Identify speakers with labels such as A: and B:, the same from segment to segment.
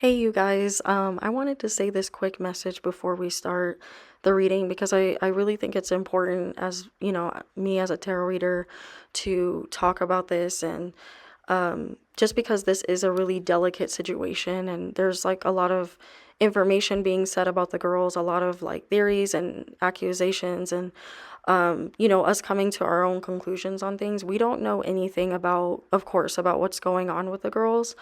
A: Hey, you guys. I wanted to say this quick message before we start the reading because I really think it's important as, me as a tarot reader to talk about this and just because this is a really delicate situation and there's like a lot of information being said about the girls, a lot of like theories and accusations and us coming to our own conclusions on things. We don't know anything about, of course, about what's going on with the girls.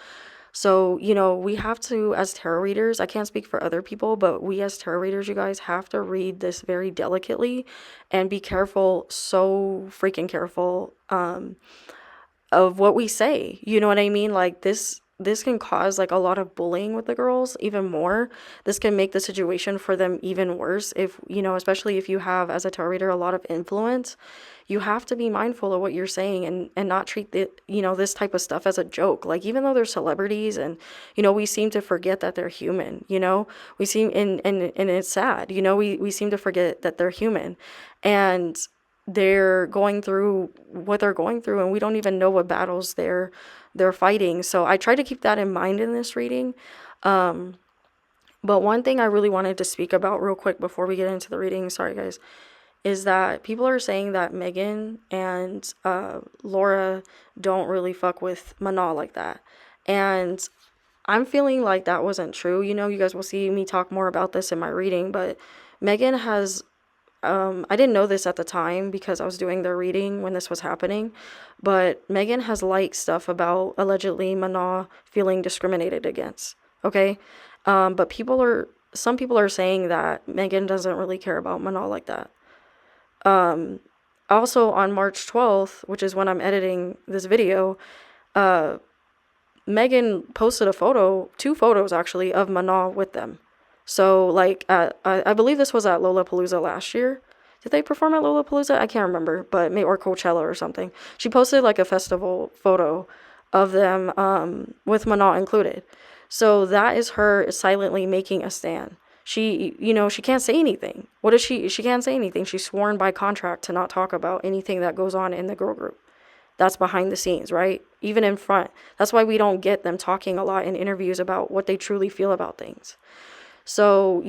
A: So, we have to, as tarot readers, I can't speak for other people, but we as tarot readers, you guys have to read this very delicately and be careful, so freaking careful, of what we say. You know what I mean? Like this can cause like a lot of bullying with the girls even more. This can make the situation for them even worse if, especially if you have as a tarot reader a lot of influence. You have to be mindful of what you're saying and not treat this type of stuff as a joke. Like even though they're celebrities and we seem to forget that they're human, we seem and it's sad, we seem to forget that they're human and they're going through what they're going through and we don't even know what battles they're fighting. So I try to keep that in mind in this reading. But one thing I really wanted to speak about real quick before we get into the reading, sorry guys, is that people are saying that Megan and Laura don't really fuck with Manon like that. And I'm feeling like that wasn't true. You guys will see me talk more about this in my reading, but Megan has I didn't know this at the time because I was doing the reading when this was happening, but Megan has liked stuff about allegedly Manon feeling discriminated against. Okay, but some people are saying that Megan doesn't really care about Manon like that. Also on March 12th, which is when I'm editing this video, Megan posted two photos actually, of Manon with them. So, like, I believe this was at Lollapalooza last year. Did they perform at Lollapalooza? I can't remember, but maybe or Coachella or something. She posted like a festival photo of them with Manon included. So that is her silently making a stand. She can't say anything. What is she? She can't say anything. She's sworn by contract to not talk about anything that goes on in the girl group. That's behind the scenes, right? Even in front. That's why we don't get them talking a lot in interviews about what they truly feel about things. So,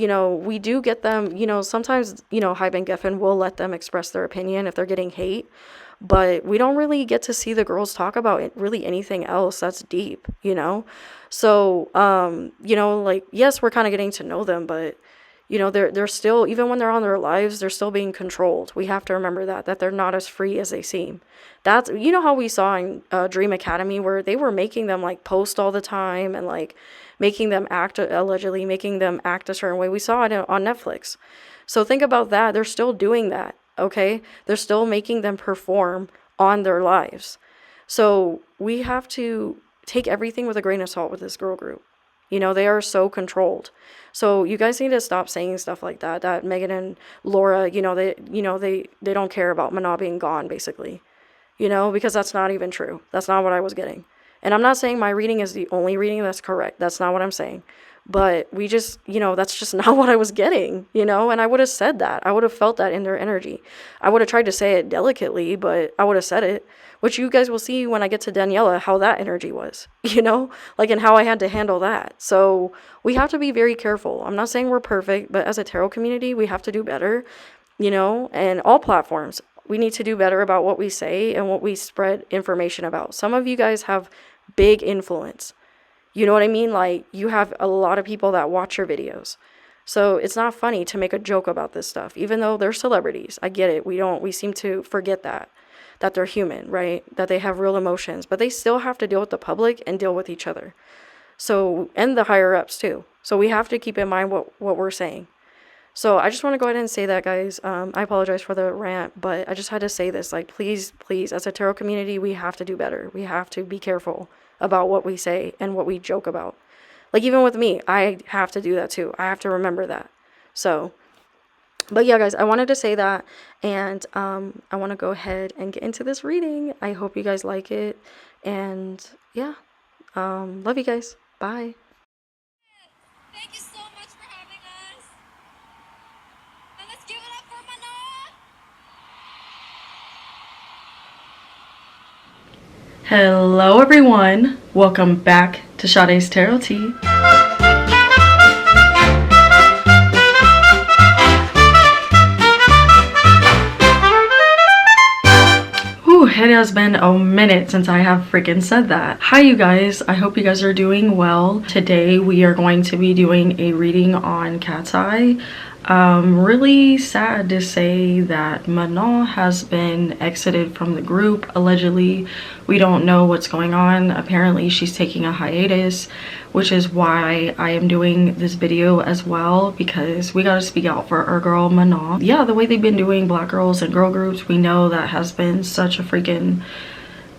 A: we do get them, sometimes, Hype and Geffen will let them express their opinion if they're getting hate, but we don't really get to see the girls talk about really anything else that's deep. So, like, yes, we're kind of getting to know them, but, they're still, even when they're on their lives, they're still being controlled. We have to remember that they're not as free as they seem. That's, how we saw in Dream Academy where they were making them like post all the time and like allegedly making them act a certain way. We saw it on Netflix. So think about that. They're still doing that. Okay. They're still making them perform on their lives. So we have to take everything with a grain of salt with this girl group. They are so controlled. So you guys need to stop saying stuff like that Megan and Laura, they don't care about Manon being gone, basically. Because that's not even true. That's not what I was getting. And I'm not saying my reading is the only reading that's correct. That's not what I'm saying. But we just, that's just not what I was getting, and I would have said that. I would have felt that in their energy. I would have tried to say it delicately, but I would have said it, which you guys will see when I get to Daniela, how that energy was, like, and how I had to handle that. So we have to be very careful. I'm not saying we're perfect, but as a tarot community, we have to do better, and all platforms. We need to do better about what we say and what we spread information about. Some of you guys have big influence. You know what I mean? Like, you have a lot of people that watch your videos. So it's not funny to make a joke about this stuff, even though they're celebrities. I get it. We seem to forget that they're human, right? That they have real emotions, but they still have to deal with the public and deal with each other. So, and the higher ups too. So we have to keep in mind what we're saying. So I just want to go ahead and say that, guys. I apologize for the rant, but I just had to say this. Like, please, as a tarot community, we have to do better. We have to be careful about what we say and what we joke about. Like, even with me, I have to do that too. I have to remember that. So, but yeah, guys, I wanted to say that, and I want to go ahead and get into this reading. I hope you guys like it, and yeah, love you guys. Bye.
B: Thank you so much for having us. And let's give it up for Manon.
A: Hello everyone, welcome back to Sade's Tarot Tea. it has been a minute since I have freaking said that. Hi you guys, I hope you guys are doing well. Today we are going to be doing a reading on Katseye. Really sad to say that Manon has been exited from the group, allegedly. We don't know what's going on. Apparently she's taking a hiatus, which is why I am doing this video as well, because we gotta speak out for our girl Manon. Yeah, the way they've been doing black girls and girl groups, we know that has been such a freaking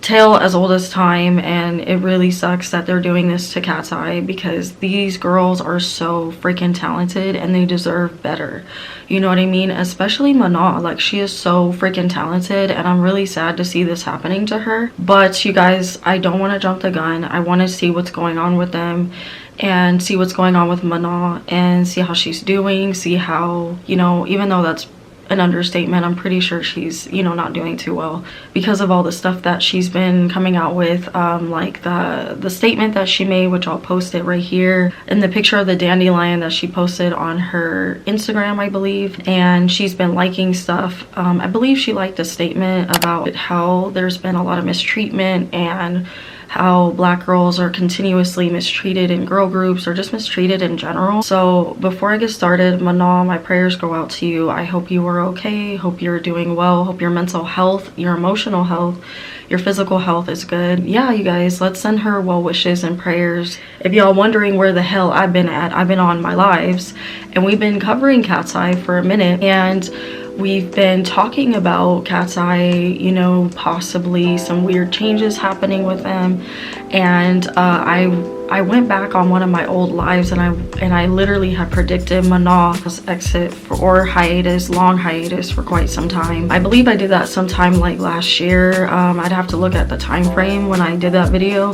A: tale as old as time, and it really sucks that they're doing this to Katseye, because these girls are so freaking talented and they deserve better, you know what I mean? Especially Manon, like she is so freaking talented, and I'm really sad to see this happening to her. But you guys, I don't want to jump the gun. I want to see what's going on with them and see what's going on with Manon and see how she's doing, see how, you know, even though that's an understatement, I'm pretty sure she's, you know, not doing too well because of all the stuff that she's been coming out with, like the statement that she made, which I'll post it right here, and the picture of the dandelion that she posted on her Instagram, I believe. And she's been liking stuff. I believe she liked a statement about how there's been a lot of mistreatment and how black girls are continuously mistreated in girl groups or just mistreated in general. So before I get started, Manon, my prayers go out to you. I hope you are okay. Hope you're doing well. Hope your mental health, your emotional health, your physical health is good. Yeah, you guys, let's send her well wishes and prayers. If y'all wondering where the hell I've been at, I've been on my lives, and we've been covering Katseye for a minute, and we've been talking about Katseye, you know, possibly some weird changes happening with them. And I went back on one of my old lives, and I literally had predicted Manon's exit or hiatus, long hiatus, for quite some time. I believe I did that sometime like last year. I'd have to look at the time frame when I did that video.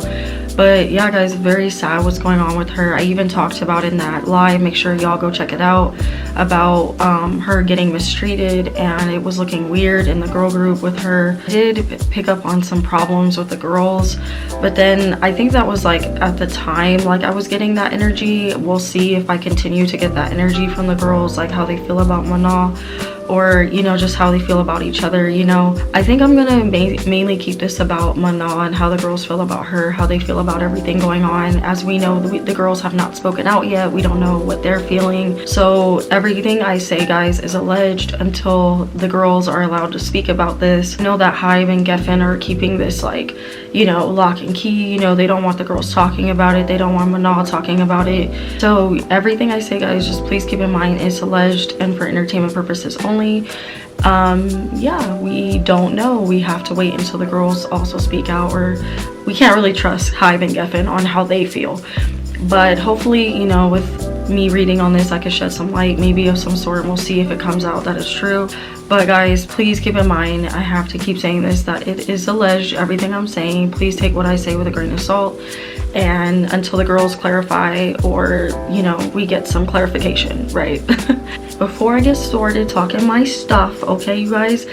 A: But yeah, guys, very sad what's going on with her. I even talked about in that live, make sure y'all go check it out, about her getting mistreated, and it was looking weird in the girl group with her. I did pick up on some problems with the girls, but then I think that was like at the time, like I was getting that energy. We'll see if I continue to get that energy from the girls, like how they feel about Manon, or, you know, just how they feel about each other, you know. I think I'm gonna mainly keep this about Manon, how the girls feel about her, how they feel about everything going on. As we know, the girls have not spoken out yet. We don't know what they're feeling. So everything I say, guys, is alleged until the girls are allowed to speak about this. I know that Hive and Geffen are keeping this, like, you know, lock and key. You know, they don't want the girls talking about it. They don't want Manon talking about it. So everything I say, guys, just please keep in mind it's alleged and for entertainment purposes only. Yeah, we don't know. We have to wait until the girls also speak out, or we can't really trust Hive and Geffen on how they feel. But hopefully, you know, with me reading on this, I could shed some light, maybe of some sort, and we'll see if it comes out that it's true. But guys, please keep in mind, I have to keep saying this, that it is alleged, everything I'm saying. Please take what I say with a grain of salt, and until the girls clarify, or, you know, we get some clarification, right? Before I get started talking my stuff, okay, you guys,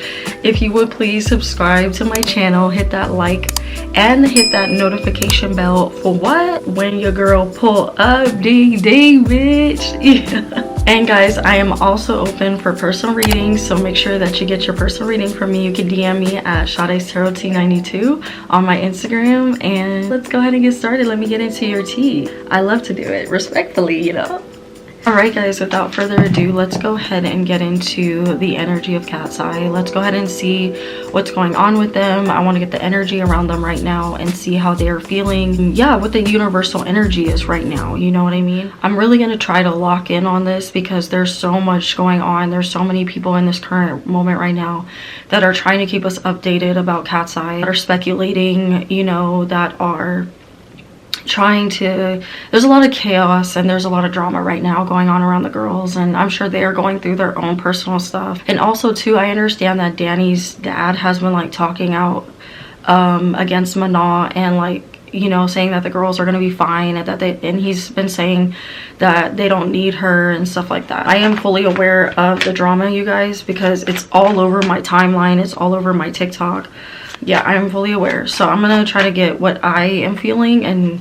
A: if you would please subscribe to my channel, hit that like, and hit that notification bell for what? When your girl pull up, ding ding, bitch. Yeah. And guys, I am also open for personal readings, so make sure that you get your personal reading from me. You can DM me at Sade'sTarotT92 on my Instagram, and let's go ahead and get started. Let me get into your tea. I love to do it respectfully, you know. Alright guys, without further ado, let's go ahead and get into the energy of Katseye. Let's go ahead and see what's going on with them. I want to get the energy around them right now and see how they're feeling. Yeah, what the universal energy is right now, you know what I mean? I'm really going to try to lock in on this because there's so much going on. There's so many people in this current moment right now that are trying to keep us updated about Katseye, that are speculating, you know, that are trying to, there's a lot of chaos and there's a lot of drama right now going on around the girls, and I'm sure they are going through their own personal stuff. And also too, I understand that Danny's dad has been like talking out against Manon, and like, you know, saying that the girls are going to be fine, and that and he's been saying that they don't need her and stuff like that. I am fully aware of the drama, you guys, because it's all over my timeline, it's all over my TikTok. Yeah, I am fully aware. So I'm gonna try to get what I am feeling and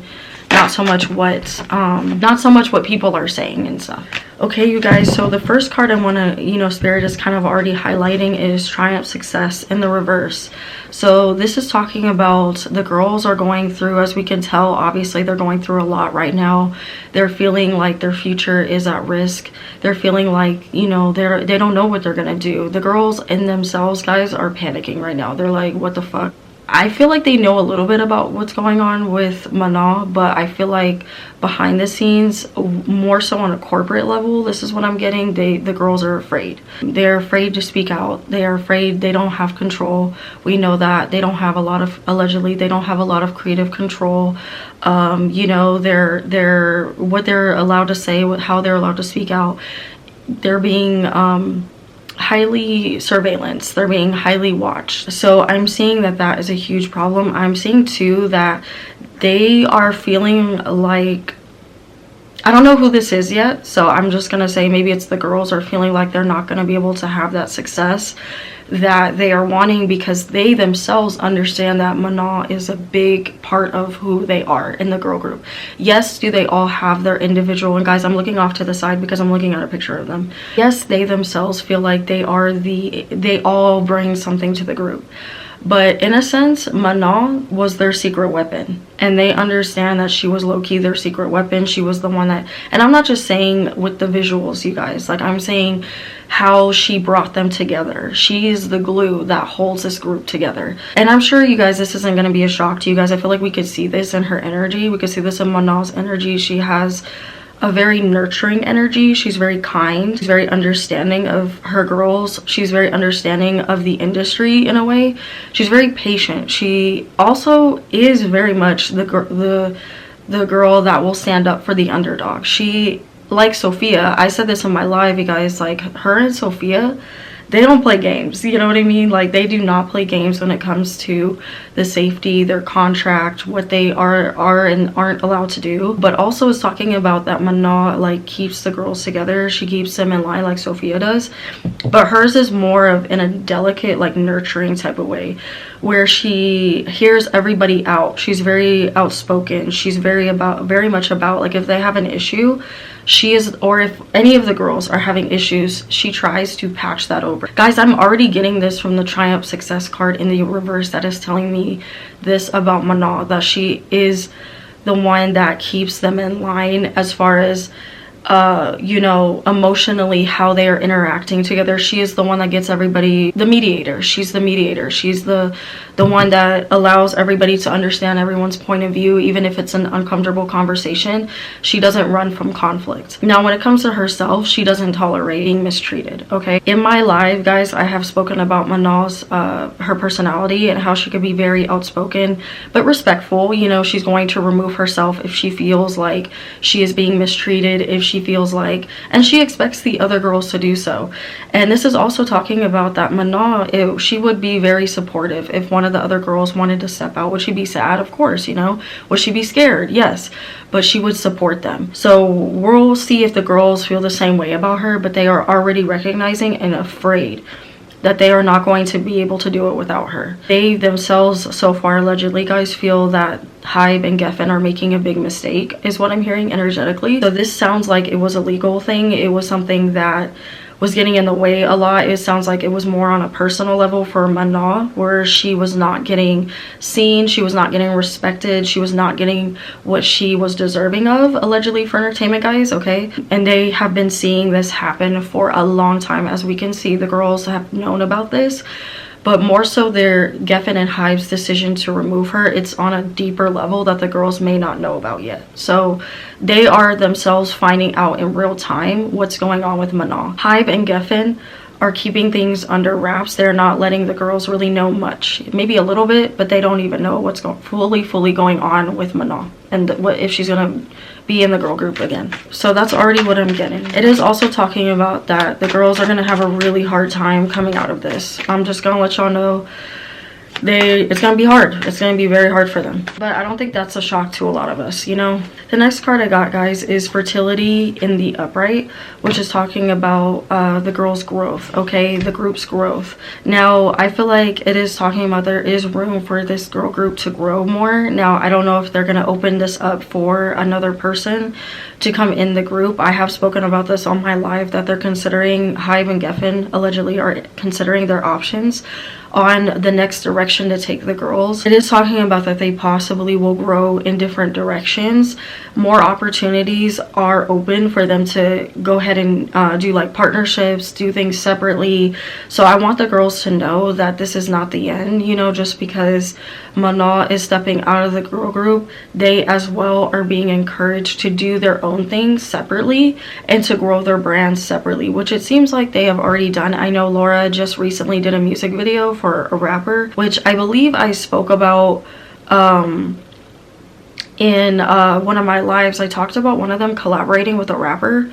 A: not not so much what people are saying and stuff. Okay, you guys, so the first card I want to, you know, Spirit is kind of already highlighting is Triumph, Success in the reverse. So this is talking about the girls are going through, as we can tell, obviously they're going through a lot right now. They're feeling like their future is at risk. They're feeling like, you know, they don't know what they're gonna do. The girls in themselves, guys, are panicking right now. They're like, what the fuck? I feel like they know a little bit about what's going on with Manon, but I feel like behind the scenes, more so on a corporate level, this is what I'm getting, the girls are afraid. They're afraid to speak out. They are afraid they don't have control. We know that they don't have a lot of, allegedly, they don't have a lot of creative control. You know, they're what they're allowed to say, how they're allowed to speak out. They're being highly surveillance, they're being highly watched. So I'm seeing that is a huge problem. I'm seeing too that they are feeling like, I don't know who this is yet, so I'm just gonna say maybe it's the girls are feeling like they're not gonna be able to have that success that they are wanting, because they themselves understand that Manon is a big part of who they are in the girl group. Yes, do they all have their individual, and guys, I'm looking off to the side because I'm looking at a picture of them. Yes, they themselves feel like they all bring something to the group. But in a sense, Manon was their secret weapon. And they understand that she was low-key their secret weapon. She was the one that... And I'm not just saying with the visuals, you guys. Like, I'm saying how she brought them together. She is the glue that holds this group together. And I'm sure, you guys, this isn't going to be a shock to you guys. I feel like we could see this in her energy. We could see this in Manon's energy. She has a very nurturing energy. She's very kind. She's very understanding of her girls. She's very understanding of the industry in a way. She's very patient. She also is very much the girl that will stand up for the underdog. She, like Sophia, I said this in my live, you guys, like her and Sophia, they don't play games, you know what I mean? Like, they do not play games when it comes to the safety, their contract, what they are and aren't allowed to do. But also is talking about that Manon, like, keeps the girls together. She keeps them in line like Sophia does. But hers is more of in a delicate, like, nurturing type of way, where she hears everybody out. She's very outspoken. She's very much about, like, if they have an issue, she is, or if any of the girls are having issues, she tries to patch that over. Guys, I'm already getting this from the Triumph Success card in the reverse that is telling me this about Manon, that she is the one that keeps them in line as far as you know, emotionally, how they are interacting together. She is the one that gets everybody, the mediator. She's the mediator. She's the one that allows everybody to understand everyone's point of view, even if it's an uncomfortable conversation. She doesn't run from conflict. Now, when it comes to herself, she doesn't tolerate being mistreated, okay? In my live, guys, I have spoken about Manon's, her personality and how she could be very outspoken, but respectful. You know, she's going to remove herself if she feels like she is being mistreated, if she feels like, and she expects the other girls to do so. And this is also talking about that Manon, she would be very supportive if one of the other girls wanted to step out. Would she be sad? Of course, you know. Would she be scared? Yes, but she would support them. So we'll see if the girls feel the same way about her, but they are already recognizing and afraid that they are not going to be able to do it without her. They themselves, so far, allegedly, guys, feel that Hybe and Geffen are making a big mistake, is what I'm hearing energetically. So this sounds like it was a legal thing. It was something that was getting in the way a lot. It sounds like it was more on a personal level for Manon, where she was not getting seen, she was not getting respected, she was not getting what she was deserving of, allegedly, for entertainment, guys, okay? And they have been seeing this happen for a long time. As we can see, the girls have known about this, but more so their Geffen and Hybe's decision to remove her, it's on a deeper level that the girls may not know about yet. So they are themselves finding out in real time what's going on with Manon. Hybe and Geffen are keeping things under wraps. They're not letting the girls really know much. Maybe a little bit, but they don't even know what's fully going on with Manon and what if she's gonna be in the girl group again. So that's already what I'm getting. It is also talking about that the girls are gonna have a really hard time coming out of this. I'm just gonna let y'all know it's gonna be hard. It's gonna be very hard for them. But I don't think that's a shock to a lot of us, you know. The next card I got, guys, is fertility in the upright, which is talking about the girl's growth, okay, the group's growth. Now I feel like it is talking about there is room for this girl group to grow more. Now I don't know if they're gonna open this up for another person to come in the group. I have spoken about this on my live that they're considering, Hive and Geffen allegedly are considering their options on the next direction to take the girls. It is talking about that they possibly will grow in different directions. More opportunities are open for them to go ahead and do like partnerships, do things separately. So I want the girls to know that this is not the end, you know, just because Manon is stepping out of the girl group, they as well are being encouraged to do their own things separately and to grow their brands separately, which it seems like they have already done. I know Laura just recently did a music video for a rapper, which I believe I spoke about in one of my lives. I talked about one of them collaborating with a rapper,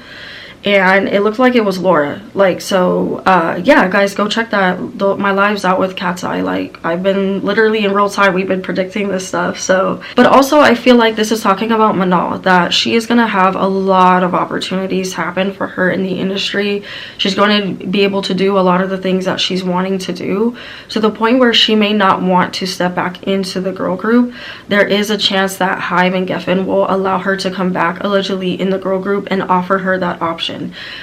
A: and it looked like it was Laura. Like, so yeah, guys, go check my lives out with Katseye. Like, I've been literally in real time, we've been predicting this stuff. So, but also I feel like this is talking about Manon, that she is gonna have a lot of opportunities happen for her in the industry. She's going to be able to do a lot of the things that she's wanting to do, to the point where she may not want to step back into the girl group. There is a chance that Hive and Geffen will allow her to come back allegedly in the girl group and offer her that option.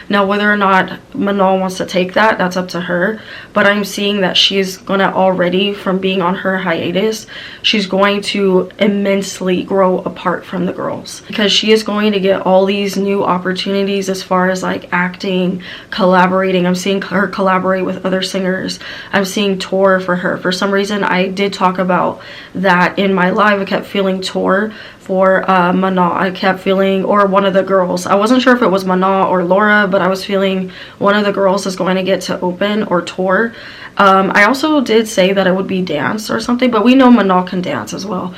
A: Now, whether or not Manon wants to take that, that's up to her. But I'm seeing that she's gonna already, from being on her hiatus, she's going to immensely grow apart from the girls, because she is going to get all these new opportunities as far as like acting, collaborating. I'm seeing her collaborate with other singers. I'm seeing tour for her. For some reason, I did talk about that in my live. I kept feeling tour for Manon. I kept feeling, or one of the girls, I wasn't sure if it was Manon or Laura, but I was feeling one of the girls is going to get to open or tour. I also did say that it would be dance or something, but we know Manon can dance as well.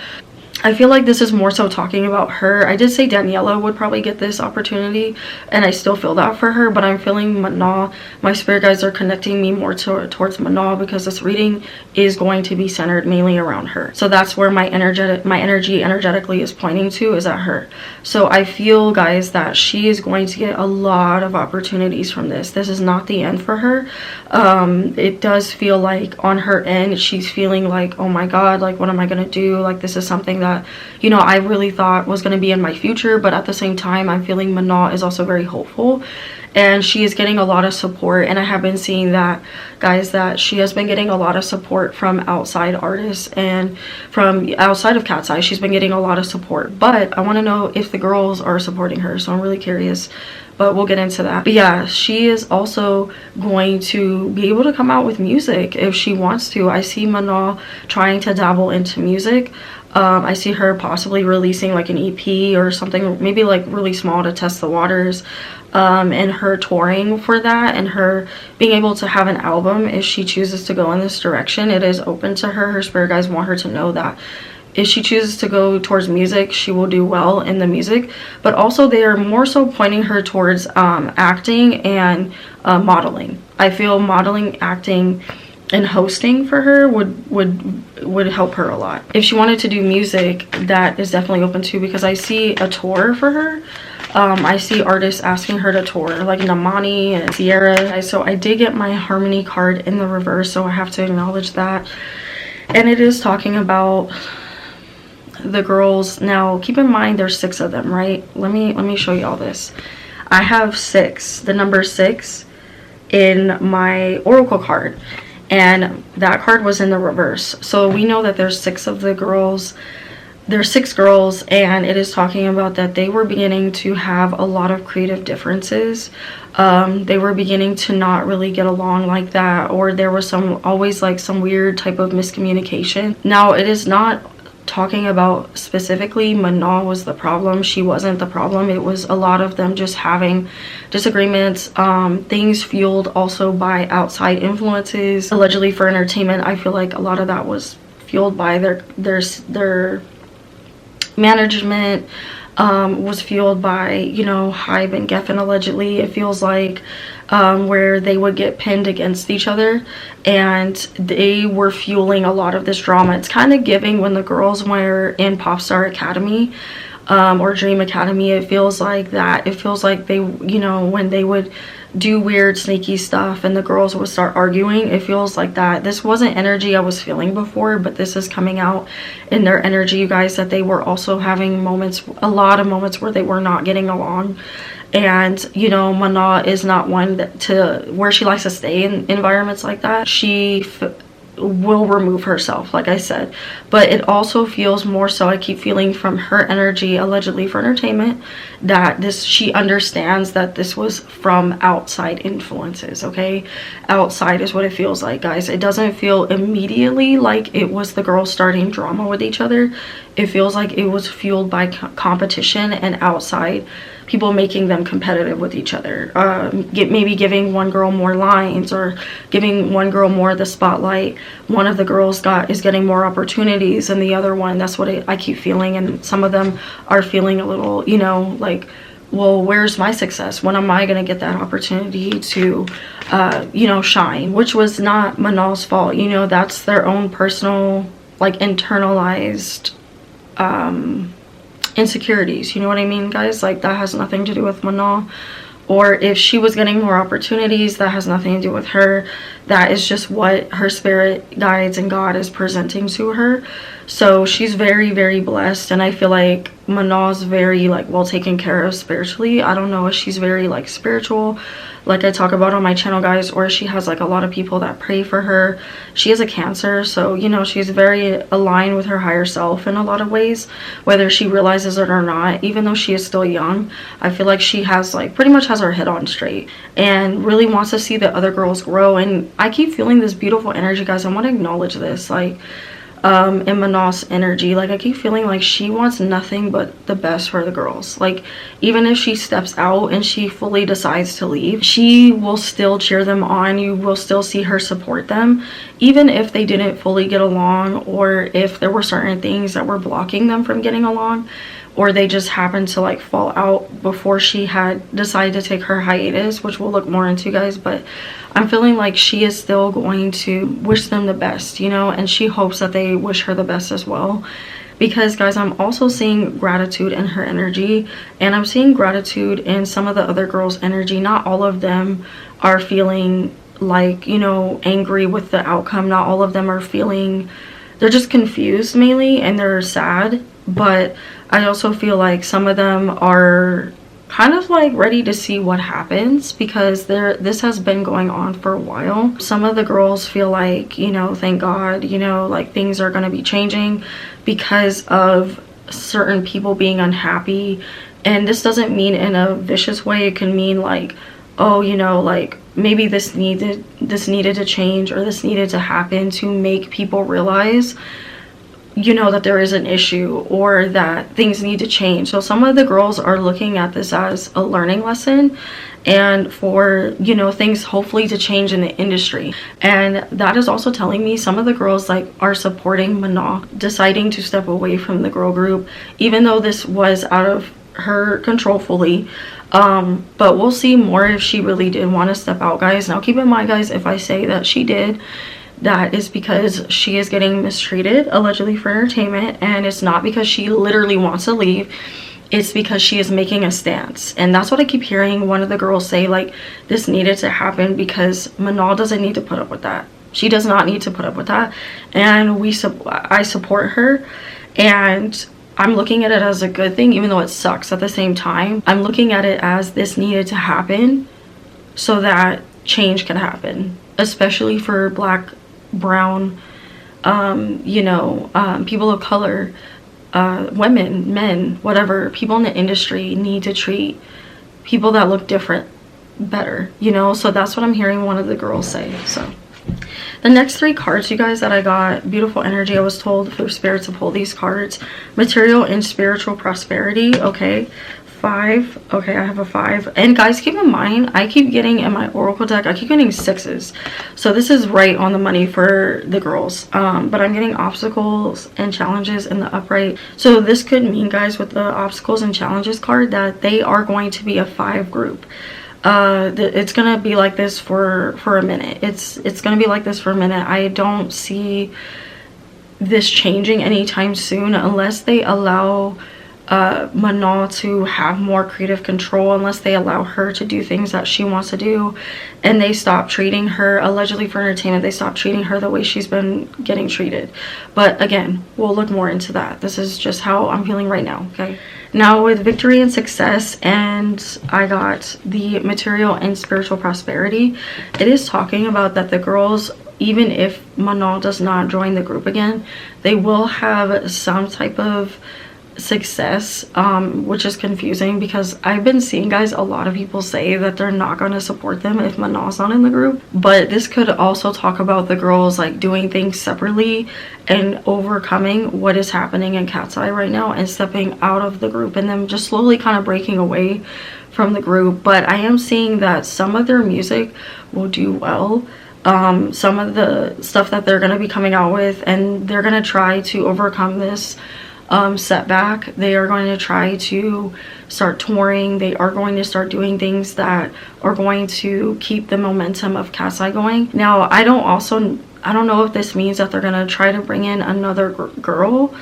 A: I feel like this is more so talking about her. I did say Daniela would probably get this opportunity, and I still feel that for her, but I'm feeling Manon. My spirit guides are connecting me more towards Manon, because this reading is going to be centered mainly around her. So that's where my energy energetically is pointing to, is at her. So I feel, guys, that she is going to get a lot of opportunities from this. This is not the end for her. It does feel like on her end, she's feeling like, oh my God, like, what am I gonna do? Like, this is something that, you know, I really thought was going to be in my future. But at the same time, I'm feeling Manon is also very hopeful, and she is getting a lot of support. And I have been seeing that, guys, that she has been getting a lot of support from outside artists and from outside of Katseye. She's been getting a lot of support, but I want to know if the girls are supporting her, so I'm really curious, but we'll get into that. But yeah, she is also going to be able to come out with music if she wants to. I see Manon trying to dabble into music. I see her possibly releasing like an EP or something, maybe like really small to test the waters, and her touring for that, and her being able to have an album if she chooses to go in this direction. It is open to her. Her spirit guides want her to know that if she chooses to go towards music, she will do well in the music. But also they are more so pointing her towards acting and modeling. I feel modeling, acting, and hosting for her would help her a lot. If she wanted to do music, that is definitely open too, because I see a tour for her. I see artists asking her to tour, like Namani and Sierra. So I did get my Harmony card in the reverse, so I have to acknowledge that. And it is talking about the girls. Now keep in mind there's 6 of them, right? Let me show you all this. I have 6, the number 6, in my oracle card, and that card was in the reverse. So we know that there's 6 of the girls. There's 6 girls, and it is talking about that they were beginning to have a lot of creative differences. They were beginning to not really get along like that, or there was always like some weird type of miscommunication. Now it is not talking about specifically Manon was the problem. She wasn't the problem. It was a lot of them just having disagreements, things fueled also by outside influences, allegedly for entertainment. I feel like a lot of that was fueled by their management, was fueled by, you know, Hive and Geffen allegedly. It feels like where they would get pinned against each other, and they were fueling a lot of this drama. It's kind of giving when the girls were in Popstar Academy, or Dream Academy. It feels like that. It feels like they, you know, when they would do weird sneaky stuff and the girls would start arguing, it feels like that. This wasn't energy I was feeling before, but this is coming out in their energy, you guys, that they were also having moments, a lot of moments where they were not getting along. And you know, Manon is not one to where she likes to stay in environments like that. She will remove herself, like I said. But it also feels more so, I keep feeling from her energy, allegedly for entertainment, that she understands that this was from outside influences. Okay, outside is what it feels like, guys. It doesn't feel immediately like it was the girls starting drama with each other. It feels like it was fueled by competition and outside people making them competitive with each other. Maybe giving one girl more lines, or giving one girl more of the spotlight. One of the girls is getting more opportunities than the other one. That's what I keep feeling. And some of them are feeling a little, you know, like, well, where's my success? When am I going to get that opportunity to, you know, shine? Which was not Manal's fault. You know, that's their own personal, like, internalized insecurities. You know what I mean, guys? Like, that has nothing to do with Manon. Or if she was getting more opportunities, that has nothing to do with her. That is just what her spirit guides and God is presenting to her. So she's very, very blessed. And I feel like Manon's very, like, well taken care of spiritually. I don't know if she's very, like, spiritual, like I talk about on my channel, guys, or she has, like, a lot of people that pray for her. She has a Cancer, so, you know, she's very aligned with her higher self in a lot of ways, whether she realizes it or not. Even though she is still young, I feel like she has, like, pretty much has her head on straight and really wants to see the other girls grow. And I keep feeling this beautiful energy, guys. I want to acknowledge this, like, in Manon's energy. Like, I keep feeling like she wants nothing but the best for the girls. Like, even if she steps out and she fully decides to leave, she will still cheer them on. You will still see her support them, even if they didn't fully get along, or if there were certain things that were blocking them from getting along, or they just happened to, like, fall out before she had decided to take her hiatus, which we'll look more into, guys. But I'm feeling like she is still going to wish them the best, you know, and she hopes that they wish her the best as well. Because, guys, I'm also seeing gratitude in her energy, and I'm seeing gratitude in some of the other girls' energy. Not all of them are feeling, like, you know, angry with the outcome. Not all of them are feeling, they're just confused mainly, and they're sad. But I also feel like some of them are kind of, like, ready to see what happens, because this has been going on for a while. Some of the girls feel like, you know, thank God, you know, like, things are going to be changing because of certain people being unhappy. And this doesn't mean in a vicious way. It can mean like, oh, you know, like, maybe this needed to change, or this needed to happen to make people realize, you know, that there is an issue, or that things need to change. So some of the girls are looking at this as a learning lesson, and for, you know, things hopefully to change in the industry. And that is also telling me some of the girls, like, are supporting Manon deciding to step away from the girl group, even though this was out of her control fully. But we'll see more if she really did want to step out, guys. Now keep in mind, guys, if I say that she did, that is because she is getting mistreated, allegedly, for entertainment, and it's not because she literally wants to leave. It's because she is making a stance. And that's what I keep hearing one of the girls say, like, this needed to happen because Manon doesn't need to put up with that. She does not need to put up with that. And I support her, and I'm looking at it as a good thing, even though it sucks at the same time. I'm looking at it as this needed to happen so that change can happen, especially for Black, brown, you know, people of color, women, men, whatever. People in the industry need to treat people that look different better, you know. So that's what I'm hearing one of the girls say. So the next 3 cards, you guys, that I got, beautiful energy. I was told for spirit to pull these cards. Material and spiritual prosperity. Okay. 5. Okay, I have a 5. And guys, keep in mind, I keep getting in my oracle deck, I keep getting 6s. So this is right on the money for the girls. But I'm getting obstacles and challenges in the upright. So this could mean, guys, with the obstacles and challenges card, that they are going to be a 5 group. It's gonna be like this for a minute. It's gonna be like this for a minute. I don't see this changing anytime soon unless they allow Manon to have more creative control, unless they allow her to do things that she wants to do, and they stop treating her, allegedly for entertainment, they stop treating her the way she's been getting treated. But again, we'll look more into that. This is just how I'm feeling right now, okay? Now with victory and success, and I got the material and spiritual prosperity, it is talking about that the girls, even if Manon does not join the group again, they will have some type of success, which is confusing because I've been seeing, guys, a lot of people say that they're not going to support them if Manon's not in the group. But this could also talk about the girls like doing things separately and overcoming what is happening in Katseye right now and stepping out of the group and them just slowly kind of breaking away from the group. But I am seeing that some of their music will do well. Some of the stuff that they're going to be coming out with, and they're going to try to overcome this setback. They are going to try to start touring. They are going to start doing things that are going to keep the momentum of Katseye going. Now, I don't know if this means that they're going to try to bring in another girl.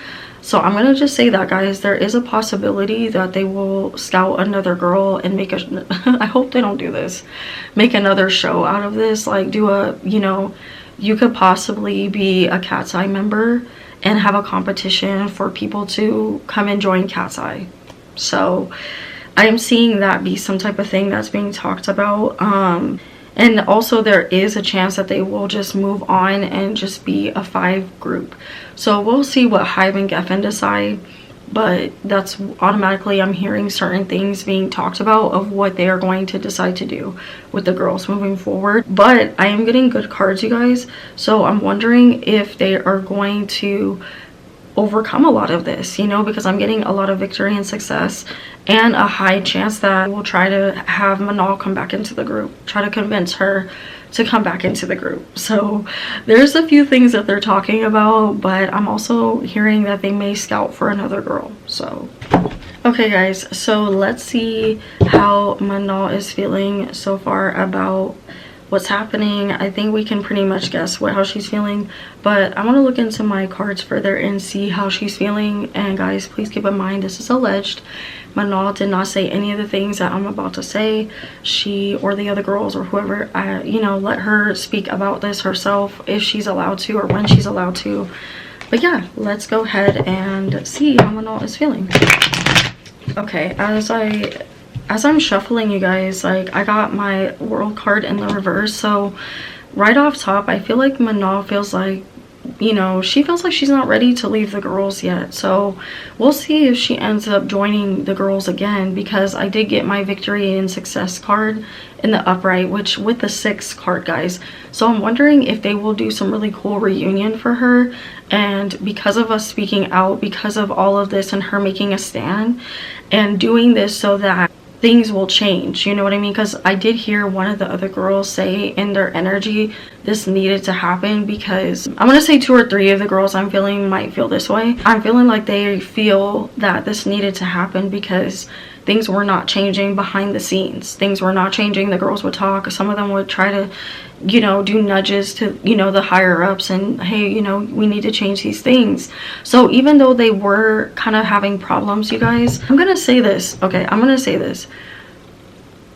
A: So I'm going to just say that, guys, there is a possibility that they will scout another girl and make a, I hope they don't do this, make another show out of this, like do a, you know, you could possibly be a Katseye member and have a competition for people to come and join Katseye. So I'm seeing that be some type of thing that's being talked about. And also there is a chance that they will just move on and just be a 5 group. So we'll see what Hybe and Geffen decide. But that's automatically, I'm hearing certain things being talked about of what they are going to decide to do with the girls moving forward. But I am getting good cards, you guys, so I'm wondering if they are going to overcome a lot of this, you know, because I'm getting a lot of victory and success and a high chance that we'll try to have Manon come back into the group, try to convince her to come back into the group. So there's a few things that they're talking about, but I'm also hearing that they may scout for another girl. So okay, guys, so let's see how Manon is feeling so far about what's happening. I think we can pretty much guess how she's feeling, but I want to look into my cards further and see how she's feeling. And guys, please keep in mind, this is alleged. Manon did not say any of the things that I'm about to say. She or the other girls or whoever, you know, let her speak about this herself if she's allowed to or when she's allowed to. But yeah, let's go ahead and see how Manon is feeling. Okay, as I'm shuffling, you guys, like, I got my world card in the reverse. So right off top, I feel like Manon feels like, you know, she feels like she's not ready to leave the girls yet. So we'll see if she ends up joining the girls again, because I did get my victory and success card in the upright, which with the 6 card, guys. So I'm wondering if they will do some really cool reunion for her. And because of us speaking out, because of all of this and her making a stand and doing this so that things will change, you know what I mean? Because I did hear one of the other girls say in their energy this needed to happen, because I'm gonna say 2 or 3 of the girls I'm feeling might feel this way. I'm feeling like they feel that this needed to happen because things were not changing behind the scenes. Things were not changing. The girls would talk. Some of them would try to, you know, do nudges to, you know, the higher ups and, hey, you know, we need to change these things. So even though they were kind of having problems, you guys, I'm gonna say this, okay, I'm gonna say this.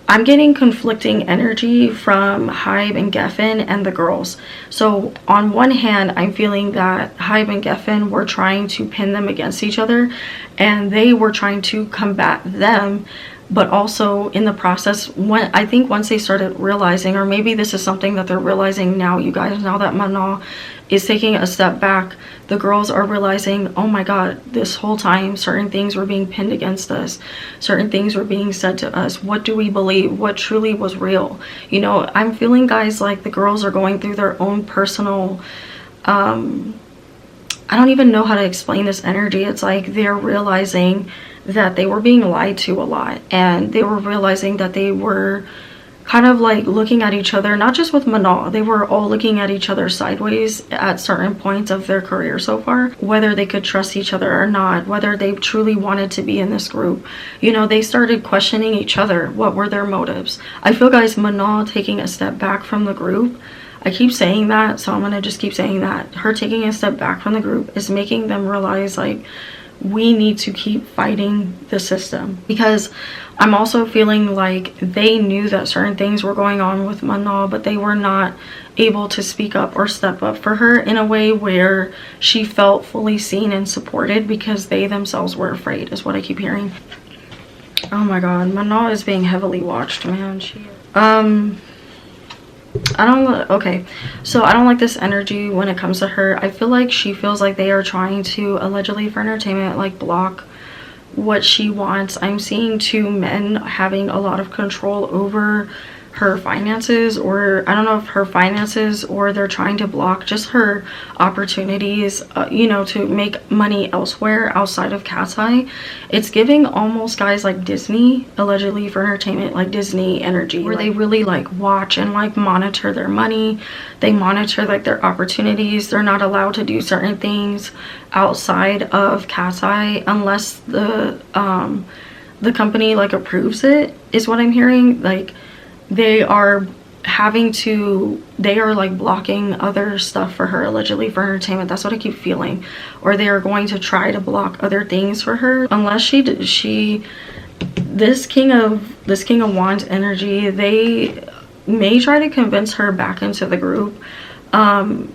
A: I'm getting conflicting energy from Hybe and Geffen and the girls. So on one hand, I'm feeling that Hybe and Geffen were trying to pin them against each other, and they were trying to combat them. But also in the process, when I think once they started realizing, or maybe this is something that they're realizing now, you guys, now that Manon is taking a step back, the girls are realizing, oh my god, this whole time certain things were being pinned against us, certain things were being said to us. What do we believe? What truly was real? You know, I'm feeling, guys, like the girls are going through their own personal, I don't even know how to explain this energy. It's like they're realizing that they were being lied to a lot, and they were realizing that they were kind of like looking at each other, not just with Manon, they were all looking at each other sideways at certain points of their career so far, whether they could trust each other or not, whether they truly wanted to be in this group. You know, they started questioning each other. What were their motives? I feel, guys, Manon taking a step back from the group, I keep saying that, so I'm gonna just keep saying that. Her taking a step back from the group is making them realize, like, we need to keep fighting the system. Because I'm also feeling like they knew that certain things were going on with Manon, but they were not able to speak up or step up for her in a way where she felt fully seen and supported, because they themselves were afraid, is what I keep hearing. Oh my god, Manon is being heavily watched, man. Okay, so I don't like this energy when it comes to her. I feel like she feels like they are trying to, allegedly for entertainment, like block what she wants. I'm seeing two men having a lot of control over her finances, or I don't know if her finances, or they're trying to block just her opportunities, you know, to make money elsewhere outside of Katseye. It's giving almost, guys, like Disney, allegedly for entertainment, like Disney energy, where they really like watch and like monitor their money. They monitor like their opportunities. They're not allowed to do certain things outside of Katseye unless the company like approves it, is what I'm hearing. Like, they are like blocking other stuff for her, allegedly for entertainment. That's what I keep feeling. Or they are going to try to block other things for her, unless this king of wands energy, they may try to convince her back into the group.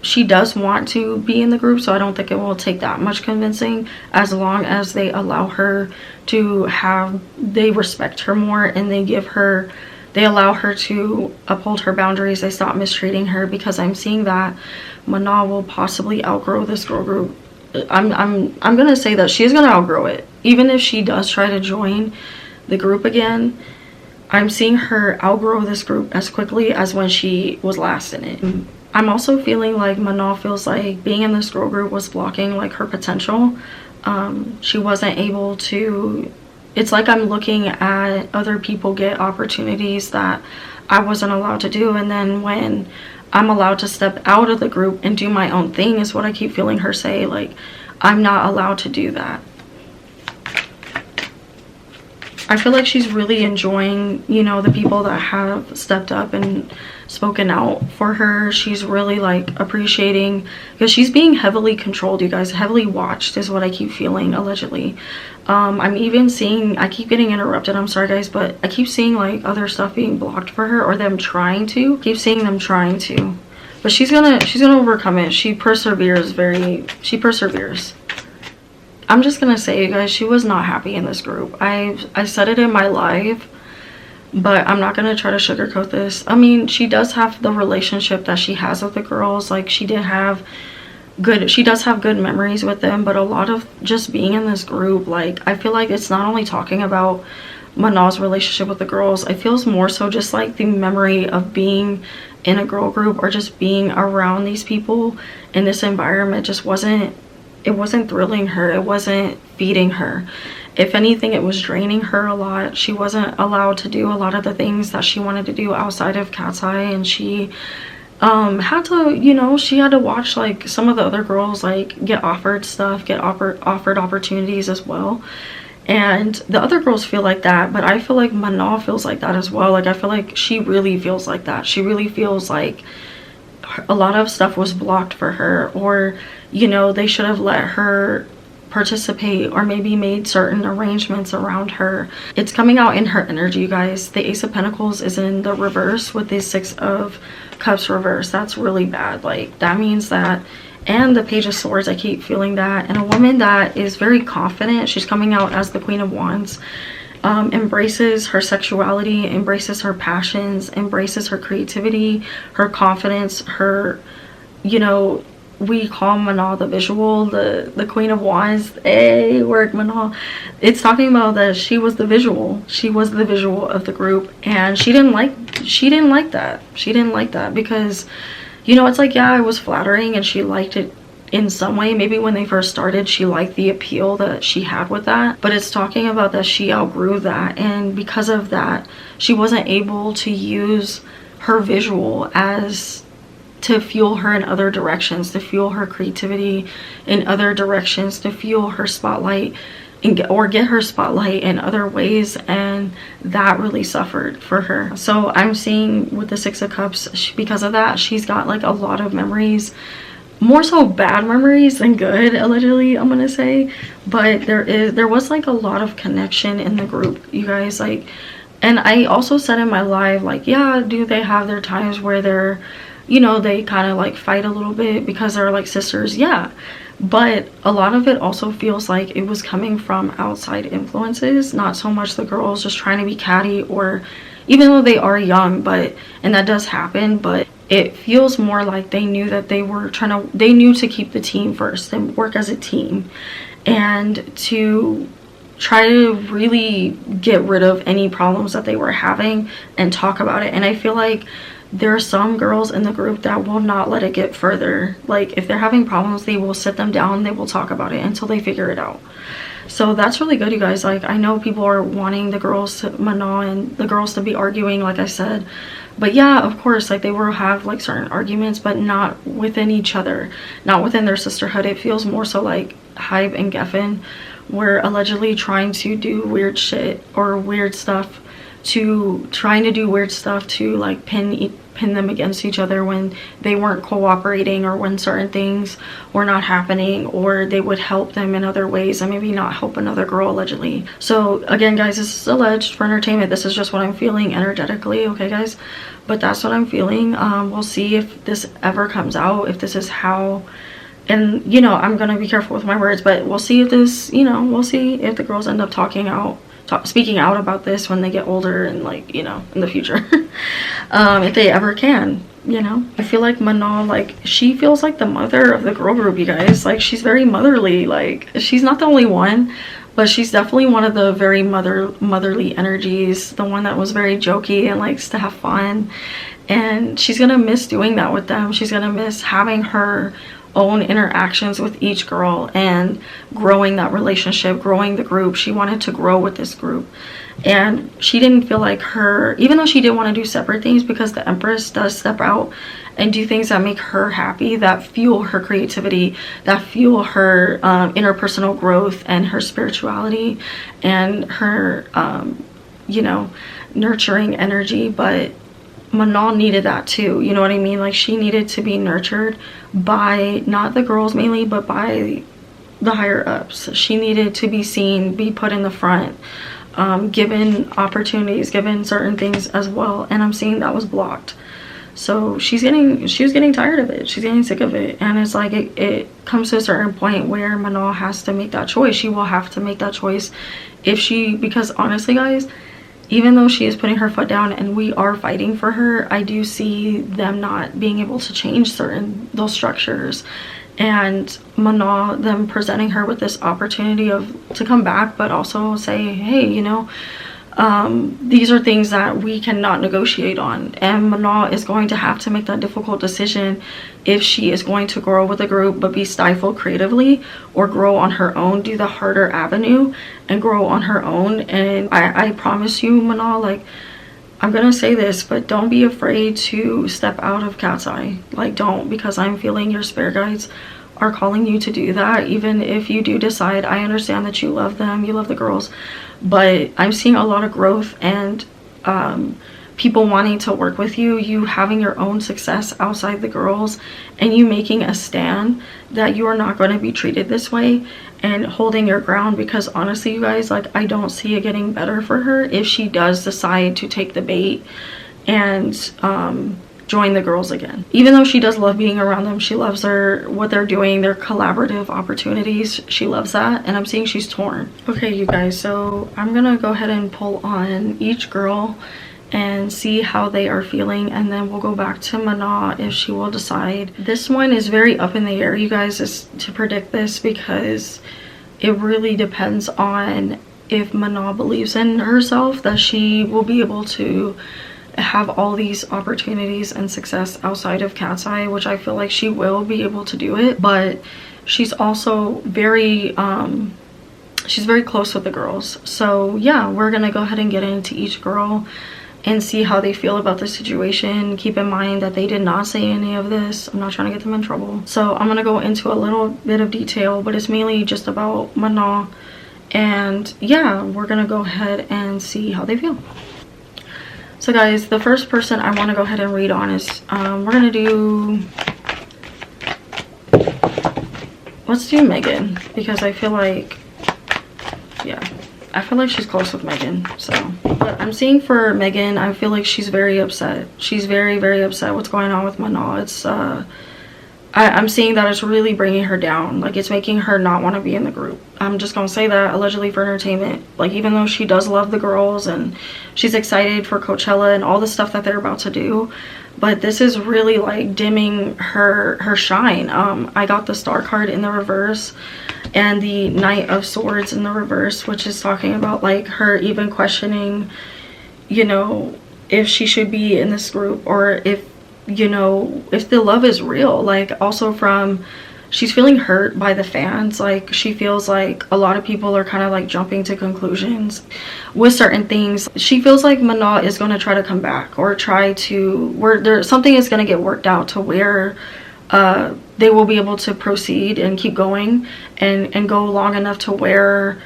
A: She does want to be in the group, so I don't think it will take that much convincing, as long as they allow her to they respect her more, and they allow her to uphold her boundaries. They stop mistreating her, because I'm seeing that Manon will possibly outgrow this girl group. I'm gonna say that she's gonna outgrow it. Even if she does try to join the group again, I'm seeing her outgrow this group as quickly as when she was last in it. I'm also feeling like Manon feels like being in this girl group was blocking like her potential. She wasn't able to, it's like I'm looking at other people get opportunities that I wasn't allowed to do, and then when I'm allowed to step out of the group and do my own thing, is what I keep feeling her say, like, I'm not allowed to do that. I feel like she's really enjoying, you know, the people that have stepped up and spoken out for her. She's really like appreciating, because she's being heavily controlled, you guys, heavily watched, is what I keep feeling, allegedly. I'm even seeing, I keep getting interrupted, I'm sorry guys, but I keep seeing like other stuff being blocked for her, or them trying to. Keep seeing them trying to, but she's gonna overcome it. She perseveres. I'm just gonna say, you guys, she was not happy in this group. I said it in my live, but I'm not gonna try to sugarcoat this. I mean, she does have the relationship that she has with the girls. Like, she does have good memories with them, but a lot of just being in this group, like, I feel like it's not only talking about Manon's relationship with the girls. I feel more so just like the memory of being in a girl group, or just being around these people in this environment, just wasn't thrilling her. It wasn't feeding her. If anything, it was draining her a lot. She wasn't allowed to do a lot of the things that she wanted to do outside of Katseye, and she had to, you know, she had to watch like some of the other girls like get offered stuff, get offered opportunities as well. And the other girls feel like that, but I feel like Manon feels like that as well. Like, I feel like she really feels like that. She really feels like a lot of stuff was blocked for her, or, you know, they should have let her participate, or maybe made certain arrangements around her. It's coming out in her energy, you guys. The Ace of Pentacles is in the reverse with the Six of Cups reverse. That's really bad. Like, that means that, and the Page of Swords, I keep feeling that. And a woman that is very confident, she's coming out as the Queen of Wands, embraces her sexuality, embraces her passions, embraces her creativity, her confidence, her, you know, we call Manon the visual, the Queen of Wands. Hey, work, Manon. It's talking about that she was the visual. She was the visual of the group, and she didn't like that. She didn't like that, because, you know, it's like, yeah, it was flattering and she liked it, in some way. Maybe when they first started, she liked the appeal that she had with that, but it's talking about that she outgrew that, and because of that, she wasn't able to use her visual as to fuel her in other directions, to fuel her creativity in other directions, to fuel her spotlight and get her spotlight in other ways, and that really suffered for her. So I'm seeing with the Six of Cups, because of that, she's got like a lot of memories, more so bad memories than good, allegedly, I'm gonna say. But there was like a lot of connection in the group, you guys. Like, and I also said in my live, like, yeah, do they have their times where they're, you know, they kind of like fight a little bit because they're like sisters? Yeah, but a lot of it also feels like it was coming from outside influences, not so much the girls just trying to be catty, or even though they are young, but, and that does happen, but it feels more like they knew that they knew to keep the team first and work as a team, and to try to really get rid of any problems that they were having and talk about it. And I feel like there are some girls in the group that will not let it get further. Like, if they're having problems, they will sit them down, they will talk about it until they figure it out. So that's really good, you guys. Like, I know people are wanting the girls to, Manon and the girls, to be arguing, like I said, but yeah, of course, like, they will have like certain arguments, but not within each other, not within their sisterhood. It feels more so like Hype and Geffen were allegedly trying to do weird shit or weird stuff, trying to do weird stuff to like pin them against each other when they weren't cooperating, or when certain things were not happening, or they would help them in other ways and maybe not help another girl, allegedly. So again, guys, this is alleged for entertainment. This is just what I'm feeling energetically, okay, guys? But that's what I'm feeling. We'll see if this ever comes out, if this is how, and you know, I'm gonna be careful with my words, but we'll see if this, you know, we'll see if the girls end up speaking out about this when they get older, and like, you know, in the future. If they ever can, you know. I feel like Manon, like, she feels like the mother of the girl group, you guys. Like, she's very motherly. Like, she's not the only one, but she's definitely one of the very motherly energies, the one that was very jokey and likes to have fun. And she's gonna miss doing that with them. She's gonna miss having her own interactions with each girl and growing that relationship, growing the group. She wanted to grow with this group, and she didn't feel like her, even though she did want to do separate things, because the Empress does step out and do things that make her happy, that fuel her creativity, that fuel her interpersonal growth and her spirituality and her you know, nurturing energy. But Manon needed that too, you know what I mean? Like, she needed to be nurtured by not the girls mainly, but by the higher ups. She needed to be seen, be put in the front, given opportunities, given certain things as well. And I'm seeing that was blocked. So she was getting tired of it. She's getting sick of it. And it's like, it comes to a certain point where Manon has to make that choice. She will have to make that choice because honestly, guys, even though she is putting her foot down and we are fighting for her, I do see them not being able to change those structures. And Manon, them presenting her with this opportunity to come back, but also say, hey, you know, these are things that we cannot negotiate on. And Manon is going to have to make that difficult decision if she is going to grow with a group but be stifled creatively, or grow on her own, do the harder avenue and grow on her own. And I promise you, Manon, like, I'm gonna say this, but don't be afraid to step out of Katseye. Like, don't, because I'm feeling your spirit guides are calling you to do that. Even if you do decide, I understand that you love them, you love the girls, but I'm seeing a lot of growth and people wanting to work with you, you having your own success outside the girls, and you making a stand that you are not going to be treated this way, and holding your ground. Because honestly, you guys, like, I don't see it getting better for her if she does decide to take the bait and join the girls again. Even though she does love being around them, she loves what they're doing, their collaborative opportunities, she loves that. And I'm seeing she's torn. Okay, you guys, so I'm gonna go ahead and pull on each girl and see how they are feeling, and then we'll go back to Manon if she will decide. This one is very up in the air, you guys, to predict this, because it really depends on if Manon believes in herself, that she will be able to have all these opportunities and success outside of Katseye, which I feel like she will be able to do it, but she's also very she's very close with the girls. So yeah, we're gonna go ahead and get into each girl and see how they feel about the situation. Keep in mind that they did not say any of this. I'm not trying to get them in trouble. So I'm gonna go into a little bit of detail, but it's mainly just about Manon. And yeah, we're gonna go ahead and see how they feel. So guys, the first person I want to go ahead and read on is we're gonna do, let's do Megan, because I feel like, yeah, I feel like she's close with Megan. So but I'm seeing for Megan, I feel like she's very upset. She's very upset what's going on with Manon. It's I'm seeing that it's really bringing her down. Like, it's making her not want to be in the group. I'm just gonna say that, allegedly for entertainment. Like, even though she does love the girls and she's excited for Coachella and all the stuff that they're about to do, but this is really like dimming her shine. I got the Star card in the reverse and the Knight of Swords in the reverse, which is talking about like her even questioning, you know, if she should be in this group, or if, you know, if the love is real. Like, also from, she's feeling hurt by the fans. Like, she feels like a lot of people are kind of like jumping to conclusions with certain things. She feels like Manon is going to try to come back, or try to, where there something is going to get worked out to where they will be able to proceed and keep going and go long enough to where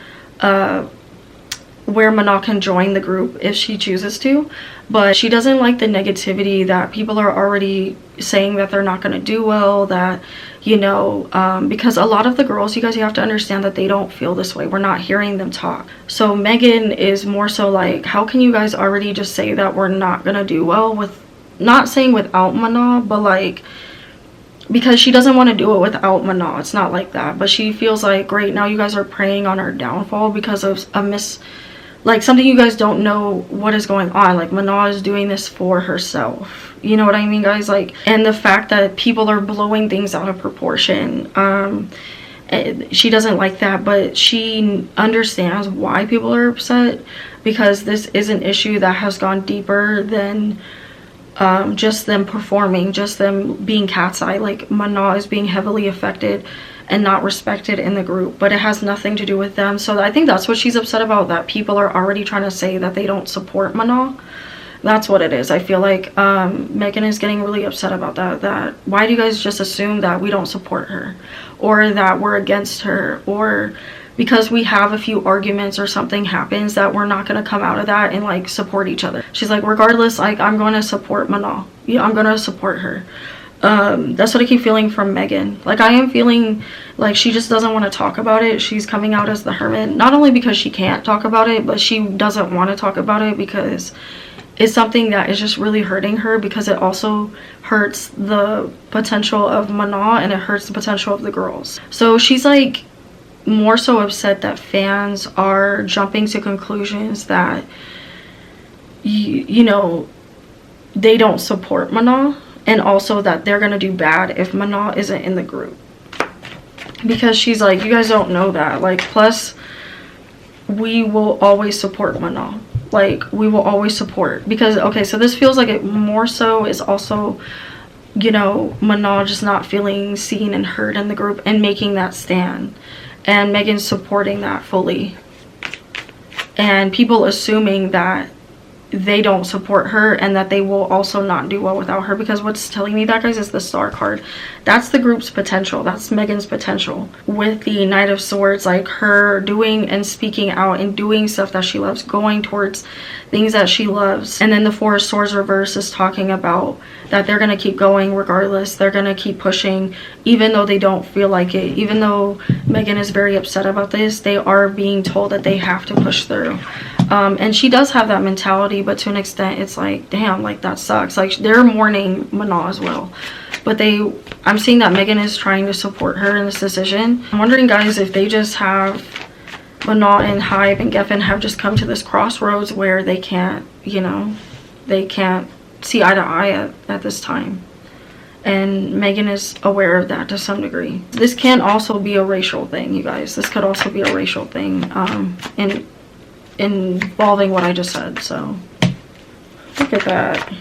A: Manon can join the group if she chooses to. But she doesn't like the negativity that people are already saying that they're not going to do well, that, you know, because a lot of the girls, you guys, you have to understand that they don't feel this way. We're not hearing them talk. So Megan is more so like, how can you guys already just say that we're not going to do well with, not saying without Manon, but like, because she doesn't want to do it without Manon. It's not like that, but she feels like, great, now you guys are preying on her downfall because of a like something you guys don't know what is going on. Like, Manon is doing this for herself, you know what I mean, guys? Like, and the fact that people are blowing things out of proportion, she doesn't like that, but she understands why people are upset, because this is an issue that has gone deeper than just them performing, just them being Katseye. Like, Manon is being heavily affected and not respected in the group, but it has nothing to do with them. So I think that's what she's upset about, that people are already trying to say that they don't support Manon. That's what it is. I feel like Megan is getting really upset about that why do you guys just assume that we don't support her, or that we're against her, or because we have a few arguments or something happens that we're not going to come out of that and like support each other. She's like, regardless, like, I'm going to support Manon. Yeah, I'm going to support her. That's what I keep feeling from Megan. Like, I am feeling like she just doesn't want to talk about it. She's coming out as the hermit, not only because she can't talk about it, but she doesn't want to talk about it because it's something that is just really hurting her, because it also hurts the potential of Manon and it hurts the potential of the girls. So she's like more so upset that fans are jumping to conclusions that you know, they don't support Manon, and also that they're gonna do bad if Manon isn't in the group, because she's like, you guys don't know that. Like, plus we will always support Manon. Like, we will always support, because okay, so this feels like it more so is also, you know, Manon just not feeling seen and heard in the group and making that stand, and Megan's supporting that fully, and people assuming that they don't support her and that they will also not do well without her. Because what's telling me that, guys, is the Star card. That's the group's potential. That's Megan's potential. With the Knight of Swords, like her doing and speaking out and doing stuff that she loves, going towards things that she loves. And then the Four of Swords reverse is talking about that they're going to keep going regardless. They're going to keep pushing even though they don't feel like it. Even though Megan is very upset about this, they are being told that they have to push through. And she does have that mentality, but to an extent it's like, damn, like, that sucks. Like, they're mourning Manon as well, but I'm seeing that Megan is trying to support her in this decision. I'm wondering, guys, if they just have Manon and Hype and Geffen have just come to this crossroads where they can't, you know, they can't see eye to eye at this time, and Megan is aware of that to some degree. This can also be a racial thing, you guys. This could also be a racial thing involving what I just said. So Look at that.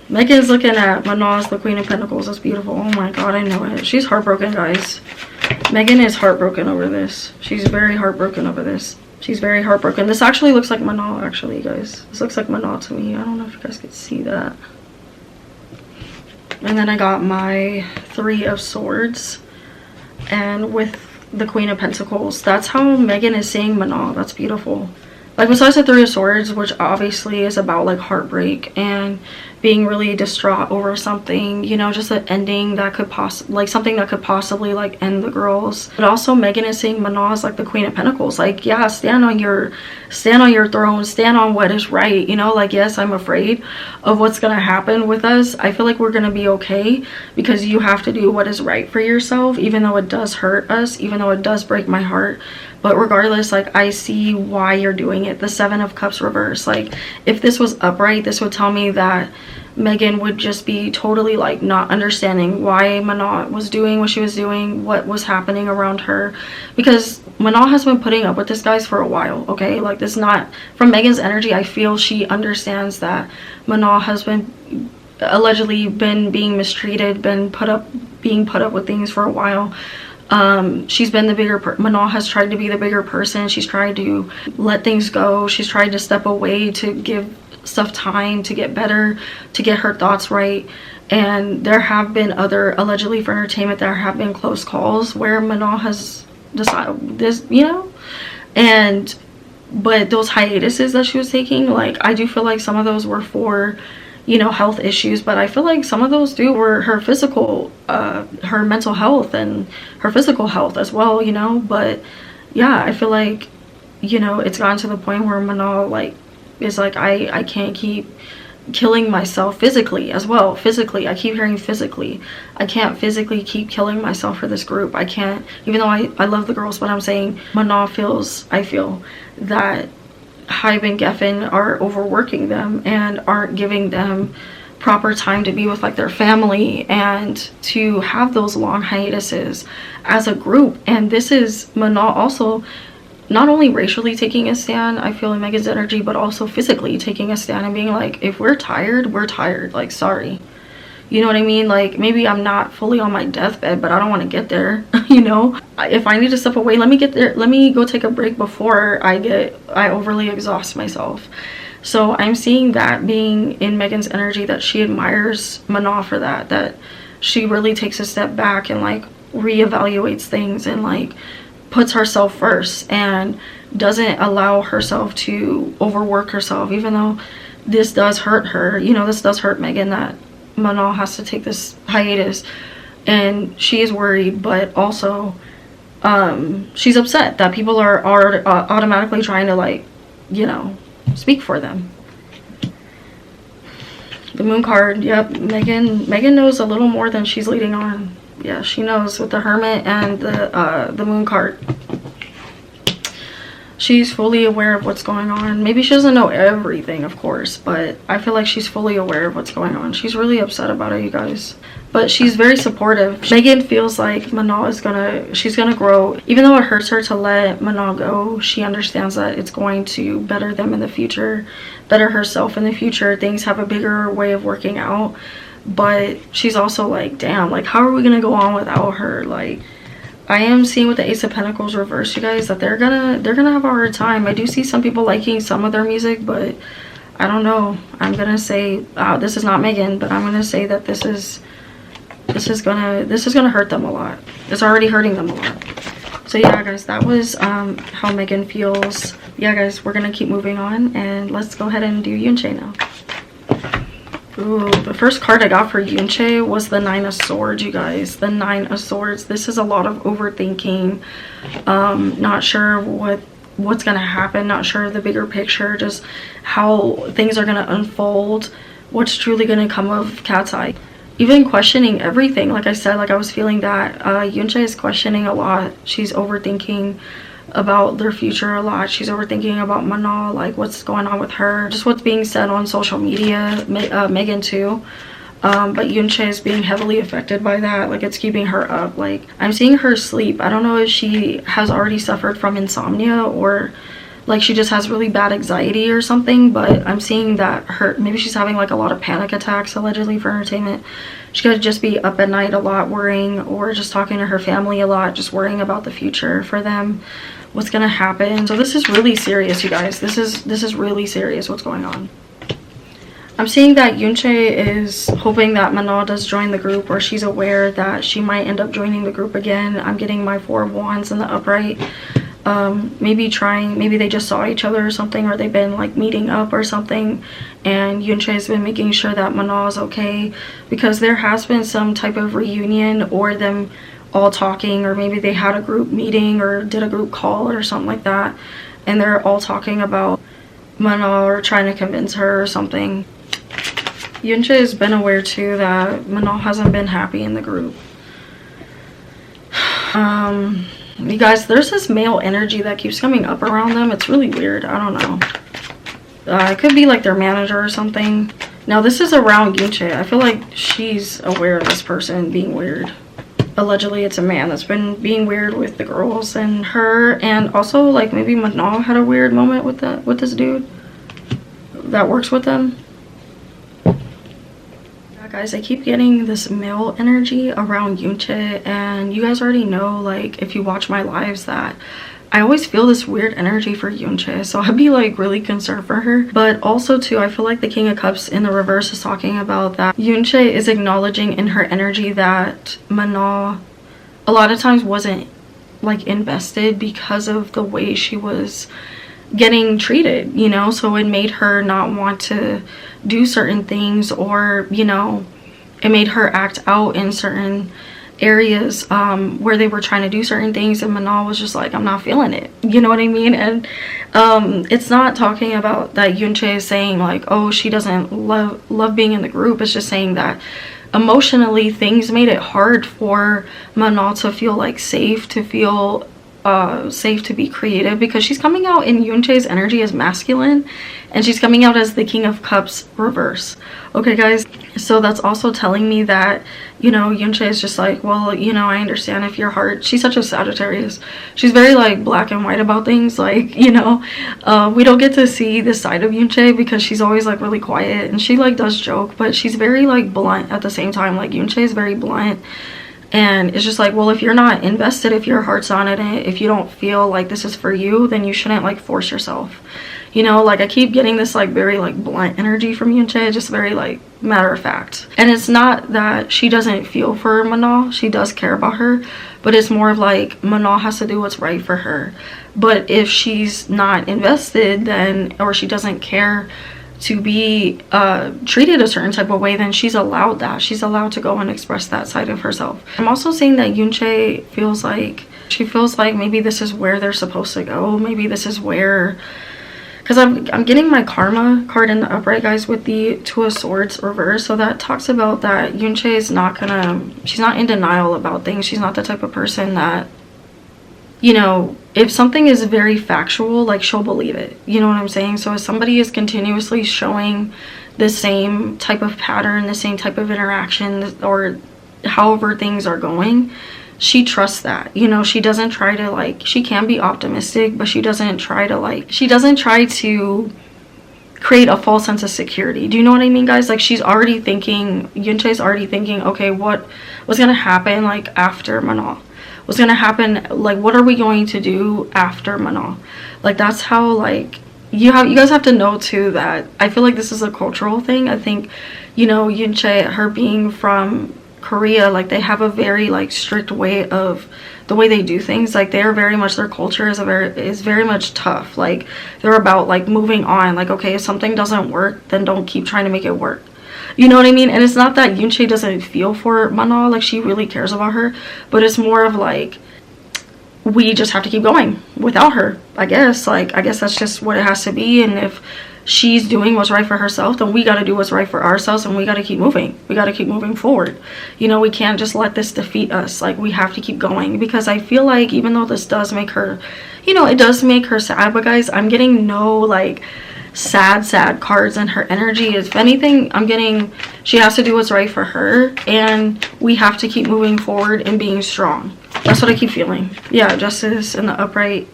A: Megan's looking at Manon's the Queen of Pentacles. That's beautiful. Oh my god, I know it. She's heartbroken, guys. Megan is heartbroken over this. She's very heartbroken over this. She's very heartbroken. This actually looks like Manon, actually, guys. This looks like Manon to me. I don't know if you guys could see that. And then I got my Three of Swords. And with the Queen of Pentacles. That's how Megan is seeing Manon. That's beautiful. Like, besides the Three of Swords, which obviously is about, like, heartbreak and being really distraught over something, you know, just an ending that could like something that could possibly, like, end the girls. But also Megan is seeing Manon as, like, the Queen of Pentacles. Like, yeah, stand on your throne, stand on what is right, you know. Like, yes, I'm afraid of what's gonna happen with us. I feel like we're gonna be okay because you have to do what is right for yourself, even though it does hurt us, even though it does break my heart. But regardless, like, I see why you're doing it. The Seven of Cups reverse. Like, if this was upright, this would tell me that Megan would just be totally, like, not understanding why Manon was doing what she was doing, what was happening around her. Because Manon has been putting up with this, guys, for a while, okay? Like, this is not... From Megan's energy, I feel she understands that Manon has been allegedly been being mistreated, being put up with things for a while. She's been the bigger Manon has tried to be the bigger person. She's tried to let things go. She's tried to step away, to give stuff time to get better, to get her thoughts right. And there have been other, allegedly for entertainment, there have been close calls where Manon has decided this, you know. And but those hiatuses that she was taking, like, I do feel like some of those were for, you know, health issues, but I feel like some of those were her physical, her mental health and her physical health as well, you know. But yeah, I feel like, you know, it's gotten to the point where Manon, like, is like, I can't keep killing myself physically as well. Physically, I keep hearing physically. I can't physically keep killing myself for this group. I can't, even though I love the girls, but I'm saying Manon I feel that Hybe and Geffen are overworking them and aren't giving them proper time to be with, like, their family and to have those long hiatuses as a group. And this is Manon also not only racially taking a stand, I feel, in Megan's energy, but also physically taking a stand and being like, if we're tired, we're tired. Like, sorry. You know what I mean? Like, maybe I'm not fully on my deathbed, but I don't want to get there. You know, if I need to step away, let me get there. Let me go take a break before I overly exhaust myself. So I'm seeing that being in Megan's energy, that she admires Manon for that she really takes a step back and, like, reevaluates things and, like, puts herself first and doesn't allow herself to overwork herself, even though this does hurt her. You know, this does hurt Megan, that Manon has to take this hiatus, and she is worried, but also she's upset that people are automatically trying to, like, you know, speak for them. The Moon card, yep. Megan knows a little more than she's leading on. Yeah, she knows with the Hermit and the Moon card. She's fully aware of what's going on. Maybe she doesn't know everything, of course, but I feel like she's fully aware of what's going on. She's really upset about it, you guys. But she's very supportive. Megan feels like Manon is she's gonna grow. Even though it hurts her to let Manon go, she understands that it's going to better them in the future, better herself in the future. Things have a bigger way of working out. But she's also like, damn, like, how are we gonna go on without her? Like, I am seeing with the Ace of Pentacles reverse, you guys, that they're gonna have a hard time. I do see some people liking some of their music, but I don't know. I'm gonna say, this is not Megan, but I'm gonna say that this is gonna hurt them a lot. It's already hurting them a lot. So yeah, guys, that was how Megan feels. Yeah, guys, we're gonna keep moving on, and let's go ahead and do Yoon now. Ooh, the first card I got for Yoon was the Nine of Swords, you guys. The Nine of Swords. This is a lot of overthinking. Not sure what's gonna happen. Not sure of the bigger picture. Just how things are gonna unfold. What's truly gonna come of Katseye. Even questioning everything. Like I said, like, I was feeling that Yoon is questioning a lot. She's overthinking about their future a lot. She's overthinking about Manon, like, what's going on with her, just what's being said on social media. Megan too, but Yoon is being heavily affected by that. Like, it's keeping her up. Like, I'm seeing her sleep. I don't know if she has already suffered from insomnia, or like she just has really bad anxiety or something, but I'm seeing that maybe she's having like a lot of panic attacks, allegedly, for entertainment. She could just be up at night a lot worrying, or just talking to her family a lot, just worrying about the future for them, what's gonna happen. So this is really serious, you guys. This is really serious what's going on. I'm seeing that Yoon is hoping that Manon does join the group, or she's aware that she might end up joining the group again. I'm getting my 4 of Wands in the upright. Maybe they just saw each other or something, or they've been like meeting up or something, and Yoon has been making sure that Manon is okay, because there has been some type of reunion, or them all talking, or maybe they had a group meeting or did a group call or something like that, and they're all talking about Manon or trying to convince her or something. Yoon has been aware too that Manon hasn't been happy in the group. You guys, there's this male energy that keeps coming up around them. It's really weird. I don't know. It could be like their manager or something. Now this is around Yoon. I feel like she's aware of this person being weird. Allegedly it's a man that's been being weird with the girls and her, and also like maybe Manon had a weird moment with this dude that works with them. Guys, I keep getting this male energy around Yoon, and you guys already know, like, if you watch my lives, that I always feel this weird energy for Yoon, so I'd be like really concerned for her. But also too, I feel like the King of Cups in the reverse is talking about that Yoon is acknowledging in her energy that Manon a lot of times wasn't like invested because of the way she was getting treated, you know, so it made her not want to do certain things, or, you know, it made her act out in certain areas where they were trying to do certain things, and Manon was just like, I'm not feeling it, you know what I mean? And it's not talking about that Yoon is saying like, oh, she doesn't love being in the group. It's just saying that emotionally things made it hard for Manon to feel like safe, to feel safe to be creative, because she's coming out in Yoon's energy as masculine, and she's coming out as the King of Cups reverse. Okay guys, so that's also telling me that, you know, Yoon is just like, well, you know, I understand if your heart, she's such a Sagittarius, she's very like black and white about things, like, you know, we don't get to see this side of Yoon because she's always like really quiet, and she like does joke, but she's very like blunt at the same time. Like Yoon is very blunt, and it's just like, well, if you're not invested, if your heart's on it, if you don't feel like this is for you, then you shouldn't like force yourself, you know. Like I keep getting this like very like blunt energy from Yoon, just very like matter of fact. And it's not that she doesn't feel for Manon, she does care about her, but it's more of like Manon has to do what's right for her. But if she's not invested, then, or she doesn't care to be treated a certain type of way, then she's allowed that. She's allowed to go and express that side of herself. I'm also seeing that Yoon feels like, she feels like maybe this is where they're supposed to go. Maybe this is where, because I'm getting my karma card in the upright, guys, with the Two of Swords reverse. So that talks about that Yoon is not gonna, she's not in denial about things. She's not the type of person that, you know, if something is very factual, like she'll believe it, you know what I'm saying? So if somebody is continuously showing the same type of pattern, the same type of interaction, or however things are going, she trusts that, you know. She doesn't try to like, she can be optimistic, but she doesn't try to like, she doesn't try to create a false sense of security. Do you know what I mean, guys? Like she's already thinking, Yoon already thinking, okay, what's gonna happen like after Manon? What's gonna happen, like what are we going to do after Manon? Like that's how, like, you guys have to know too that I feel like this is a cultural thing. I think, you know, Yoon, her being from Korea, like they have a very like strict way of the way they do things. Like they're very much, their culture is very much tough. Like they're about like moving on. Like, okay, if something doesn't work, then don't keep trying to make it work. You know what I mean? And it's not that Yoon doesn't feel for Manon, like she really cares about her, but it's more of like, we just have to keep going without her, I guess. Like, I guess that's just what it has to be. And if she's doing what's right for herself, then we got to do what's right for ourselves, and we got to keep moving. We got to keep moving forward. You know, we can't just let this defeat us. Like, we have to keep going, because I feel like even though this does make her, you know, it does make her sad, but guys, I'm getting no like sad cards in her energy. If anything, I'm getting, she has to do what's right for her, and we have to keep moving forward and being strong. That's what I keep feeling. Yeah, Justice in the upright.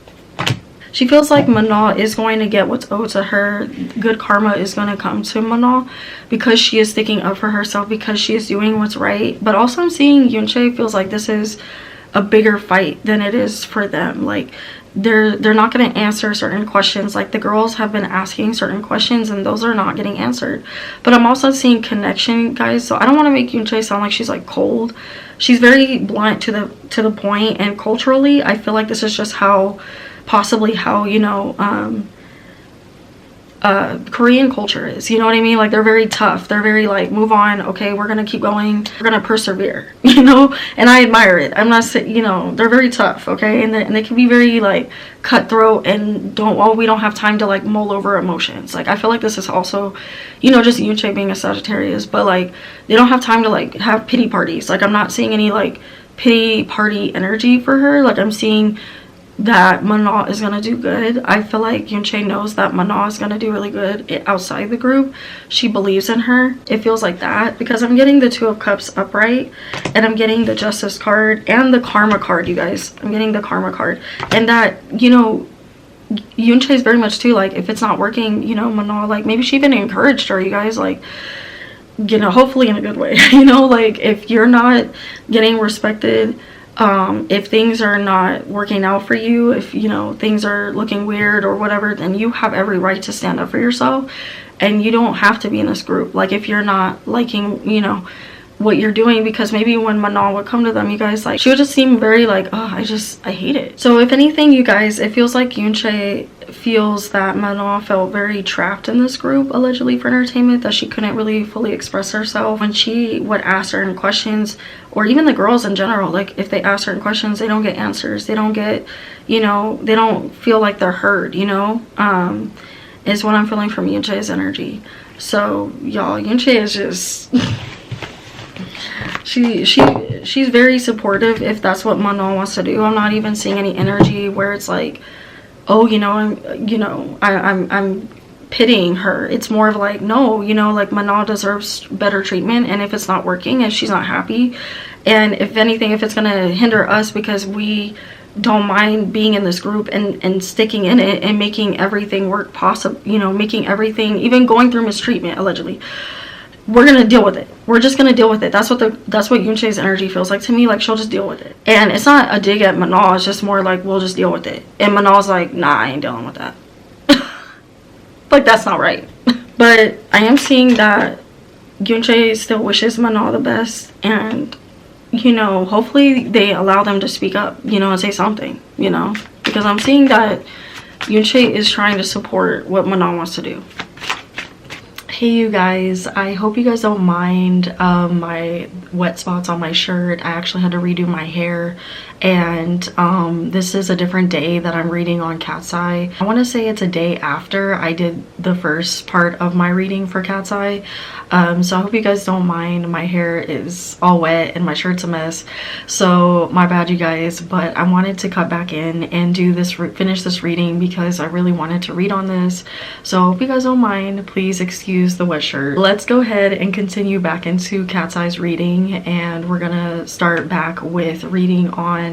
A: She feels like Manon is going to get what's owed to her. Good karma is going to come to Manon because she is sticking up for herself, because she is doing what's right. But also I'm seeing Yoon feels like this is a bigger fight than it is for them. Like they're not going to answer certain questions. Like the girls have been asking certain questions and those are not getting answered. But I'm also seeing connection, guys. So I don't want to make Yoon sound like she's like cold. She's very blunt to the point, and culturally I feel like this is just how, possibly how, you know, Korean culture is, you know what I mean? Like they're very tough, they're very like, move on, okay, we're gonna keep going, we're gonna persevere, you know, and I admire it. I'm not saying, you know, they're very tough, okay, and they can be very like cutthroat and we don't have time to like mull over emotions. Like I feel like this is also, you know, just Yoon being a Sagittarius, but like they don't have time to like have pity parties. Like I'm not seeing any like pity party energy for her. Like I'm seeing that Manon is gonna do good. I feel like Yoon knows that Manon is gonna do really good outside the group. She believes in her. It feels like that because I'm getting the Two of Cups upright, and I'm getting the Justice card and the Karma card, you guys. I'm getting the Karma card, and that, you know, Yoon is very much too like, if it's not working, you know, Manon, like maybe she even encouraged her, you guys, like, you know, hopefully in a good way. You know, like if you're not getting respected, if things are not working out for you, if, you know, things are looking weird or whatever, then you have every right to stand up for yourself, and you don't have to be in this group. Like if you're not liking, you know, what you're doing, because maybe when Manon would come to them, you guys, like she would just seem very like, oh, I hate it. So if anything, you guys, it feels like Yoon feels that Manon felt very trapped in this group, allegedly for entertainment, that she couldn't really fully express herself when she would ask certain questions, or even the girls in general. Like if they ask certain questions, they don't get answers, they don't get, you know, they don't feel like they're heard, you know, is what I'm feeling from Yoon's energy. So y'all, Yoon is just she's very supportive if that's what Manon wants to do. I'm not even seeing any energy where it's like, oh, you know, I'm pitying her. It's more of like, no, you know, like Manon deserves better treatment, and if it's not working, if she's not happy, and if anything, if it's gonna hinder us because we don't mind being in this group and sticking in it and making everything work possible, you know, making everything, even going through mistreatment allegedly, we're gonna deal with it. We're just gonna deal with it. That's what Yoon's energy feels like to me. Like she'll just deal with it. And it's not a dig at Manon, it's just more like, we'll just deal with it. And Manon's like, nah, I ain't dealing with that. Like that's not right. But I am seeing that Yoon still wishes Manon the best, and, you know, hopefully they allow them to speak up, you know, and say something, you know, because I'm seeing that Yoon is trying to support what Manon wants to do. Hey you guys, I hope you guys don't mind my wet spots on my shirt. I actually had to redo my hair, and this is a different day that I'm reading on Katseye. I want to say it's a day after I did the first part of my reading for Katseye. So I hope you guys don't mind. My hair is all wet and my shirt's a mess, so my bad you guys, but I wanted to cut back in and do this, finish this reading, because I really wanted to read on this. So I hope you guys don't mind. Please excuse the wet shirt. Let's go ahead and continue back into Katseye's reading, and we're gonna start back with reading on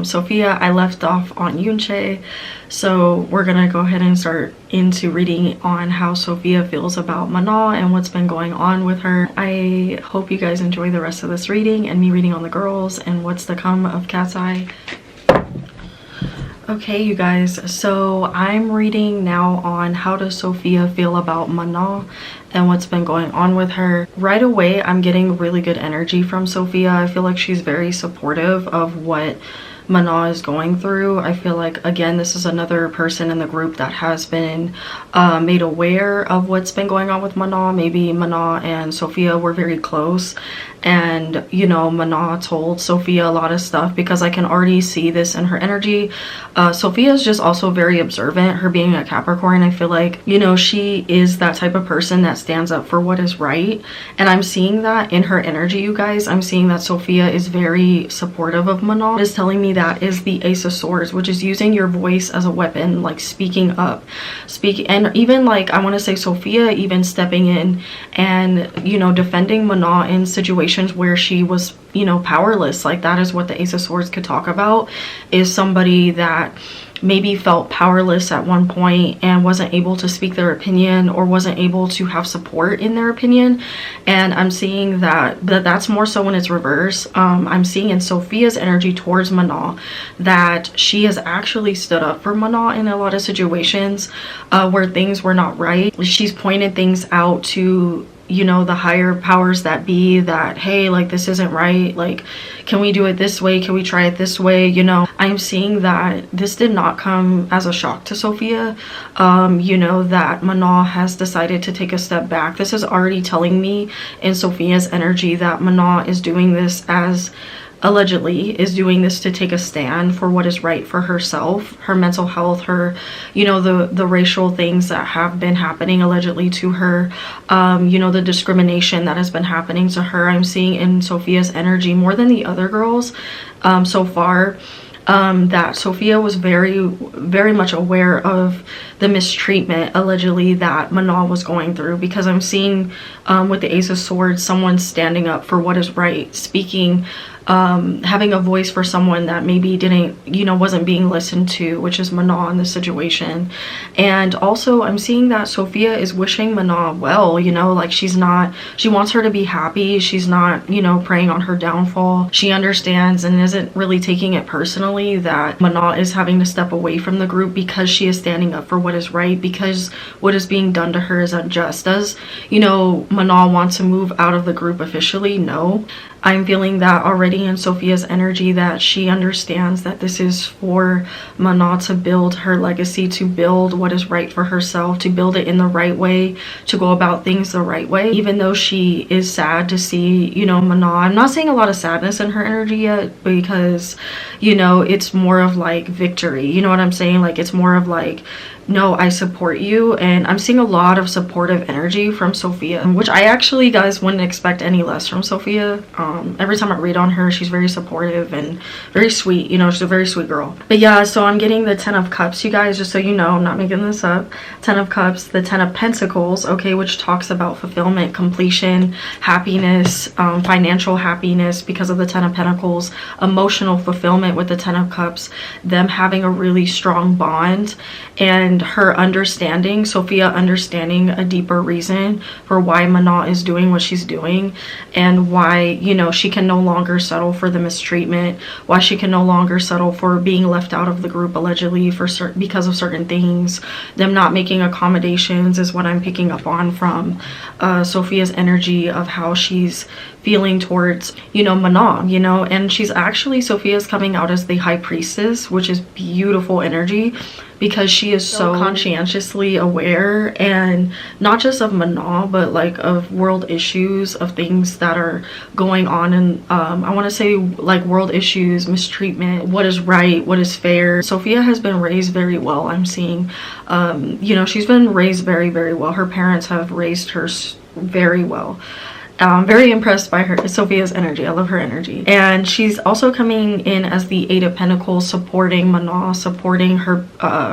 A: Sophia. I left off on Yoon, so we're gonna go ahead and start into reading on how Sophia feels about Manon and what's been going on with her. I hope you guys enjoy the rest of this reading and me reading on the girls and what's to come of Katseye. Okay you guys, so I'm reading now on how does Sophia feel about Manon and what's been going on with her. Right away I'm getting really good energy from Sophia. I feel like she's very supportive of what Manon is going through. I feel like, again, this is another person in the group that has been made aware of what's been going on with Manon. Maybe Manon and Sophia were very close, and, you know, Manon told Sophia a lot of stuff, because I can already see this in her energy. Sophia is just also very observant. Her being a Capricorn, I feel like, you know, she is that type of person that stands up for what is right, and I'm seeing that in her energy, you guys. I'm seeing that Sophia is very supportive of Manon. It is telling me that is the Ace of Swords, which is using your voice as a weapon, like speaking up, and even, like, I want to say Sophia even stepping in and, you know, defending Manon in situations where she was, powerless. Like, that is what the Ace of Swords could talk about, is somebody that maybe felt powerless at one point and wasn't able to speak their opinion, or wasn't able to have support in their opinion. And I'm seeing that's more so when it's reverse. I'm seeing in Sophia's energy towards Manon that she has actually stood up for Manon in a lot of situations where things were not right. She's pointed things out to the higher powers that be, that, hey, like, this isn't right, like, can we do it this way, can we try it this way? I'm seeing that this did not come as a shock to Sophia, that Manon has decided to take a step back. This is already telling me in Sophia's energy that Manon is doing this allegedly is doing this to take a stand for what is right for herself, her mental health, her, the racial things that have been happening allegedly to her, the discrimination that has been happening to her. I'm seeing in Sophia's energy more than the other girls so far, that Sophia was very, very much aware of the mistreatment allegedly that Manon was going through, because I'm seeing with the Ace of Swords someone standing up for what is right, speaking, having a voice for someone that maybe didn't, wasn't being listened to, which is Manon in this situation. And also I'm seeing that Sophia is wishing Manon well, like, she wants her to be happy. She's not, preying on her downfall. She understands and isn't really taking it personally that Manon is having to step away from the group because she is standing up for what is right, because what is being done to her is unjust. Does, Manon want to move out of the group officially? No. I'm feeling that already in Sophia's energy, that she understands that this is for Manon to build her legacy, to build what is right for herself, to build it in the right way, to go about things the right way. Even though she is sad to see, Manon, I'm not seeing a lot of sadness in her energy yet, because, it's more of like victory. You know what I'm saying? Like, it's more of like, no, I support you. And I'm seeing a lot of supportive energy from Sophia, which I actually, guys, wouldn't expect any less from Sophia. Every time I read on her, she's very supportive and very sweet. She's a very sweet girl. But yeah, so I'm getting the 10 of Cups, you guys, just so you know, I'm not making this up. 10 of Cups, the 10 of Pentacles, okay, which talks about fulfillment, completion, happiness, financial happiness because of the 10 of Pentacles, emotional fulfillment with the 10 of Cups, them having a really strong bond, and her understanding, Sophia understanding a deeper reason for why Manon is doing what she's doing, and why, she can no longer settle for the mistreatment, why she can no longer settle for being left out of the group allegedly because of certain things. Them not making accommodations is what I'm picking up on from Sophia's energy, of how she's feeling towards, Manon, and she's actually, Sophia's coming out as the High Priestess, which is beautiful energy, because she is so conscientiously aware, and not just of Manon, but like of world issues, of things that are going on, and I want to say like world issues, mistreatment, what is right, what is fair. Sophia has been raised very well. I'm seeing, she's been raised very, very well. Her parents have raised her very well. Very impressed by her, Sophia's energy. I love her energy. And she's also coming in as the 8 of Pentacles, supporting Manon, supporting her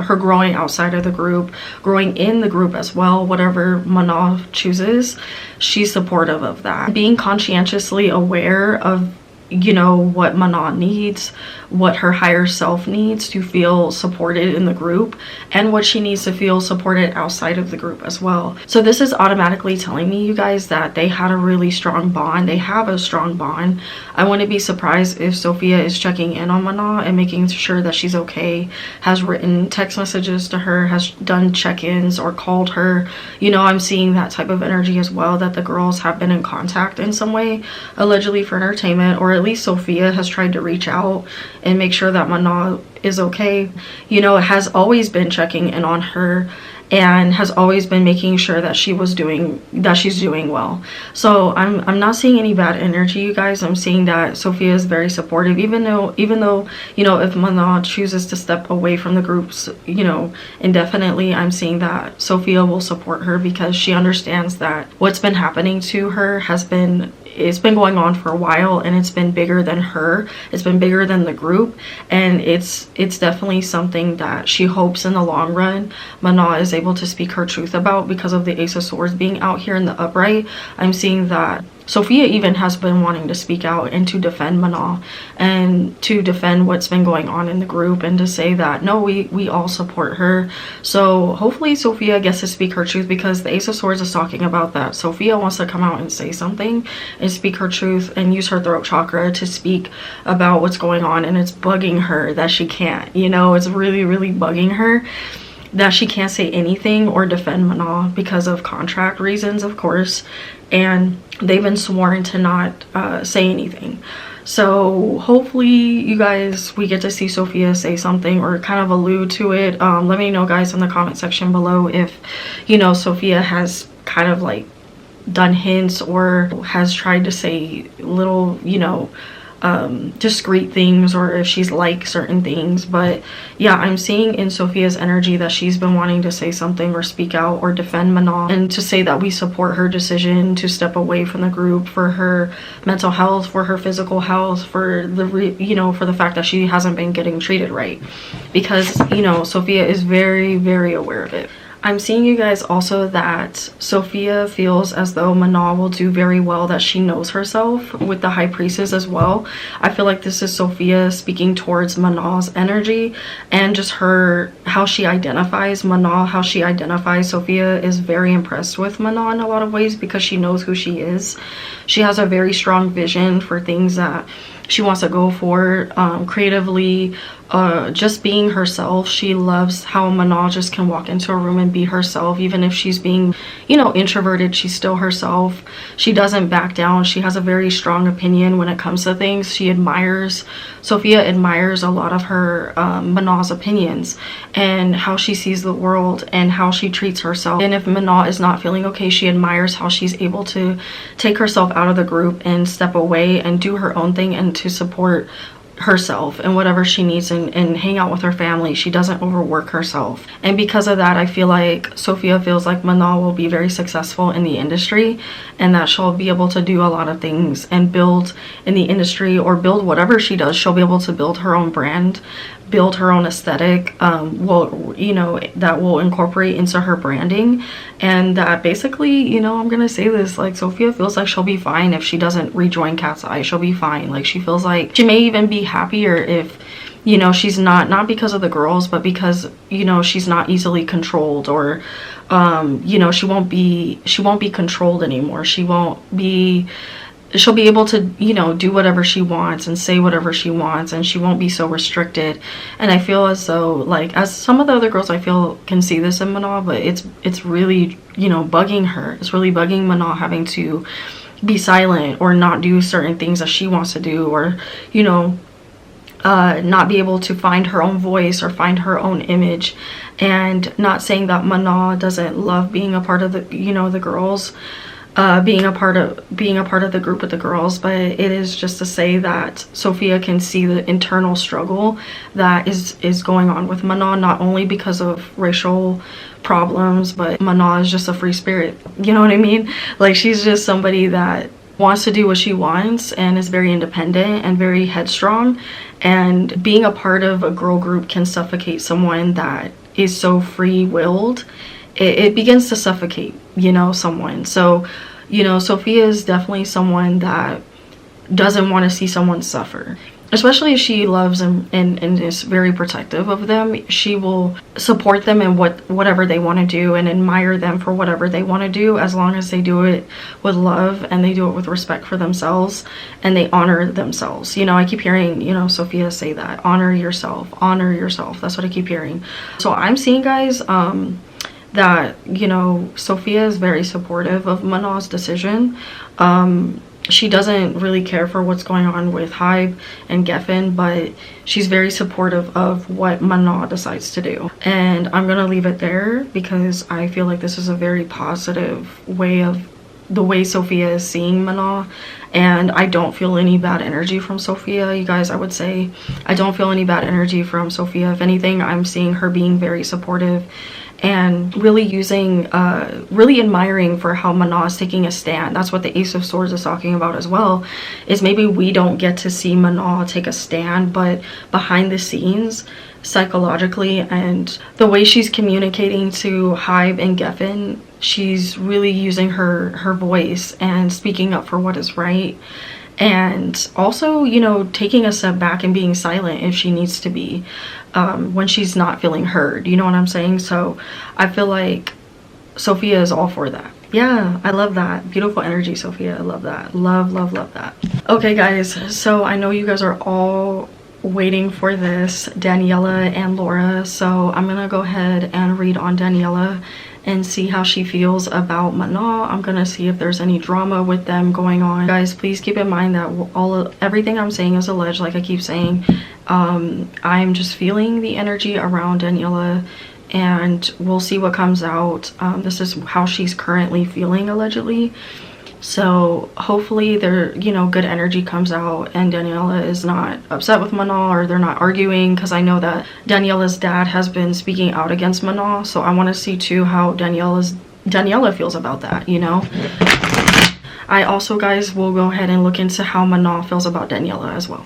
A: her growing outside of the group, growing in the group as well. Whatever Manon chooses, she's supportive of that. Being conscientiously aware of, what Manon needs, what her higher self needs to feel supported in the group, and what she needs to feel supported outside of the group as well. So this is automatically telling me, you guys, that they had a really strong bond. They have a strong bond. I wouldn't be surprised if Sophia is checking in on Manon and making sure that she's okay, has written text messages to her, has done check-ins or called her. I'm seeing that type of energy as well, that the girls have been in contact in some way, allegedly for entertainment, or at least Sophia has tried to reach out and make sure that Manon is okay. Has always been checking in on her, and has always been making sure that she's doing well. So I'm not seeing any bad energy, you guys. I'm seeing that Sophia is very supportive, even though if Manon chooses to step away from the groups, indefinitely, I'm seeing that Sophia will support her, because she understands that what's been happening to her it's been going on for a while, and it's been bigger than her. It's been bigger than the group, and it's definitely something that she hopes in the long run Manon is able to speak her truth about, because of the Ace of Swords being out here in the upright. I'm seeing that Sophia even has been wanting to speak out and to defend Manon and to defend what's been going on in the group and to say that no, we all support her. So hopefully Sophia gets to speak her truth, because the Ace of Swords is talking about that Sophia wants to come out and say something and speak her truth and use her throat chakra to speak about what's going on, and it's bugging her that she can't, you know, it's really, really bugging her that she can't say anything or defend Manon because of contract reasons, of course, and they've been sworn to not say anything. So hopefully you guys, we get to see Sophia say something or kind of allude to it. Let me know, guys, in the comment section below if, you know, Sophia has kind of like done hints or has tried to say little, you know, discreet things, or if she's like certain things. But yeah, I'm seeing in Sophia's energy that she's been wanting to say something or speak out or defend Manon, and to say that we support her decision to step away from the group for her mental health, for her physical health, for the you know, for the fact that she hasn't been getting treated right, because, you know, Sophia is very, very aware of it. I'm seeing, you guys, also that Sophia feels as though Manon will do very well, that she knows herself with the High Priestess as well. I feel like this is Sophia speaking towards Manon's energy and just her, how she identifies Manon, how she identifies Sophia is very impressed with Manon in a lot of ways, because she knows who she is. She has a very strong vision for things that she wants to go for creatively, just being herself. She loves how Manon just can walk into a room and be herself, even if she's being, you know, introverted. She's still herself. She doesn't back down. She has a very strong opinion when it comes to things. Sophia admires a lot of her Manon's opinions and how she sees the world and how she treats herself. And if Manon is not feeling okay, she admires how she's able to take herself out of the group and step away and do her own thing and to support herself and whatever she needs, and hang out with her family. She doesn't overwork herself, and because of that, I feel like Sophia feels like Manon will be very successful in the industry, and that she'll be able to do a lot of things and build in the industry, or build whatever she does. She'll be able to build her own brand, build her own aesthetic, you know, that will incorporate into her branding. And that basically, you know, I'm gonna say this, like, Sophia feels like she'll be fine if she doesn't rejoin Katseye. She'll be fine. Like, she feels like she may even be happier if, you know, she's not because of the girls, but because, you know, she's not easily controlled, or you know, she won't be controlled anymore. She'll be able to, you know, do whatever she wants and say whatever she wants, and she won't be so restricted. And I feel as though, like, as some of the other girls I feel can see this in Manon, but it's really, you know, bugging her. It's really bugging Manon having to be silent or not do certain things that she wants to do, or, you know, not be able to find her own voice or find her own image. And not saying that Manon doesn't love being a part of the, you know, the girls, being a part of the group with the girls, but it is just to say that Sophia can see the internal struggle that is going on with Manon, not only because of racial problems, but Manon is just a free spirit, you know what I mean? Like, she's just somebody that wants to do what she wants and is very independent and very headstrong, and being a part of a girl group can suffocate someone that is so free-willed. It begins to suffocate, you know, someone. So, you know, Sophia is definitely someone that doesn't want to see someone suffer, especially if she loves and is very protective of them. She will support them in whatever they want to do and admire them for whatever they want to do, as long as they do it with love and they do it with respect for themselves and they honor themselves. You know, I keep hearing, you know, Sophia say that, honor yourself, honor yourself. That's what I keep hearing. So I'm seeing, guys, that, you know, Sophia is very supportive of Manon's decision. She doesn't really care for what's going on with Hybe and Geffen, but she's very supportive of what Manon decides to do. And I'm gonna leave it there, because I feel like this is a very positive way of the way Sophia is seeing Manon, and I don't feel any bad energy from Sophia, you guys. I would say I don't feel any bad energy from Sophia. If anything, I'm seeing her being very supportive and really using, really admiring for how Manon is taking a stand. That's what the Ace of Swords is talking about as well, is maybe we don't get to see Manon take a stand, but behind the scenes, psychologically, and the way she's communicating to Hybe and Geffen, she's really using her voice and speaking up for what is right, and also, you know, taking a step back and being silent if she needs to be, when she's not feeling heard, you know what I'm saying? So I feel like Sophia is all for that. Yeah, I love that. Beautiful energy, Sophia. I love that. Love, love, love that. Okay, guys, so I know you guys are all waiting for this, Daniela and Laura, so I'm gonna go ahead and read on Daniela and see how she feels about Manon. I'm gonna see if there's any drama with them going on. Guys, please keep in mind that everything I'm saying is alleged, like I keep saying. I'm just feeling the energy around Daniela, and we'll see what comes out. This is how she's currently feeling, allegedly. So hopefully there, you know, good energy comes out and Daniela is not upset with Manon, or they're not arguing, because I know that Daniela's dad has been speaking out against Manon. So I want to see too how Daniela feels about that, you know. I also, guys, will go ahead and look into how Manon feels about Daniela as well.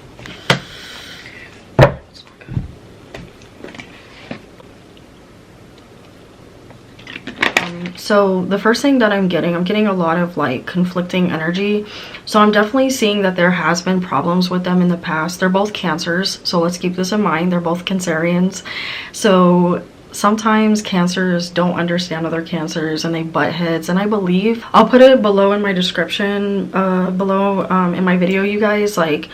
A: So the first thing that I'm getting a lot of like conflicting energy. So I'm definitely seeing that there has been problems with them in the past. They're both cancers, so let's keep this in mind. They're both cancerians. So sometimes cancers don't understand other cancers and they butt heads, and I believe I'll put it below in my description, below in my video, you guys, like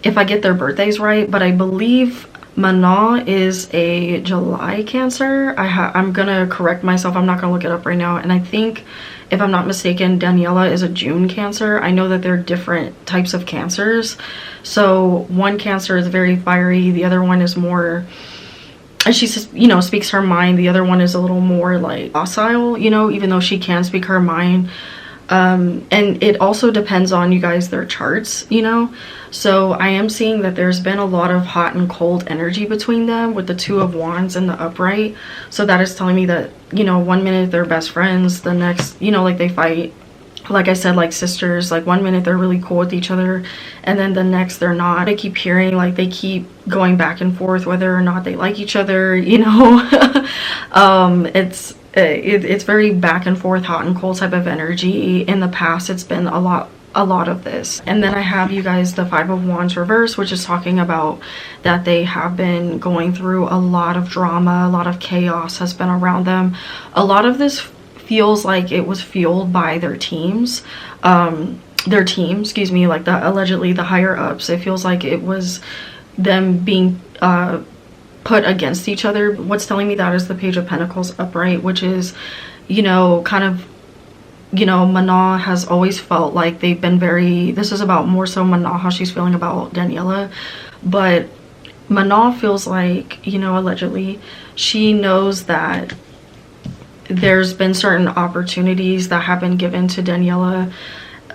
A: if I get their birthdays right, but I believe Manon is a July Cancer. I'm gonna correct myself. I'm not gonna look it up right now. And I think, if I'm not mistaken, Daniela is a June Cancer. I know that they're different types of cancers. So one Cancer is very fiery. The other one is more, and she says, you know, speaks her mind. The other one is a little more like docile, you know, even though she can speak her mind. And it also depends on, you guys, their charts, you know. So I am seeing that there's been a lot of hot and cold energy between them with the Two of Wands and the upright. So that is telling me that, you know, one minute they're best friends, the next, you know, like they fight, like I said, like sisters. Like one minute they're really cool with each other, and then the next they're not. I keep hearing like they keep going back and forth whether or not they like each other, you know. It's very back and forth, hot and cold type of energy. In the past, it's been a lot of this. And then I have, you guys, the Five of Wands reverse, which is talking about that they have been going through a lot of drama, a lot of chaos has been around them. A lot of this feels like it was fueled by their teams, excuse me, like allegedly the higher ups. It feels like it was them being put against each other. What's telling me that is the Page of Pentacles upright, which is, you know, kind of, you know, Manon has always felt like they've been this is about more so Manon, how she's feeling about Daniela. But Manon feels like, you know, allegedly, she knows that there's been certain opportunities that have been given to Daniela.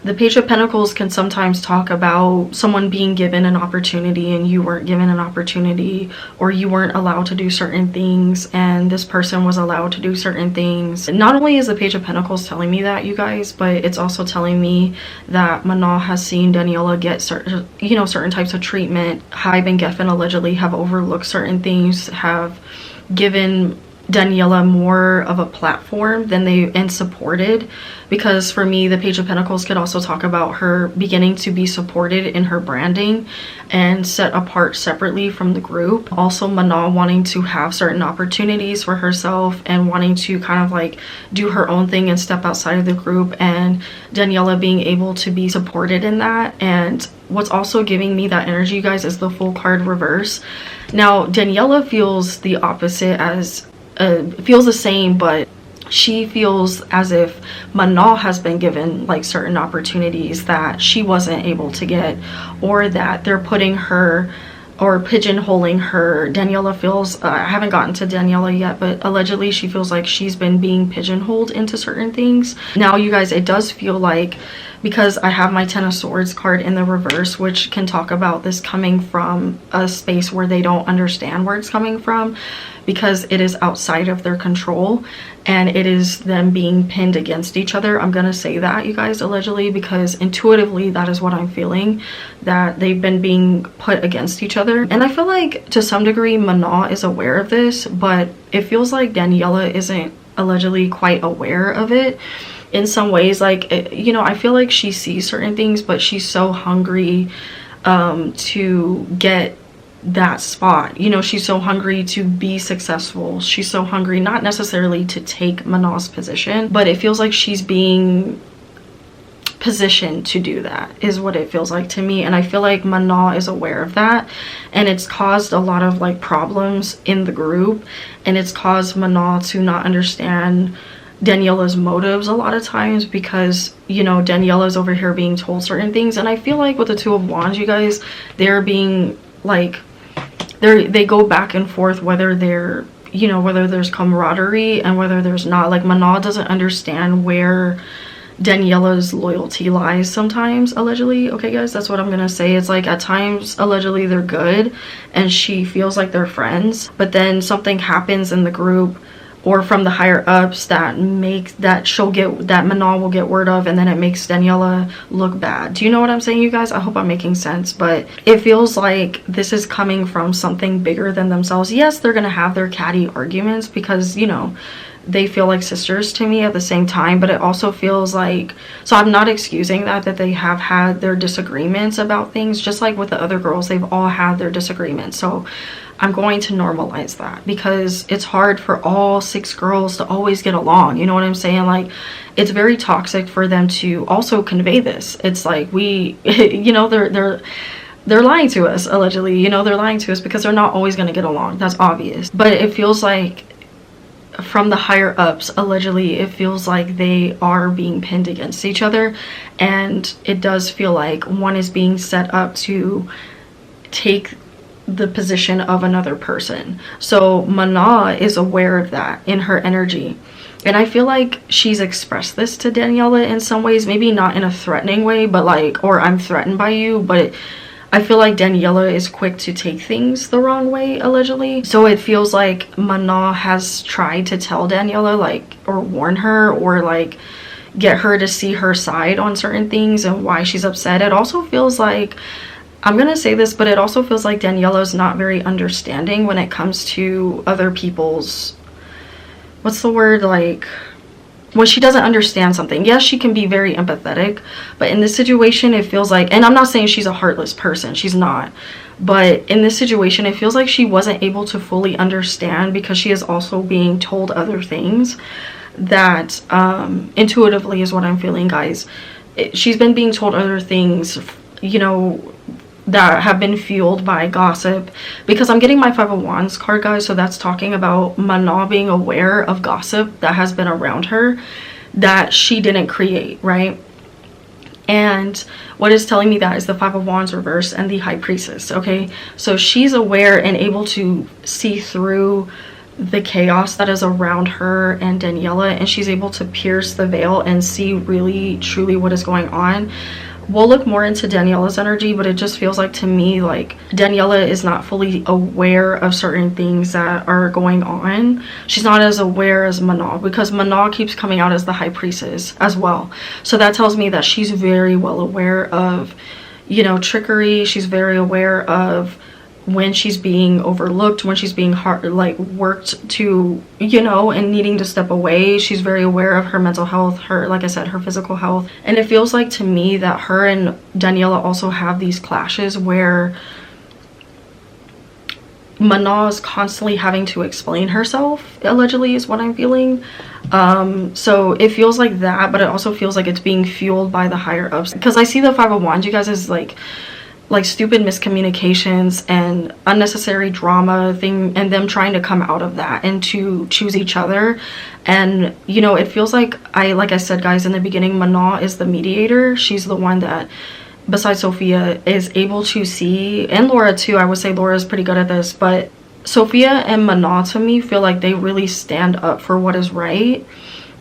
A: The Page of Pentacles can sometimes talk about someone being given an opportunity and you weren't given an opportunity, or you weren't allowed to do certain things and this person was allowed to do certain things. Not only is the Page of Pentacles telling me that, you guys, but it's also telling me that Manon has seen Daniela get certain, you know, certain types of treatment. Hybe and Geffen allegedly have overlooked certain things, have given Daniela more of a platform than and supported, because for me the Page of Pentacles could also talk about her beginning to be supported in her branding and set apart separately from the group. Also Manon wanting to have certain opportunities for herself and wanting to kind of like do her own thing and step outside of the group, and Daniela being able to be supported in that. And what's also giving me that energy, you guys, is the Fool card reverse. Now Daniela feels the opposite, as feels the same, but she feels as if Manon has been given like certain opportunities that she wasn't able to get, or that they're putting her or pigeonholing her. Daniela feels, I haven't gotten to Daniela yet, but allegedly she feels like she's been being pigeonholed into certain things. Now, you guys, it does feel like, because I have my Ten of Swords card in the reverse, which can talk about this coming from a space where they don't understand where it's coming from. because it is outside of their control and it is them being pinned against each other. I'm gonna say that, you guys, allegedly, because intuitively that is what I'm feeling, that they've been being put against each other. And I feel like to some degree Manon is aware of this, but it feels like Daniela isn't allegedly quite aware of it in some ways. Like, you know, I feel like she sees certain things, but she's so hungry to get that spot. You know, she's so hungry to be successful. She's so hungry not necessarily to take Manon's position, but it feels like she's being positioned to do that, is what it feels like to me. And I feel like Manon is aware of that, and it's caused a lot of like problems in the group, and it's caused Manon to not understand Daniela's motives a lot of times, because, you know, Daniela's over here being told certain things. And I feel like with the Two of Wands, you guys, they're being like, they go back and forth, whether they're, you know, whether there's camaraderie and whether there's not. Like, Manon doesn't understand where Daniela's loyalty lies sometimes, allegedly. Okay, guys, that's what I'm gonna say. It's like at times, allegedly, they're good and she feels like they're friends, but then something happens in the group or from the higher ups that makes that Manon will get word of, and then it makes Daniela look bad. Do you know what I'm saying, you guys? I hope I'm making sense, but it feels like this is coming from something bigger than themselves. Yes, they're gonna have their catty arguments because, you know, they feel like sisters to me at the same time, but it also feels like, so I'm not excusing that they have had their disagreements about things, just like with the other girls, they've all had their disagreements. So I'm going to normalize that, because it's hard for all 6 girls to always get along. You know what I'm saying? Like, it's very toxic for them to also convey this. It's like, we, you know, they're lying to us, allegedly. You know, they're lying to us because they're not always going to get along. That's obvious. But it feels like from the higher ups, allegedly, it feels like they are being pinned against each other, and it does feel like one is being set up to take the position of another person. So Manon is aware of that in her energy, and I feel like she's expressed this to Daniela in some ways, maybe not in a threatening way, but like, or I'm threatened by you, but I feel like Daniela is quick to take things the wrong way, allegedly. So it feels like Manon has tried to tell Daniela, like, or warn her, or like get her to see her side on certain things and why she's upset. It also feels like, I'm gonna say this, but it also feels like Daniela's not very understanding when it comes to other people's, what's the word, like, when she doesn't understand something. Yes, she can be very empathetic, but in this situation it feels like, and I'm not saying she's a heartless person, she's not, but in this situation it feels like she wasn't able to fully understand, because she is also being told other things that intuitively is what I'm feeling, guys. She's been being told other things, you know, that have been fueled by gossip, because I'm getting my Five of Wands card, guys, so that's talking about Manon being aware of gossip that has been around her that she didn't create, right? And what is telling me that is the Five of Wands reverse and the High Priestess. Okay, so she's aware and able to see through the chaos that is around her and Daniela, and she's able to pierce the veil and see really truly what is going on. We'll look more into Daniela's energy, but it just feels like to me like Daniela is not fully aware of certain things that are going on. She's not as aware as Manon, because Manon keeps coming out as the High Priestess as well. So that tells me that she's very well aware of, you know, trickery. She's very aware of when she's being overlooked, when she's being worked to, you know, and needing to step away. She's very aware of her mental health, her, like I said, her physical health. And it feels like to me that her and Daniela also have these clashes where Manon is constantly having to explain herself, allegedly, is what I'm feeling. So it feels like that, but it also feels like it's being fueled by the higher ups, because I see the Five of Wands, you guys, as like stupid miscommunications and unnecessary drama thing, and them trying to come out of that and to choose each other. And, you know, it feels like like I said, guys, in the beginning, Manon is the mediator. She's the one that, besides Sophia, is able to see, and Laura too. I would say Laura is pretty good at this, but Sophia and Manon to me feel like they really stand up for what is right,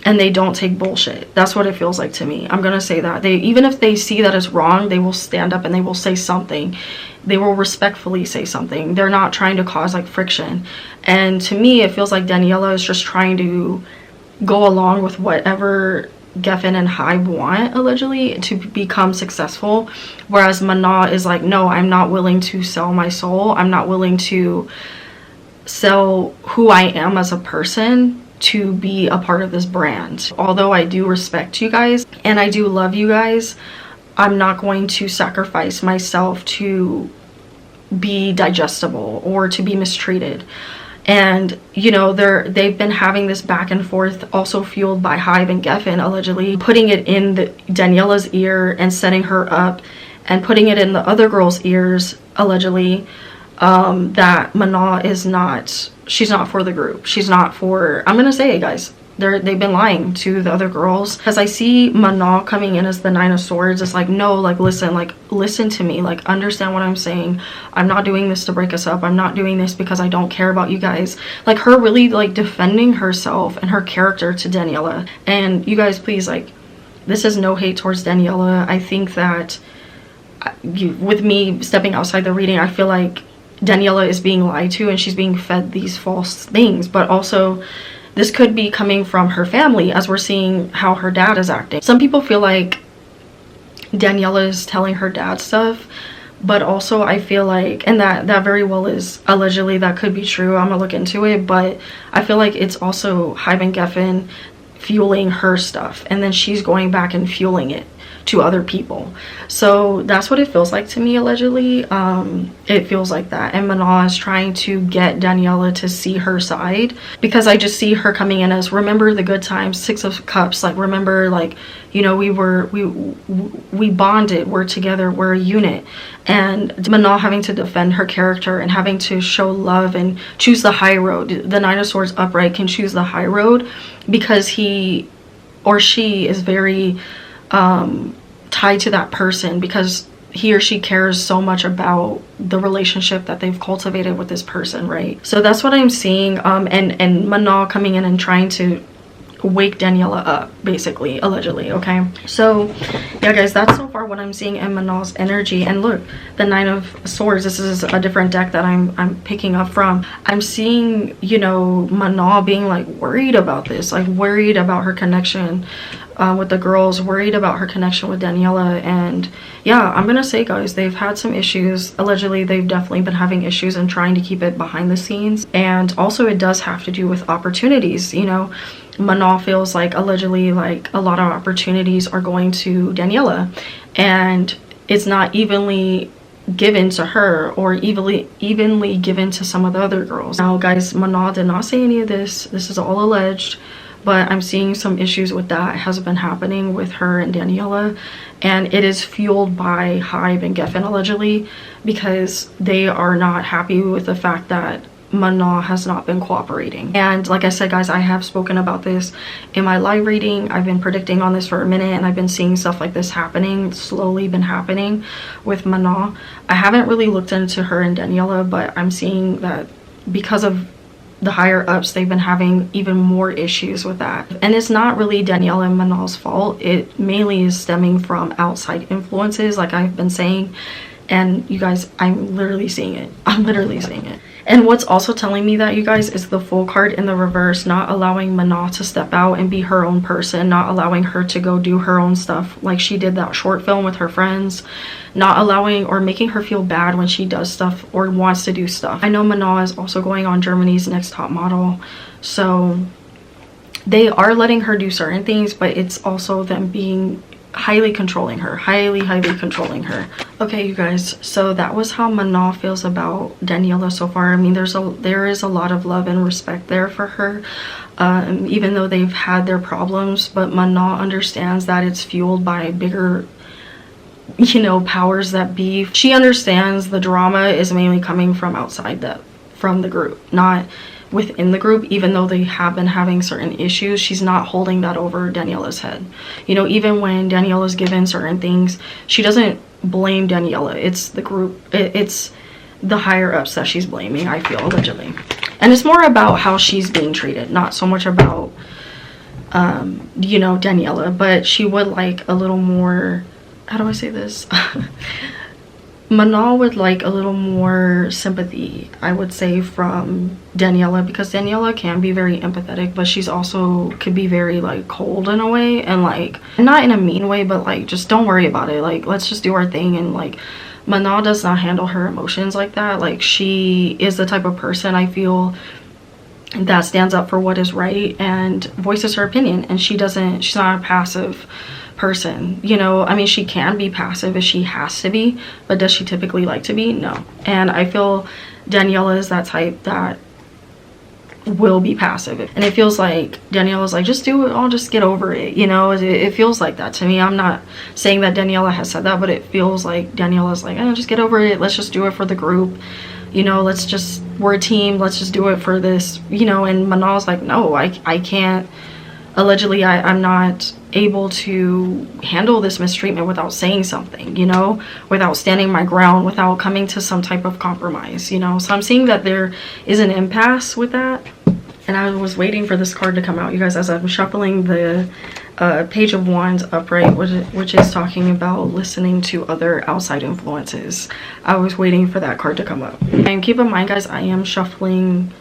A: and they don't take bullshit. That's what it feels like to me. I'm gonna say that. They, even if they see that it's wrong, they will stand up and they will say something. They will respectfully say something. They're not trying to cause like friction. And to me, it feels like Daniela is just trying to go along with whatever Geffen and Hybe want, allegedly, to become successful. Whereas Manon is like, no, I'm not willing to sell my soul. I'm not willing to sell who I am as a person to be a part of this brand. Although I do respect you guys and I do love you guys, I'm not going to sacrifice myself to be digestible or to be mistreated. And you know, they've been having this back and forth, also fueled by Hybe and Geffen, allegedly putting it in Daniela's ear and setting her up, and putting it in the other girls' ears, allegedly, that Manon is not, she's not for the group. She's not for, I'm gonna say it, guys, they've been lying to the other girls. Because I see Manon coming in as the Nine of Swords. It's like, no, like, listen to me, like, understand what I'm saying. I'm not doing this to break us up. I'm not doing this because I don't care about you guys. Like, her really like defending herself and her character to Daniela. And you guys, please, like, this is no hate towards Daniela. I think that with me stepping outside the reading, I feel like Daniela is being lied to and she's being fed these false things. But also, this could be coming from her family, as we're seeing how her dad is acting. Some people feel like Daniela is telling her dad stuff, but also I feel like, and that very well is allegedly, that could be true. I'm gonna look into it, but I feel like it's also Hybe and Geffen fueling her stuff, and then she's going back and fueling it to other people. So that's what it feels like to me, allegedly. It feels like that. And Manon is trying to get Daniela to see her side, because I just see her coming in as, remember the good times, Six of Cups, like, remember, like, you know, we bonded, we're together, we're a unit. And Manon having to defend her character and having to show love and choose the high road. The Nine of Swords upright can choose the high road because he or she is very tied to that person, because he or she cares so much about the relationship that they've cultivated with this person, right? So that's what I'm seeing. And Manon coming in and trying to wake Daniela up, basically, allegedly. Okay, so yeah, guys, that's so far what I'm seeing in Manon's energy. And look, the Nine of Swords, this is a different deck that I'm picking up from. I'm seeing, you know, Manon being like worried about this, like worried about her connection with the girls, worried about her connection with Daniela. And yeah, I'm gonna say, guys, they've had some issues. Allegedly, they've definitely been having issues and trying to keep it behind the scenes. And also, it does have to do with opportunities. You know, Manon feels like, allegedly, like, a lot of opportunities are going to Daniela, and it's not evenly given to her, or evenly given to some of the other girls. Now, guys, Manon did not say any of this. This is all alleged. But I'm seeing some issues with that has been happening with her and Daniela, and it is fueled by Hybe and Geffen, allegedly, because they are not happy with the fact that Manon has not been cooperating. And like I said, guys, I have spoken about this in my live reading. I've been predicting on this for a minute, and I've been seeing stuff like this happening, slowly been happening with Manon. I haven't really looked into her and Daniela, but I'm seeing that because of the higher ups, they've been having even more issues with that. And it's not really Daniela and Manon's fault. It mainly is stemming from outside influences, like I've been saying. And you guys, I'm literally seeing it. I'm literally seeing it. And what's also telling me that, you guys, is the Fool card in the reverse, not allowing Manon to step out and be her own person, not allowing her to go do her own stuff like she did that short film with her friends, not allowing or making her feel bad when she does stuff or wants to do stuff. I know Manon is also going on Germany's Next Top Model, so they are letting her do certain things, but it's also them being highly controlling her, highly controlling her. Okay, you guys, so that was how Manon feels about Daniela so far. I mean, there is a lot of love and respect there for her, even though they've had their problems. But Manon understands that it's fueled by bigger, you know, powers that be. She understands the drama is mainly coming from outside from the group, not within the group. Even though they have been having certain issues, she's not holding that over Daniela's head. You know, even when Daniela's given certain things, she doesn't blame Daniela. It's the group, it's the higher ups that she's blaming, I feel, allegedly. And it's more about how she's being treated, not so much about you know, Daniela, but she would like a little more, how do I say this? Manon would like a little more sympathy, I would say, from Daniela, because Daniela can be very empathetic, but she's also could be very like cold in a way, and like not in a mean way, but like just don't worry about it, like let's just do our thing. And like Manon does not handle her emotions like that. Like she is the type of person, I feel, that stands up for what is right and voices her opinion, and she's not a passive person, you know. I mean, she can be passive if she has to be, but does she typically like to be? No. And I feel Daniela is that type that will be passive, and it feels like Daniela's like, just do it, I'll just get over it, you know. It feels like that to me. I'm not saying that Daniela has said that, but it feels like Daniela's like, just get over it, let's just do it for the group, you know, we're a team, let's just do it for this, you know. And Manal's like, no, I can't, allegedly I'm not able to handle this mistreatment without saying something, you know, without standing my ground, without coming to some type of compromise, you know. So I'm seeing that there is an impasse with that, and I was waiting for this card to come out, you guys, as I'm shuffling the Page of Wands upright, which is talking about listening to other outside influences. I was waiting for that card to come up. And keep in mind, guys, I am shuffling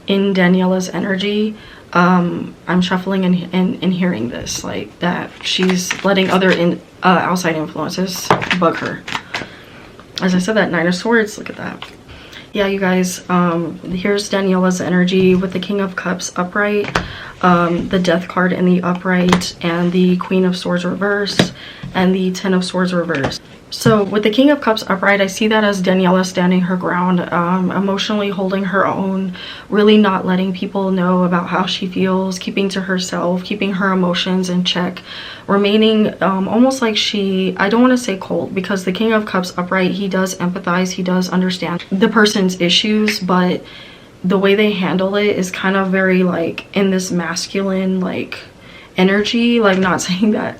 A: in Daniela's energy. I'm shuffling and hearing this, like that she's letting other outside influences bug her. As I said, that Nine of Swords, look at that. Yeah, you guys, here's Daniela's energy with the King of Cups upright, the Death card in the upright, and the Queen of Swords reversed, and the Ten of Swords reversed. So with the King of Cups upright, I see that as Daniela standing her ground, emotionally holding her own, really not letting people know about how she feels, keeping to herself, keeping her emotions in check, remaining almost like I don't want to say cold, because the King of Cups upright, he does empathize, he does understand the person's issues, but the way they handle it is kind of very like in this masculine like energy. Like, not saying that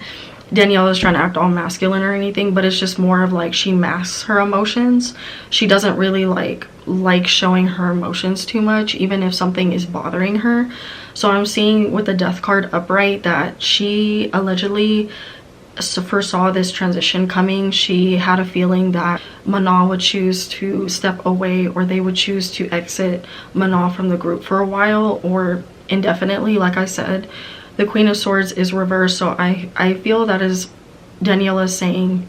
A: Daniela is trying to act all masculine or anything, but it's just more of like she masks her emotions. She doesn't really like showing her emotions too much, even if something is bothering her. So I'm seeing with the Death card upright that she allegedly foresaw this transition coming. She had a feeling that Manon would choose to step away, or they would choose to exit Manon from the group for a while or indefinitely. Like I said, the Queen of Swords is reversed, so I feel that is Daniela saying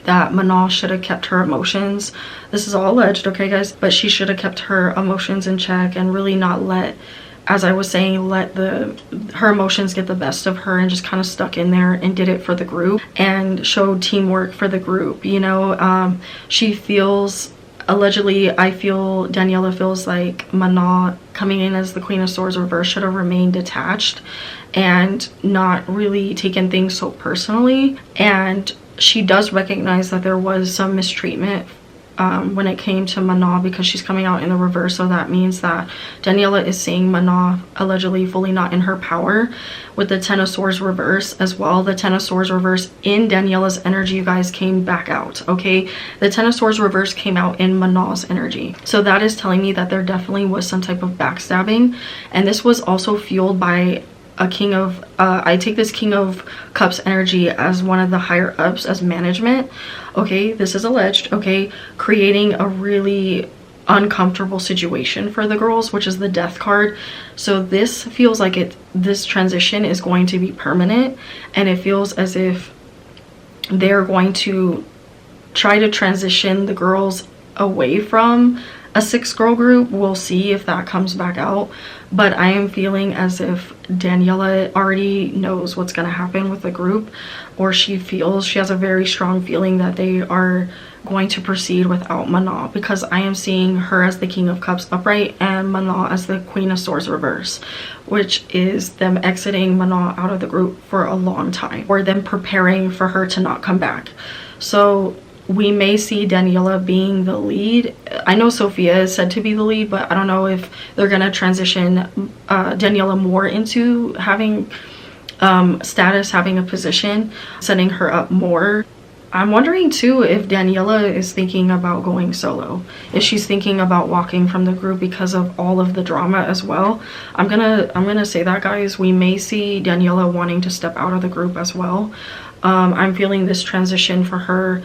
A: that Manon should have kept her emotions. This is all alleged, okay, guys? But she should have kept her emotions in check and really not let, as I was saying, let her emotions get the best of her, and just kind of stuck in there and did it for the group and showed teamwork for the group, you know. She feels, allegedly, I feel Daniela feels like Manon coming in as the Queen of Swords reverse should have remained detached and not really taken things so personally. And she does recognize that there was some mistreatment when it came to Manon, because she's coming out in the reverse. So that means that Daniela is seeing Manon allegedly fully not in her power. With the Ten of Swords reverse as well, the Ten of Swords reverse in Daniela's energy, you guys, came back out, okay? The Ten of Swords reverse came out in Manon's energy. So that is telling me that there definitely was some type of backstabbing, and this was also fueled by a King of I take this King of Cups energy as one of the higher ups, as management, okay? This is alleged, okay? Creating a really uncomfortable situation for the girls, which is the Death card. So this feels like this transition is going to be permanent, and it feels as if they're going to try to transition the girls away from a 6-girl group. We'll see if that comes back out, but I am feeling as if Daniela already knows what's going to happen with the group, or she has a very strong feeling that they are going to proceed without Manon, because I am seeing her as the King of Cups upright and Manon as the Queen of Swords reverse, which is them exiting Manon out of the group for a long time, or them preparing for her to not come back. So we may see Daniela being the lead. I know Sophia is said to be the lead, but I don't know if they're going to transition Daniela more into having status, having a position, setting her up more I'm wondering too if Daniela is thinking about going solo. If she's thinking about walking from the group because of all of the drama as well. I'm gonna say that, guys. We may see Daniela wanting to step out of the group as well. I'm feeling this transition for her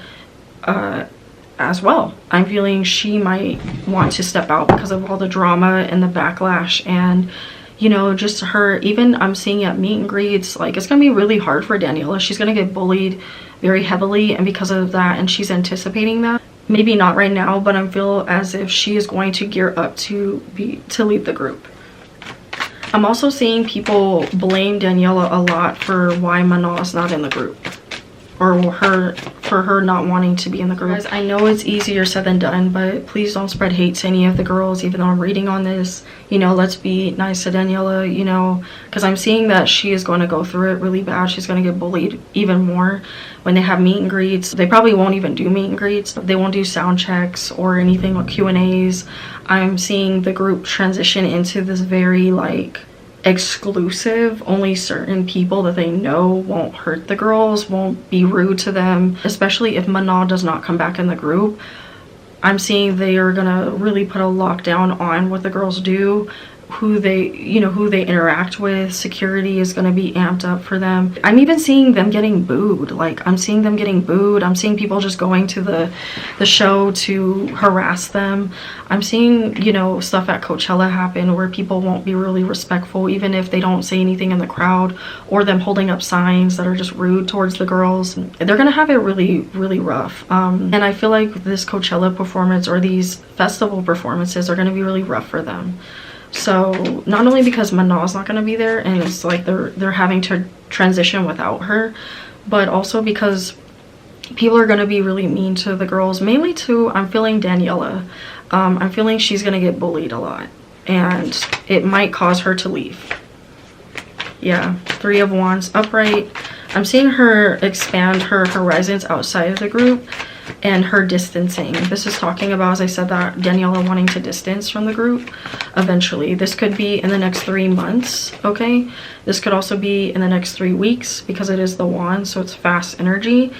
A: as well. I'm feeling she might want to step out because of all the drama and the backlash, and you know, just her, even I'm seeing at meet and greets, like it's gonna be really hard for Daniela. She's gonna get bullied very heavily, and because of that, and she's anticipating that, maybe not right now, but I feel as if she is going to gear up to leave the group. I'm also seeing people blame Daniela a lot for why Manon is not in the group, or for her not wanting to be in the group. Guys, I know it's easier said than done, but please don't spread hate to any of the girls, even though I'm reading on this. You know, let's be nice to Daniela, you know, because I'm seeing that she is going to go through it really bad. She's going to get bullied even more when they have meet and greets. They probably won't even do meet and greets. They won't do sound checks or anything like Q&As. I'm seeing the group transition into this very like exclusive, only certain people that they know won't hurt the girls, won't be rude to them, especially if Manon does not come back in the group. I'm seeing they are gonna really put a lockdown on what the girls do, who they interact with. Security is going to be amped up for them. I'm even seeing them getting booed. Like, I'm seeing them getting booed. I'm seeing people just going to the show to harass them. I'm seeing, you know, stuff at Coachella happen where people won't be really respectful even if they don't say anything in the crowd, or them holding up signs that are just rude towards the girls. They're gonna have it really, really rough. And I feel like this Coachella performance, or these festival performances, are gonna be really rough for them. So not only because Manon's not going to be there and it's like they're having to transition without her, but also because people are going to be really mean to the girls, mainly to, I'm feeling Daniela. I'm feeling she's going to get bullied a lot, and it might cause her to leave. Yeah, 3 of Wands upright. I'm seeing her expand her horizons outside of the group and her distancing. This is talking about, as I said, that Daniela wanting to distance from the group eventually. This could be in the next 3 months, okay? This could also be in the next 3 weeks because it is the wand, so it's fast energy.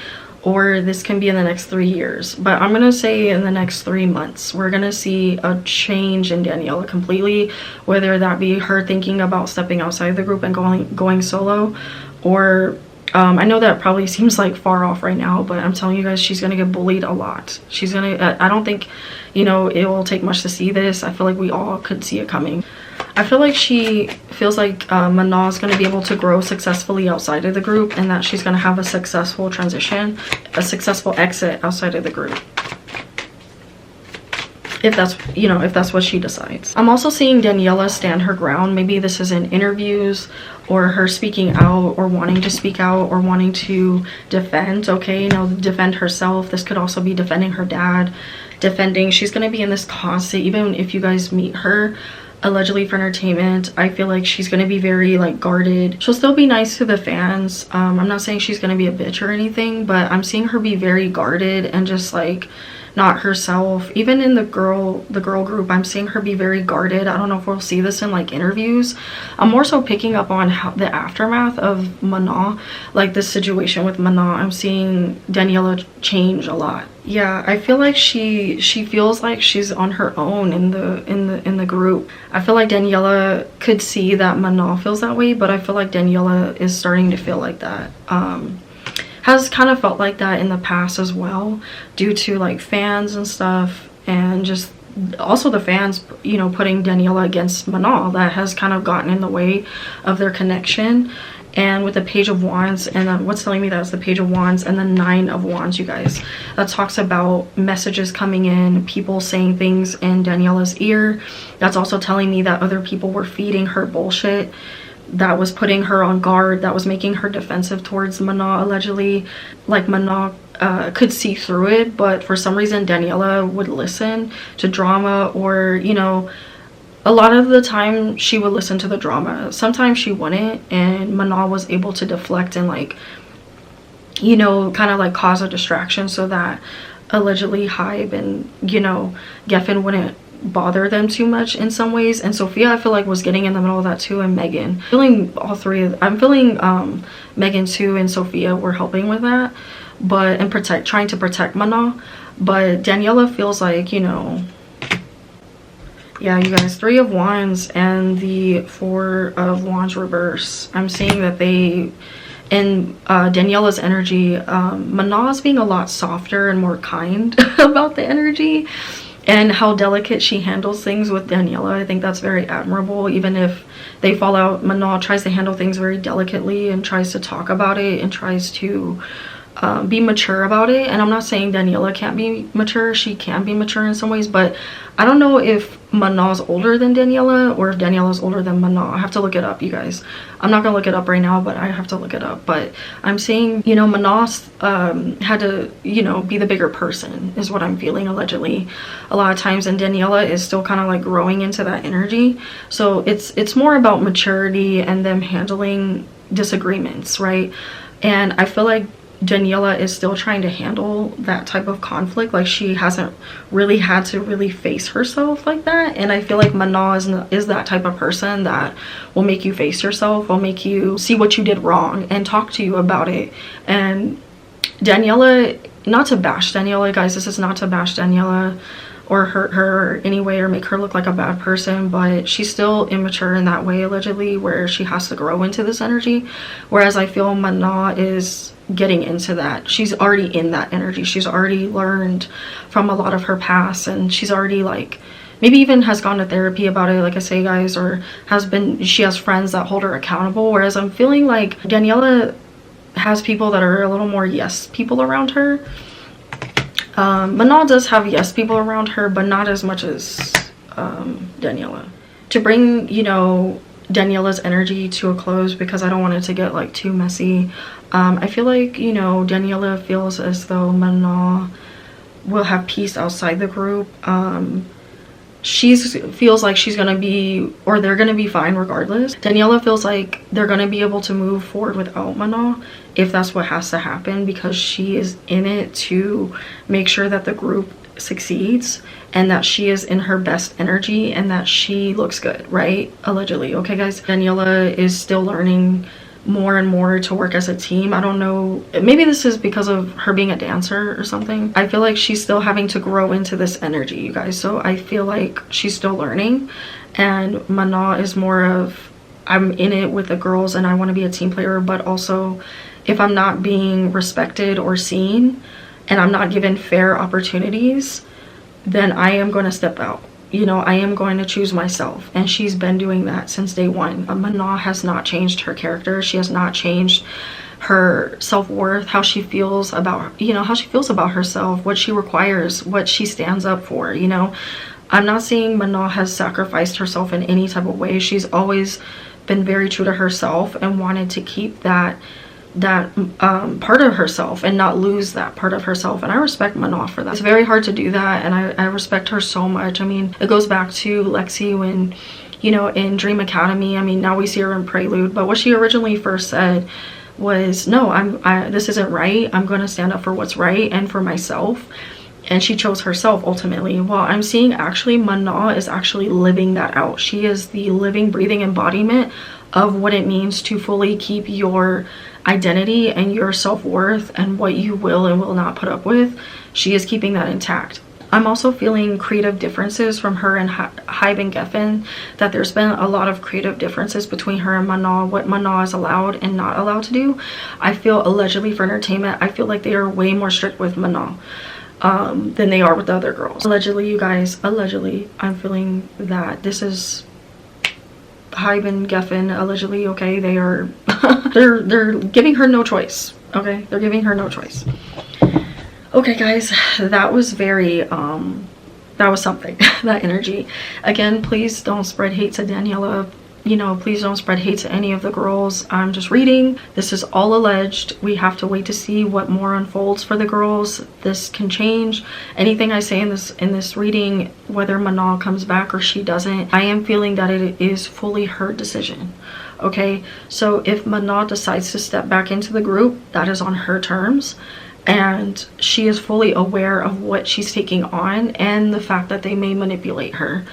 A: Or this can be in the next 3 years. But I'm gonna say in the next 3 months, we're gonna see a change in Daniela completely, whether that be her thinking about stepping outside the group and going solo, or I know that probably seems like far off right now, but I'm telling you guys, she's gonna get bullied a lot. She's gonna, I don't think, you know, it will take much to see this. I feel like we all could see it coming. I feel like she feels like Manon is going to be able to grow successfully outside of the group, and that she's going to have a successful transition, a successful exit outside of the group. If that's, you know, if that's what she decides. I'm also seeing Daniela stand her ground. Maybe this is in interviews, or her speaking out, or wanting to speak out, or wanting to defend, okay? You know, defend herself. This could also be defending her dad, defending. She's going to be in this constant, even if you guys meet her allegedly for entertainment, I feel like she's going to be very like guarded. She'll still be nice to the fans. I'm not saying she's going to be a bitch or anything, but I'm seeing her be very guarded and just like not herself. Even in the girl group, I'm seeing her be very guarded. I don't know if we'll see this in like interviews. I'm more so picking up on how the aftermath of Manon, like this situation with Manon. I'm seeing Daniela change a lot. Yeah, I feel like she feels like she's on her own in the group. I feel like Daniela could see that Manon feels that way, but I feel like Daniela is starting to feel like that. Has kind of felt like that in the past as well, due to like fans and stuff, and just also the fans, you know, putting Daniela against Manon. That has kind of gotten in the way of their connection. And with the Page of Wands, and what's telling me that is the Page of Wands and the 9 of Wands, you guys, that talks about messages coming in, people saying things in Daniela's ear. That's also telling me that other people were feeding her bullshit, that was putting her on guard, that was making her defensive towards Manon allegedly. Like Manon could see through it, but for some reason Daniela would listen to drama, or, you know, a lot of the time she would listen to the drama. Sometimes she wouldn't, and Manon was able to deflect and like, you know, kind of like cause a distraction so that allegedly Hybe and, you know, Geffen wouldn't bother them too much in some ways. And Sophia, I feel like, was getting in the middle of that too, and Megan. I'm feeling Megan too and Sophia were helping with that. but and trying to protect Manon. But Daniela feels like, you know, yeah, you guys, 3 of Wands and the 4 of Wands reverse. I'm seeing that they, in Daniela's energy, Manon's being a lot softer and more kind about the energy and how delicate she handles things with Daniela. I think that's very admirable. Even if they fall out, Manon tries to handle things very delicately and tries to talk about it and tries to be mature about it. And I'm not saying Daniela can't be mature. She can be mature in some ways, but I don't know if Manon's older than Daniela or if Daniela's older than Manon. I have to look it up, you guys. I'm not gonna look it up right now, but I have to look it up. But I'm saying, you know, Manon had to, you know, be the bigger person is what I'm feeling, allegedly, a lot of times. And Daniela is still kind of like growing into that energy. So it's more about maturity and them handling disagreements, right? And I feel like Daniela is still trying to handle that type of conflict. Like, she hasn't really had to really face herself like that. And I feel like Manon is that type of person that will make you face yourself, will make you see what you did wrong and talk to you about it. And Daniela, not to bash Daniela, guys, this is not to bash Daniela or hurt her anyway or make her look like a bad person, but she's still immature in that way, allegedly, where she has to grow into this energy. Whereas I feel Manon is getting into that. She's already in that energy. She's already learned from a lot of her past, and she's already, like, maybe even has gone to therapy about it, like I say, guys, or she has friends that hold her accountable. Whereas I'm feeling like Daniela has people that are a little more yes people around her. Manon does have yes people around her, but not as much as Daniela. To bring, you know, Daniela's energy to a close, because I don't want it to get like too messy. I feel like, you know, Daniela feels as though Manon will have peace outside the group. She feels like she's gonna be, or they're gonna be fine regardless. Daniela feels like they're gonna be able to move forward without Manon if that's what has to happen, because she is in it to make sure that the group succeeds and that she is in her best energy and that she looks good, right? Allegedly. Okay, guys, Daniela is still learning more and more to work as a team. I don't know, maybe this is because of her being a dancer or something. I feel like she's still having to grow into this energy, you guys. So I feel like she's still learning, and Manon is more of, I'm in it with the girls and I want to be a team player, but also if I'm not being respected or seen and I'm not given fair opportunities, then I am going to step out. You know, I am going to choose myself, and she's been doing that since day one. Manon has not changed her character. She has not changed her self-worth, how she feels about, you know, how she feels about herself, what she requires, what she stands up for. You know, I'm not saying Manon has sacrificed herself in any type of way. She's always been very true to herself and wanted to keep that part of herself and not lose that part of herself, and I respect Manon for that. It's very hard to do that, and I respect her so much. I mean, it goes back to Lexi when, you know, in Dream Academy. I mean, now we see her in Prelude, but what she originally first said was, no, this isn't right. I'm going to stand up for what's right and for myself. And she chose herself ultimately. Well, I'm seeing actually Manon is actually living that out. She is the living, breathing embodiment of what it means to fully keep your identity and your self-worth and what you will and will not put up with. She is keeping that intact. I'm also feeling creative differences from her and Hybe and Geffen, that there's been a lot of creative differences between her and Manon, what Manon is allowed and not allowed to do. I feel, allegedly for entertainment, I feel like they are way more strict with Manon than they are with the other girls. Allegedly, you guys, allegedly, I'm feeling that this is Hybe and Geffen, allegedly, okay? They are they're giving her no choice, okay? They're giving her no choice. Okay, guys, that was very that was something. That energy. Again, please don't spread hate to Daniela. You know, please don't spread hate to any of the girls. I'm just reading. This is all alleged. We have to wait to see what more unfolds for the girls. This can change. Anything I say in this reading, whether Manon comes back or she doesn't, I am feeling that it is fully her decision. Okay, so if Manon decides to step back into the group, that is on her terms, and she is fully aware of what she's taking on and the fact that they may manipulate her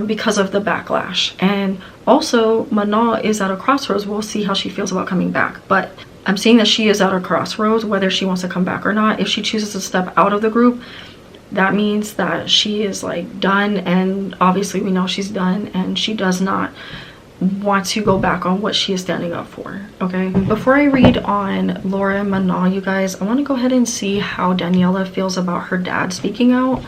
A: because of the backlash. And Also, Manon is at a crossroads. We'll see how she feels about coming back. But I'm seeing that she is at a crossroads, whether she wants to come back or not. If she chooses to step out of the group, that means that she is like done, and obviously we know she's done, and she does not want to go back on what she is standing up for. Okay, before I read on Laura and Manon, you guys, I want to go ahead and see how Daniela feels about her dad speaking out.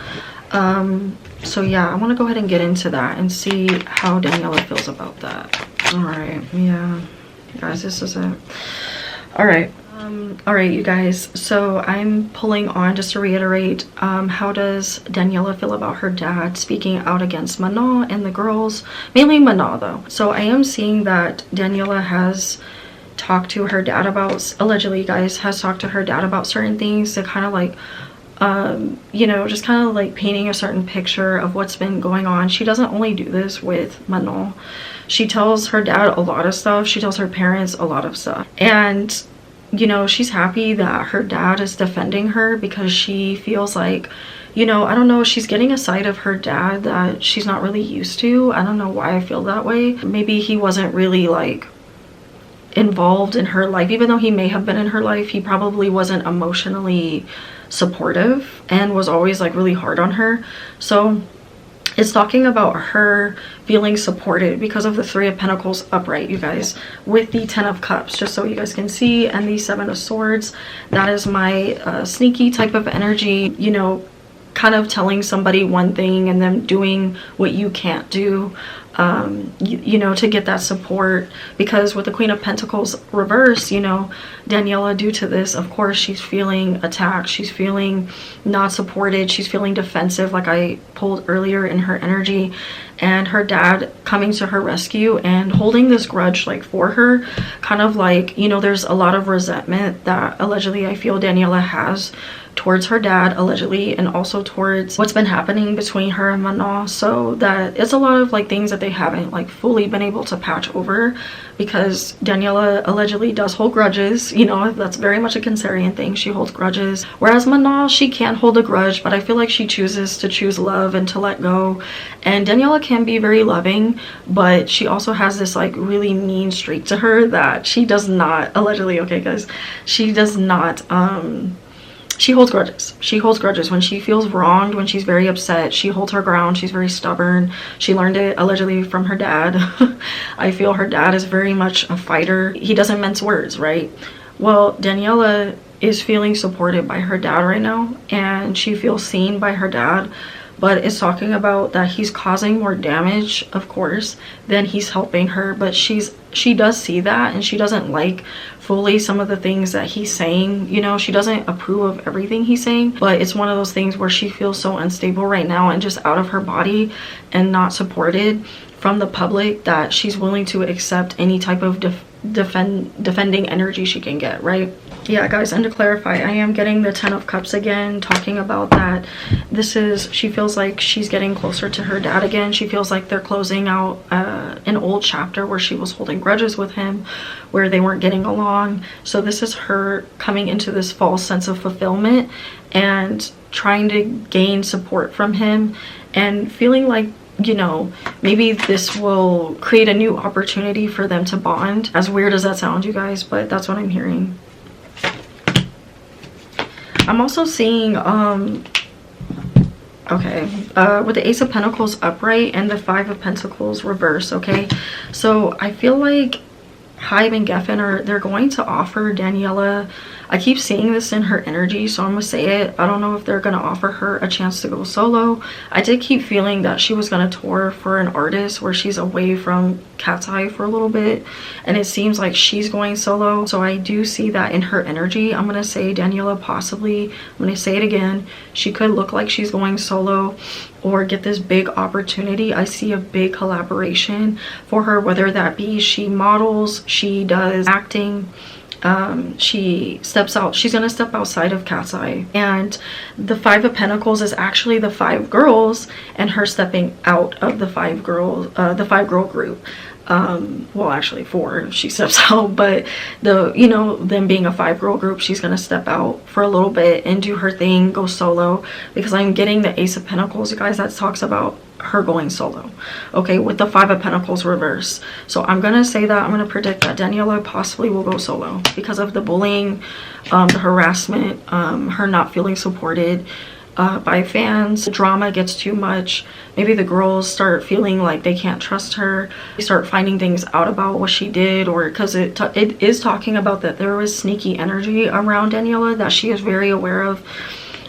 A: So yeah, I want to go ahead and get into that and see how Daniela feels about that. All right, yeah, guys, this is it. All right. All right, you guys, so I'm pulling on, just to reiterate, how does Daniela feel about her dad speaking out against Manon and the girls, mainly Manon though. So I am seeing that Daniela has talked to her dad about, allegedly, you guys, has talked to her dad about certain things to kind of like, you know, just kind of like painting a certain picture of what's been going on. She doesn't only do this with Manon. She tells her dad a lot of stuff. She tells her parents a lot of stuff. And you know, she's happy that her dad is defending her, because she feels like, you know, I don't know, she's getting a side of her dad that she's not really used to. I don't know why I feel that way. Maybe he wasn't really like involved in her life. Even though he may have been in her life, he probably wasn't emotionally supportive and was always like really hard on her. So it's talking about her feeling supported because of the Three of Pentacles upright, you guys, with the Ten of Cups, just so you guys can see, and the Seven of Swords. That is my sneaky type of energy, you know, kind of telling somebody one thing and them doing what you can't do, you know, to get that support. Because with the Queen of Pentacles reverse, you know, Daniela, due to this, of course, she's feeling attacked, she's feeling not supported, she's feeling defensive, like I pulled earlier in her energy. And her dad coming to her rescue and holding this grudge like for her, kind of like, you know, there's a lot of resentment that allegedly I feel Daniela has towards her dad, allegedly, and also towards what's been happening between her and Manon. So that it's a lot of like things that they haven't like fully been able to patch over, because Daniela allegedly does hold grudges. You know, that's very much a Cancerian thing. She holds grudges, whereas Manon, she can't hold a grudge, but I feel like she chooses to choose love and to let go. And Daniela can be very loving, but she also has this like really mean streak to her that she does not, allegedly, okay guys, she does not she holds grudges. She holds grudges when she feels wronged, when she's very upset. She holds her ground. She's very stubborn. She learned it allegedly from her dad. I feel her dad is very much a fighter. He doesn't mince words, right? Well, Daniela is feeling supported by her dad right now, and she feels seen by her dad, but it's talking about that he's causing more damage, of course, than he's helping her. But she does see that, and she doesn't like fully some of the things that he's saying. You know, she doesn't approve of everything he's saying, but it's one of those things where she feels so unstable right now and just out of her body and not supported from the public, that she's willing to accept any type of defending energy she can get, right? Yeah, guys, and to clarify, I am getting the Ten of Cups again, talking about that this is, she feels like she's getting closer to her dad again. She feels like they're closing out an old chapter where she was holding grudges with him, where they weren't getting along. So this is her coming into this false sense of fulfillment and trying to gain support from him, and feeling like, you know, maybe this will create a new opportunity for them to bond. As weird as that sounds, you guys, but that's what I'm hearing. I'm also seeing okay, with the Ace of Pentacles upright and the Five of Pentacles reverse, okay? So I feel like Hive and Geffen they're going to offer Daniela, I keep seeing this in her energy, so I'm gonna say it, I don't know if they're gonna offer her a chance to go solo. I did keep feeling that she was gonna tour for an artist where she's away from Katseye for a little bit, and it seems like she's going solo. So I do see that in her energy. I'm gonna say Daniela possibly, I'm gonna say it again, she could look like she's going solo or get this big opportunity. I see a big collaboration for her, whether that be she models, she does acting, she steps out, she's gonna step outside of Katseye. And the Five of Pentacles is actually the 5 girls and her stepping out of the 5 girl group. Well, actually 4 if she steps out, but them being a 5-girl group, she's gonna step out for a little bit and do her thing, go solo, because I'm getting the Ace of Pentacles, you guys, that talks about her going solo, okay, with the 5 of Pentacles reverse. So I'm gonna say that I'm gonna predict that Daniela possibly will go solo because of the bullying, the harassment, her not feeling supported by fans. The drama gets too much. Maybe the girls start feeling like they can't trust her. They start finding things out about what she did, or because it is talking about that there was sneaky energy around Daniela that she is very aware of.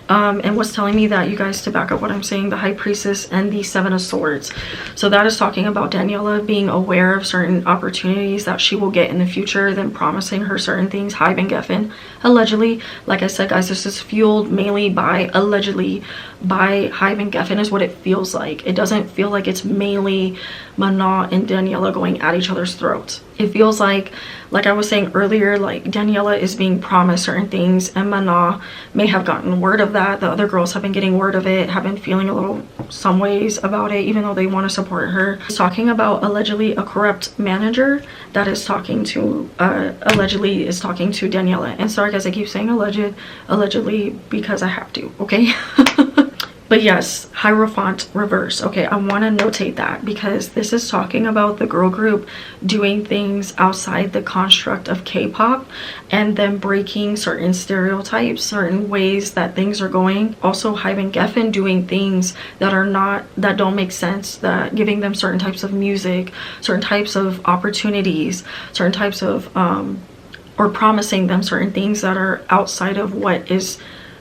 A: And was telling me that, you guys, to back up what I'm saying, the High Priestess and the 7 of Swords. So that is talking about Daniela being aware of certain opportunities that she will get in the future, then promising her certain things. Hive and Geffen, allegedly. Like I said, guys, this is fueled mainly by, allegedly, by Hive and Geffen is what it feels like. It doesn't feel like it's mainly Manon and Daniela going at each other's throats. It feels like I was saying earlier, like Daniela is being promised certain things and Manon may have gotten word of that. The other girls have been getting word of it, have been feeling a little some ways about it, even though they want to support her. It's talking about allegedly a corrupt manager that is talking to, allegedly is talking to Daniela. And sorry guys, I keep saying allegedly because I have to, okay? But yes, Hierophant reverse. Okay, I want to notate that because this is talking about the girl group doing things outside the construct of K-pop and then breaking certain stereotypes, certain ways that things are going. Also, Hive and Geffen doing things that don't make sense, that giving them certain types of music, certain types of opportunities, certain types of or promising them certain things that are outside of what is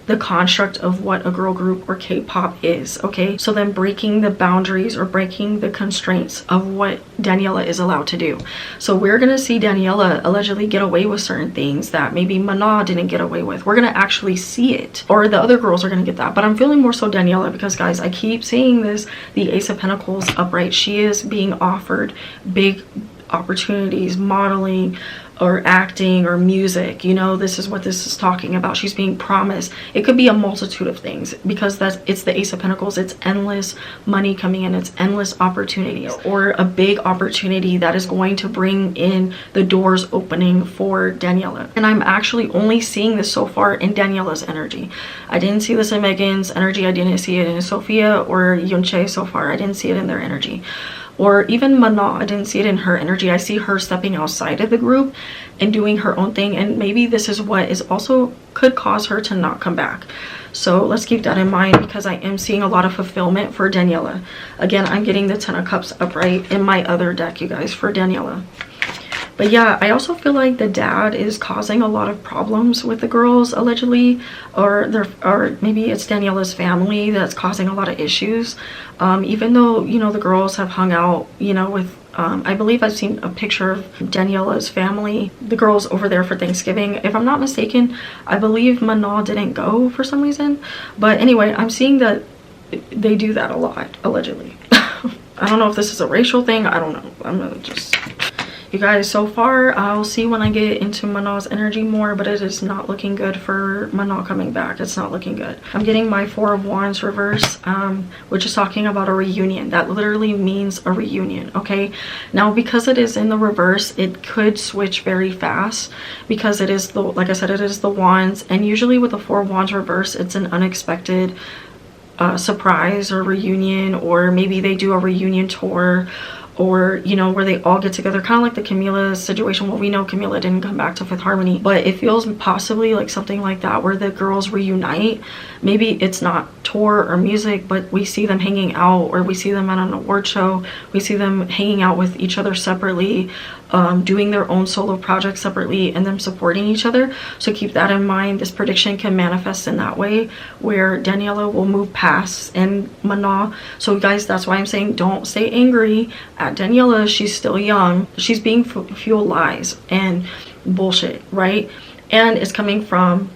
A: the construct of what a girl group or K-pop is, okay? So then breaking the boundaries or breaking the constraints of what Daniela is allowed to do. So we're gonna see Daniela allegedly get away with certain things that maybe Manon didn't get away with. We're gonna actually see it, or the other girls are gonna get that. But I'm feeling more so Daniela because, guys, I keep seeing this, the Ace of Pentacles upright. She is being offered big opportunities, modeling or acting or music. This is what this is talking about. She's being promised. It could be a multitude of things because it's the Ace of Pentacles. It's endless money coming in. It's endless opportunities, or a big opportunity that is going to bring in the doors opening for Daniela. And I'm actually only seeing this so far in Daniela's energy. I didn't see this in Megan's energy. I didn't see it in Sophia or Yoon so far. I didn't see it in their energy. Or even Manon, I didn't see it in her energy. I see her stepping outside of the group and doing her own thing. And maybe this is what is also could cause her to not come back. So let's keep that in mind because I am seeing a lot of fulfillment for Daniela. Again, I'm getting the 10 of Cups upright in my other deck, you guys, for Daniela. But yeah, I also feel like the dad is causing a lot of problems with the girls, allegedly, or maybe it's Daniela's family that's causing a lot of issues. Even though, the girls have hung out, with, I believe I've seen a picture of Daniela's family, the girls over there for Thanksgiving. If I'm not mistaken, I believe Manon didn't go for some reason. But anyway, I'm seeing that they do that a lot, allegedly. I don't know if this is a racial thing. I don't know. I'm gonna just... You guys, so far, I'll see when I get into Manon's energy more, but it is not looking good for Manon coming back. It's not looking good. I'm getting my 4 of Wands reverse, which is talking about a reunion. That literally means a reunion, okay? Now, because it is in the reverse, it could switch very fast because it is, like I said, it is the Wands. And usually with the 4 of Wands reverse, it's an unexpected surprise or reunion, or maybe they do a reunion tour, or where they all get together, kind of like the Camila situation. Well, we know Camila didn't come back to Fifth Harmony, but it feels possibly like something like that where the girls reunite. Maybe it's not tour or music, but we see them hanging out, or we see them at an award show, we see them hanging out with each other separately, doing their own solo projects separately, and them supporting each other. So keep that in mind. This prediction can manifest in that way where Daniela will move past and Manon. So guys, that's why I'm saying don't stay angry at Daniela. She's still young. She's being fueled lies and bullshit, right? And it's coming from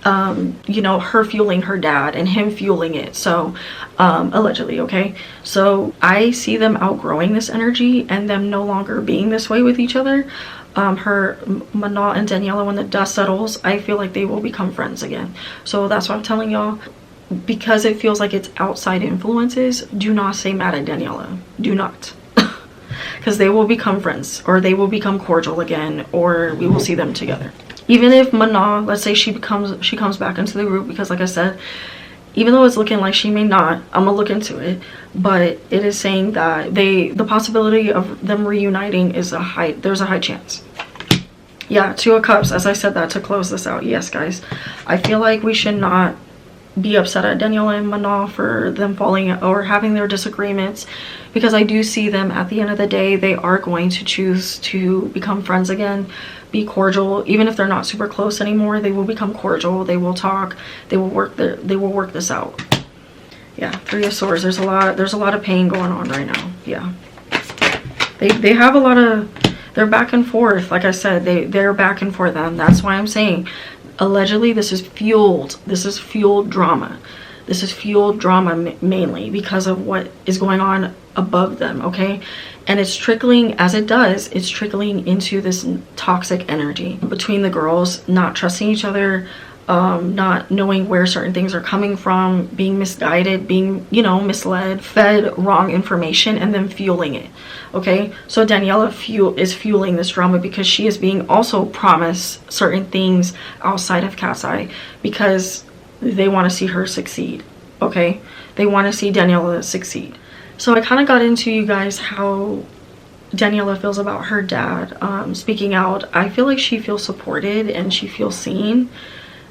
A: her fueling her dad and him fueling it. So allegedly, okay? So I see them outgrowing this energy and them no longer being this way with each other. Manon and Daniela, when the dust settles, I feel like they will become friends again. So that's what I'm telling y'all. Because it feels like it's outside influences, do not stay mad at Daniela. Do not. because they will become friends, or they will become cordial again, or we will see them together. Even if Manon, let's say she comes back into the group, because like I said, even though it's looking like she may not, I'm gonna look into it, but it is saying that the possibility of them reuniting is there's a high chance. Yeah, Two of Cups, as I said that to close this out. Yes, guys, I feel like we should not be upset at Daniela and Manon for them falling or having their disagreements, because I do see them at the end of the day, they are going to choose to become friends again, be cordial. Even if they're not super close anymore, they will become cordial, they will talk, they will work this out. Yeah, Three of Swords, there's a lot of pain going on right now. Yeah, they have a lot of, they're back and forth. Like I said, they're back and forth, and that's why I'm saying allegedly this is fueled drama. This is fueled drama mainly because of what is going on above them, okay? And it's trickling, as it does, it's trickling into this toxic energy between the girls, not trusting each other, not knowing where certain things are coming from, being misguided, being, you know, misled, fed wrong information, and then fueling it. Okay, so Daniela is fueling this drama because she is being also promised certain things outside of Katseye, because they want to see her succeed. Okay, they want to see Daniela succeed. So I kind of got into, you guys, how Daniela feels about her dad speaking out. I feel like she feels supported and she feels seen.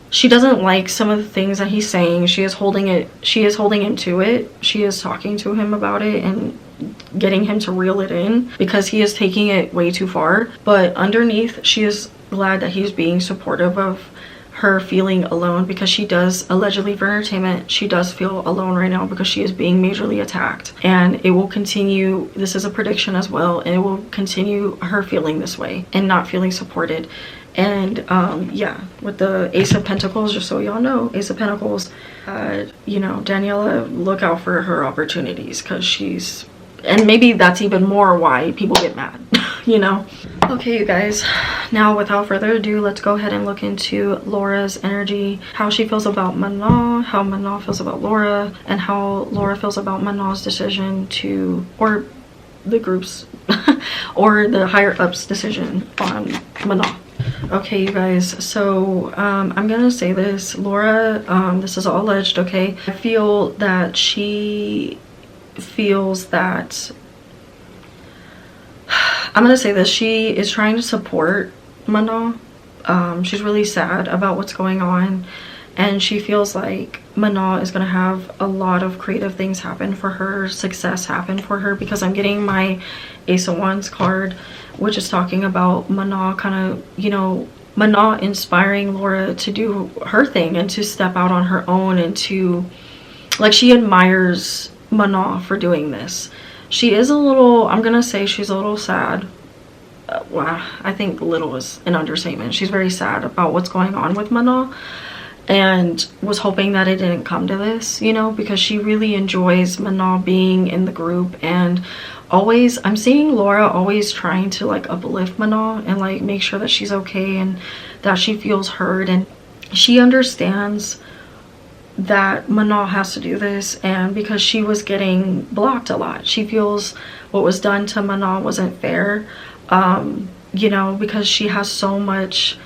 A: She doesn't like some of the things that he's saying. She is holding him to it. She is talking to him about it and getting him to reel it in, because he is taking it way too far. But underneath, she is glad that he's being supportive of her feeling alone, because she does, allegedly for entertainment, she does feel alone right now because she is being majorly attacked. And it will continue, this is a prediction as well, and it will continue her feeling this way and not feeling supported. And yeah, with the Ace of Pentacles, just so y'all know, Ace of Pentacles, you know, Daniela, look out for her opportunities, because she's, and maybe that's even more why people get mad, you know. Okay, you guys, now without further ado, let's go ahead and look into Laura's energy, how she feels about Manon, how Manon feels about Laura, and how Laura feels about Manon's decision to, or the group's or the higher ups decision on Manon. Okay, you guys, so I'm gonna say this, Laura, this is all alleged, okay? I feel that she feels that, I'm gonna say this, she is trying to support Manon. She's really sad about what's going on, and she feels like Manon is gonna have a lot of creative things happen for her, success happen for her, because I'm getting my Ace of Wands card, which is talking about Manon kind of, you know, Manon inspiring Laura to do her thing and to step out on her own, and to, like, she admires Manon for doing this. She is a little, I'm gonna say she's a little sad. Well, I think little is an understatement. She's very sad about what's going on with Manon, and was hoping that it didn't come to this, you know, because she really enjoys Manon being in the group. And always, I'm seeing Laura always trying to like uplift Manon and like make sure that she's okay and that she feels heard, and she understands that Manon has to do this, and because she was getting blocked a lot, she feels what was done to Manon wasn't fair, you know, because she has so much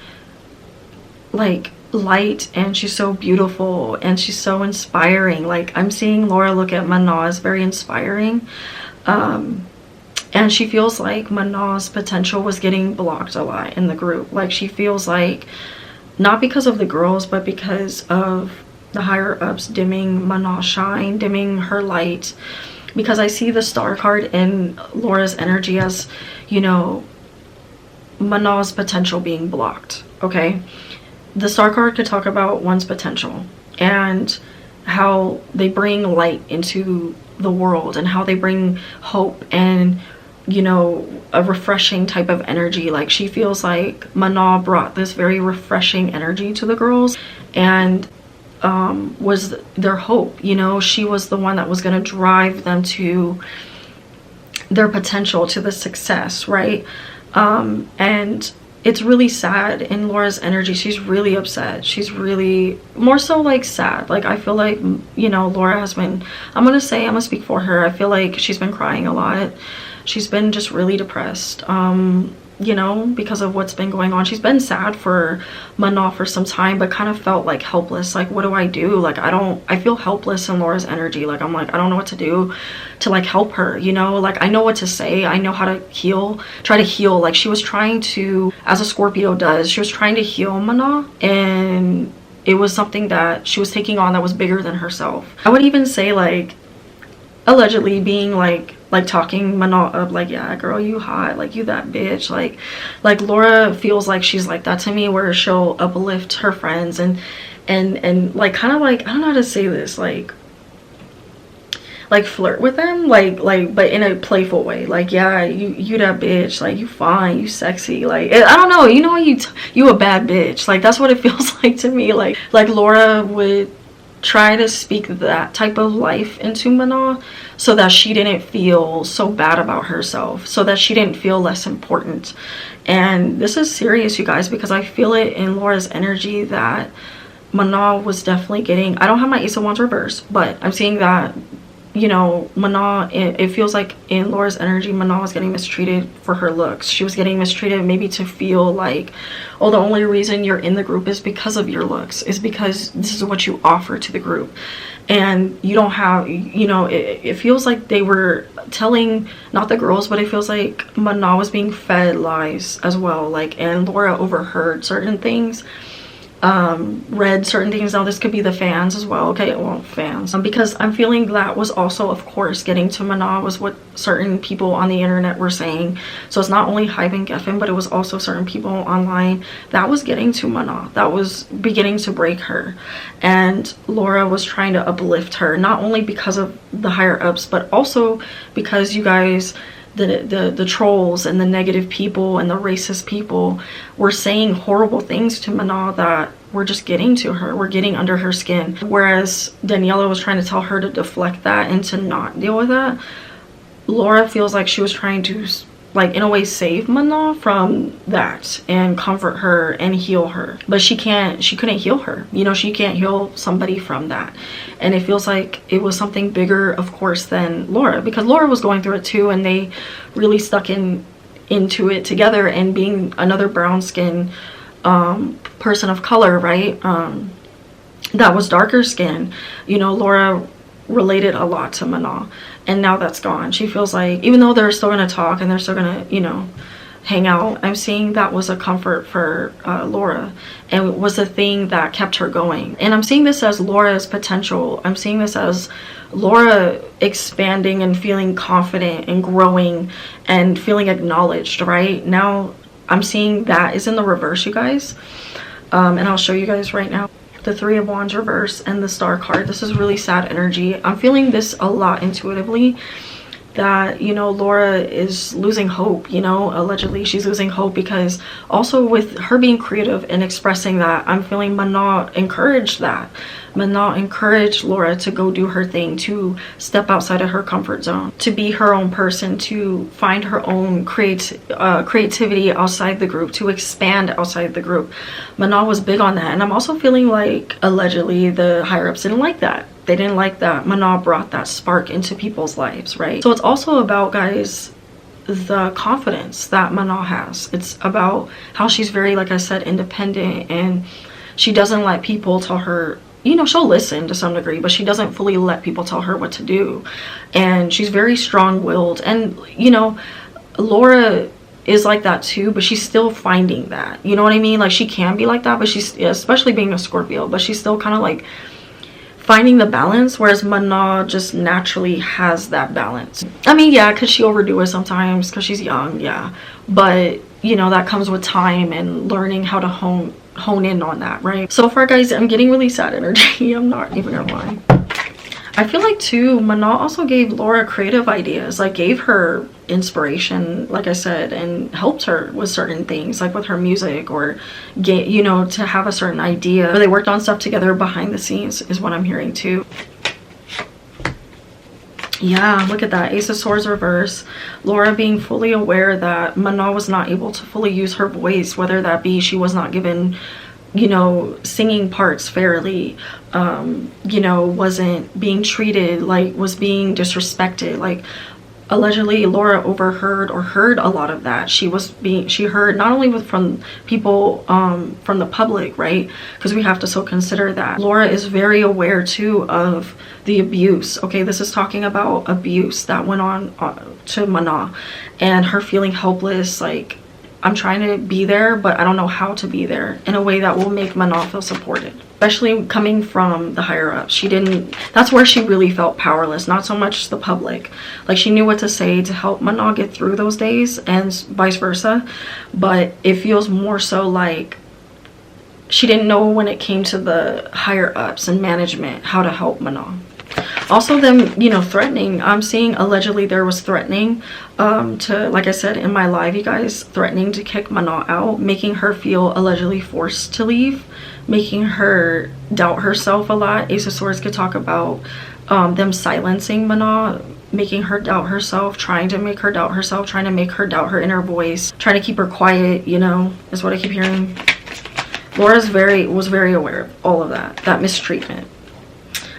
A: like light, and she's so beautiful, and she's so inspiring. Like, I'm seeing Laura look at Manon as very inspiring, and she feels like Manon's potential was getting blocked a lot in the group. Like, she feels like, not because of the girls, but because of the higher ups dimming Manon's shine, dimming her light, because I see the Star card in Laura's energy as, you know, Manon's potential being blocked. Okay, the Star card could talk about one's potential and how they bring light into the world, and how they bring hope and, you know, a refreshing type of energy. Like, she feels like Manon brought this very refreshing energy to the girls, and was their hope, you know. She was the one that was going to drive them to their potential, to the success, right? And it's really sad in Laura's energy. She's really upset. She's really more so like sad. Like, I feel like, you know, Laura has been, I'm gonna speak for her, I feel like she's been crying a lot. She's been just really depressed, you know, because of what's been going on. She's been sad for Manon for some time, but kind of felt like helpless. Like, what do I do? Like, I feel helpless in Laura's energy. Like, I'm like, I don't know what to do to like help her, you know? Like, I know what to say. I know how to heal, try to heal. Like, she was trying to, as a Scorpio does, she was trying to heal Manon, and it was something that she was taking on that was bigger than herself. I would even say, like, allegedly being like talking Manon up, like, yeah, girl, you hot, like, you that bitch, like Laura feels like she's like that to me, where she'll uplift her friends and like, kind of like, I don't know how to say this, like flirt with them, like but in a playful way, like, yeah, you that bitch, like, you fine, you sexy, like, I don't know, you know, you a bad bitch, like, that's what it feels like to me. Like Laura would try to speak that type of life into Manon so that she didn't feel so bad about herself, so that she didn't feel less important. And this is serious, you guys, because I feel it in Laura's energy that Manon was definitely getting, I don't have my Ace of Wands reverse, but I'm seeing that, you know, Manon, it feels like in Laura's energy, Manon was getting mistreated for her looks. She was getting mistreated maybe to feel like, oh, the only reason you're in the group is because of your looks, is because this is what you offer to the group, and you don't have, you know, it feels like they were telling, not the girls, but it feels like Manon was being fed lies as well, like, and Laura overheard certain things, read certain things. Now this could be the fans as well, okay, well, fans, because I'm feeling that was also, of course, getting to Manon, was what certain people on the internet were saying. So it's not only Hybe and Geffen, but it was also certain people online that was getting to Manon, that was beginning to break her, and Laura was trying to uplift her, not only because of the higher ups, but also because, you guys, the trolls and the negative people and the racist people were saying horrible things to Manon that were just getting to her, were getting under her skin. Whereas Daniela was trying to tell her to deflect that and to not deal with that, Laura feels like she was trying to, like, in a way, save Manon from that and comfort her and heal her. But she couldn't heal her, you know, she can't heal somebody from that. And it feels like it was something bigger, of course, than Laura, because Laura was going through it too, and they really stuck into it together. And being another brown skin person of color, right, that was darker skin, you know, Laura related a lot to Manon, and now that's gone. She feels like, even though they're still gonna talk and they're still gonna, you know, hang out, I'm seeing that was a comfort for Laura, and it was a thing that kept her going. And I'm seeing this as Laura's potential. I'm seeing this as Laura expanding and feeling confident and growing and feeling acknowledged. Right now I'm seeing that is in the reverse, you guys, and I'll show you guys right now. The Three of Wands reverse and the Star card. This is really sad energy. I'm feeling this a lot intuitively, that, you know, Laura is losing hope, you know, allegedly she's losing hope, because also with her being creative and expressing that, I'm feeling Manon encouraged that. Manon encouraged Laura to go do her thing, to step outside of her comfort zone, to be her own person, to find her own creativity outside the group, to expand outside the group. Manon was big on that. And I'm also feeling like, allegedly, the higher ups didn't like that. They didn't like that Manon brought that spark into people's lives, right? So it's also about, guys, the confidence that Manon has. It's about how she's very, like I said, independent, and she doesn't let people tell her, you know, she'll listen to some degree, but she doesn't fully let people tell her what to do. And she's very strong-willed. And, you know, Laura is like that too, but she's still finding that, you know what I mean? Like, she can be like that, but she's, especially being a Scorpio, but she's still kind of like finding the balance, whereas Manon just naturally has that balance. I mean, yeah, because she overdo it sometimes because she's young, yeah, but, you know, that comes with time and learning how to hone in on that, right? So far, guys, I'm getting really sad energy. I'm not even gonna lie. I feel like too, Manon also gave Laura creative ideas, like gave her inspiration, like I said, and helped her with certain things, like with her music, or get, you know, to have a certain idea. They worked on stuff together behind the scenes, is what I'm hearing too. Yeah, look at that. Ace of Swords reverse. Laura being fully aware that Manon was not able to fully use her voice, whether that be she was not given, you know, singing parts fairly, you know, wasn't being treated, like, was being disrespected. Like, allegedly Laura overheard or heard a lot of that. She heard not only from people from the public, right? Because we have to so consider that Laura is very aware too of the abuse. Okay, this is talking about abuse that went on to Manon, and her feeling helpless, like, I'm trying to be there, but I don't know how to be there in a way that will make Manon feel supported. Especially coming from the higher ups. That's where she really felt powerless, not so much the public. Like, she knew what to say to help Manon get through those days and vice versa. But it feels more so like she didn't know when it came to the higher ups and management how to help Manon. Also them, you know, threatening. I'm seeing allegedly there was threatening to, like I said in my live, you guys, threatening to kick Manon out, making her feel allegedly forced to leave, making her doubt herself a lot. Ace of Swords could talk about them silencing Manon, making her doubt herself, trying to make her doubt herself, trying to make her doubt her inner voice, trying to keep her quiet, you know, is what I keep hearing. Laura was very aware of all of that mistreatment.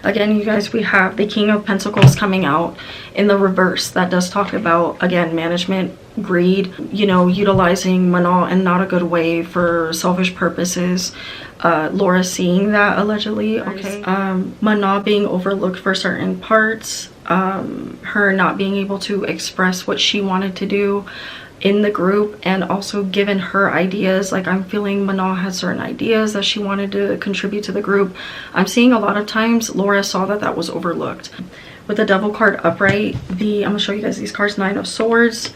A: Again, you guys, we have the King of Pentacles coming out in the reverse. That does talk about, again, management, greed, you know, utilizing Manon in not a good way for selfish purposes. Laura seeing that allegedly. Okay. Manon being overlooked for certain parts. Her not being able to express what she wanted to do in the group, and also given her ideas. Like, I'm feeling Manon had certain ideas that she wanted to contribute to the group. I'm seeing a lot of times Laura saw that was overlooked. With the Devil card upright, I'm gonna show you guys these cards: Nine of Swords,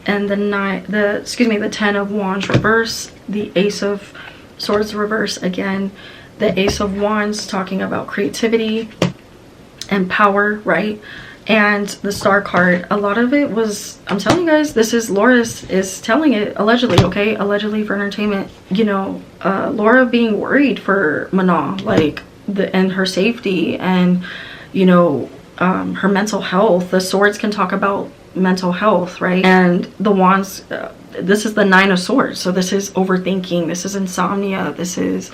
A: and the Ten of Wands reverse, the Ace of Swords reverse again, the Ace of Wands talking about creativity and power, right? And the Star card, a lot of it was, I'm telling you guys, this is Laura is telling it allegedly, okay? Allegedly for entertainment. You know, Laura being worried for Manon, like, and her safety, and, you know, her mental health. The Swords can talk about mental health, right? And the Wands, this is the Nine of Swords. So this is overthinking. This is insomnia. This is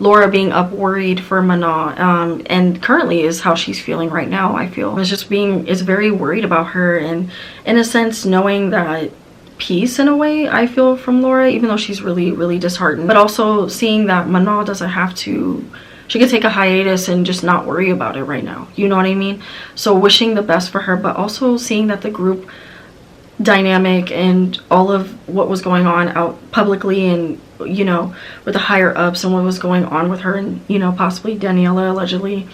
A: Laura being up worried for Manon, and currently is how she's feeling right now. I feel is very worried about her, and in a sense knowing that peace in a way, I feel, from Laura, even though she's really disheartened, but also seeing that Manon doesn't have to, she could take a hiatus and just not worry about it right now, you know what I mean? So wishing the best for her, but also seeing that the group dynamic and all of what was going on out publicly, and, you know, with the higher ups, and what was going on with her, and, you know, possibly Daniela allegedly,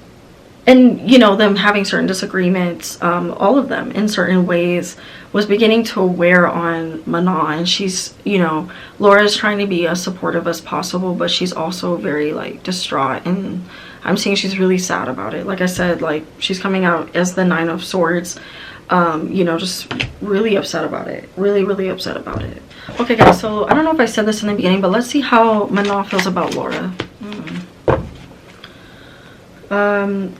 A: and, you know, them having certain disagreements, all of them in certain ways, was beginning to wear on Manon. And she's, you know, Laura's trying to be as supportive as possible, but she's also very, like, distraught, and I'm seeing she's really sad about it. Like I said, like, she's coming out as the Nine of Swords, you know, just really upset about it, really upset about it. Okay guys, so I don't know if I said this in the beginning, but let's see how Manon feels about Laura.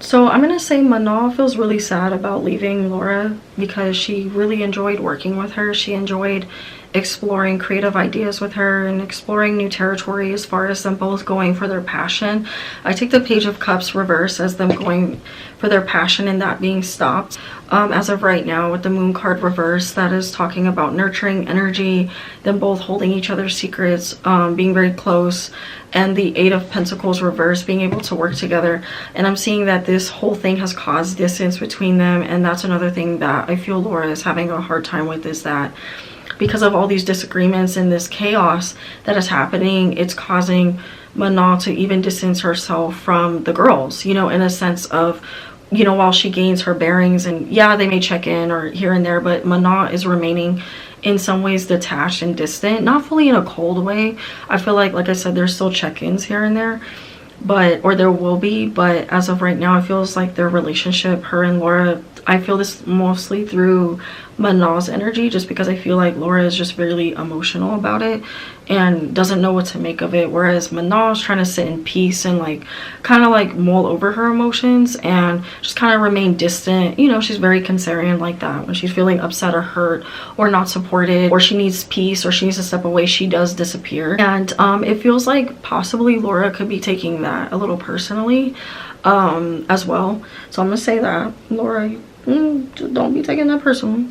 A: So I'm gonna say Manon feels really sad about leaving Laura, because she really enjoyed working with her. She enjoyed exploring creative ideas with her and exploring new territory as far as them both going for their passion. I take the Page of Cups reverse as them going for their passion and that being stopped. As of right now, with the Moon card reverse, that is talking about nurturing energy, them both holding each other's secrets, being very close, and the Eight of Pentacles reverse, being able to work together. And I'm seeing that this whole thing has caused distance between them, and that's another thing that I feel Laura is having a hard time with, is that because of all these disagreements and this chaos that is happening, it's causing Manon to even distance herself from the girls, you know, in a sense of, you know, while she gains her bearings, and yeah, they may check in or here and there, but Manon is remaining in some ways detached and distant, not fully in a cold way. I feel like I said, there's still check-ins here and there, but, or there will be, but as of right now, it feels like their relationship, her and Laura, I feel this mostly through Manon's energy, just because I feel like Laura is just really emotional about it and doesn't know what to make of it, whereas Manon's trying to sit in peace and like kind of like mull over her emotions and just kind of remain distant. You know, she's very Cancerian like that. When she's feeling upset or hurt or not supported, or she needs peace, or she needs to step away, she does disappear. And it feels like possibly Laura could be taking that a little personally as well. So I'm gonna say that, Laura, don't be taking that personally.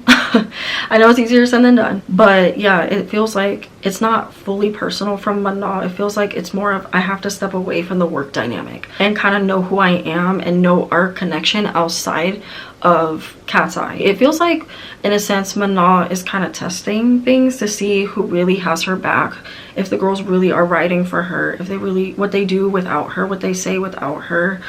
A: I know it's easier said than done, but yeah, it feels like it's not fully personal from Manon. It feels like it's more of I have to step away from the work dynamic and kind of know who I am and know our connection outside of Katseye. It feels like, in a sense, Manon is kind of testing things to see who really has her back, if the girls really are riding for her, if they really, what they do without her, what they say without her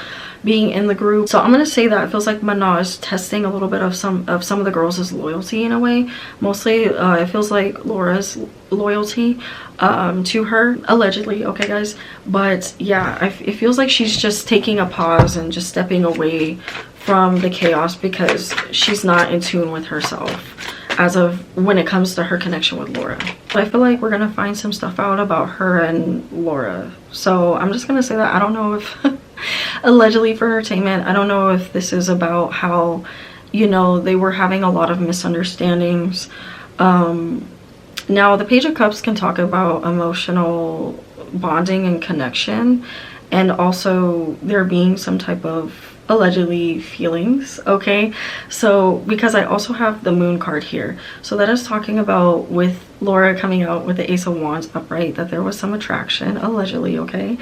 A: being in the group. So I'm gonna say that it feels like Manon is testing a little bit of some of the girls' loyalty in a way. Mostly it feels like Laura's loyalty to her, allegedly, okay guys, but yeah, it feels like she's just taking a pause and just stepping away from the chaos because she's not in tune with herself as of when it comes to her connection with Laura. But I feel like we're gonna find some stuff out about her and Laura, so I'm just gonna say that I don't know if allegedly for entertainment, I don't know if this is about how, you know, they were having a lot of misunderstandings. Now the Page of Cups can talk about emotional bonding and connection, and also there being some type of allegedly feelings, okay? So because I also have the Moon card here, so that is talking about with Laura coming out with the Ace of Wands upright, that there was some attraction, allegedly, okay?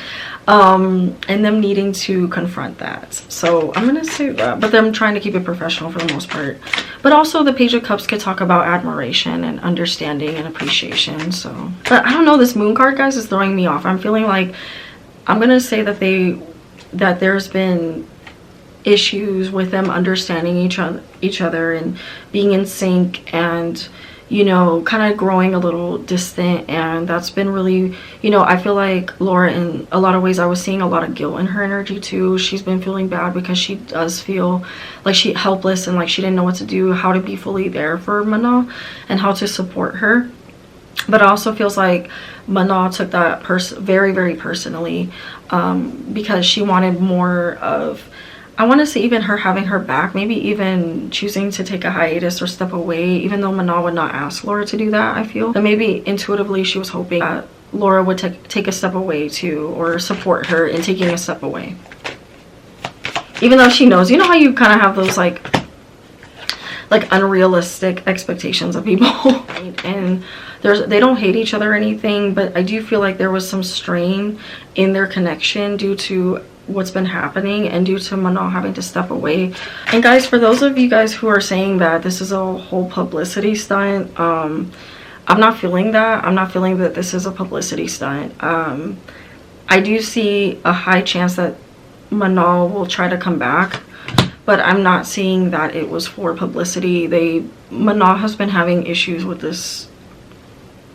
A: And them needing to confront that. So I'm gonna say that, but them trying to keep it professional for the most part. But also the Page of Cups could talk about admiration and understanding and appreciation. So, but I don't know, this Moon card, guys, is throwing me off. I'm feeling like, I'm gonna say that there's been issues with them understanding each other and being in sync, and, you know, kind of growing a little distant. And that's been really, you know, I feel like Laura, in a lot of ways, I was seeing a lot of guilt in her energy too. She's been feeling bad because she does feel like she's helpless and like she didn't know what to do, how to be fully there for Manon and how to support her. But it also feels like Manon took that very, very personally, because she wanted more of, I want to say, even her having her back, maybe even choosing to take a hiatus or step away, even though Manon would not ask Laura to do that. I feel that maybe intuitively she was hoping that Laura would take a step away too, or support her in taking a step away, even though she knows, you know how you kind of have those like unrealistic expectations of people and they don't hate each other or anything, but I do feel like there was some strain in their connection due to what's been happening and due to Manon having to step away. And guys, for those of you guys who are saying that this is a whole publicity stunt, I'm not feeling that. I'm not feeling that this is a publicity stunt. I do see a high chance that Manon will try to come back, but I'm not seeing that it was for publicity. Manon has been having issues with this,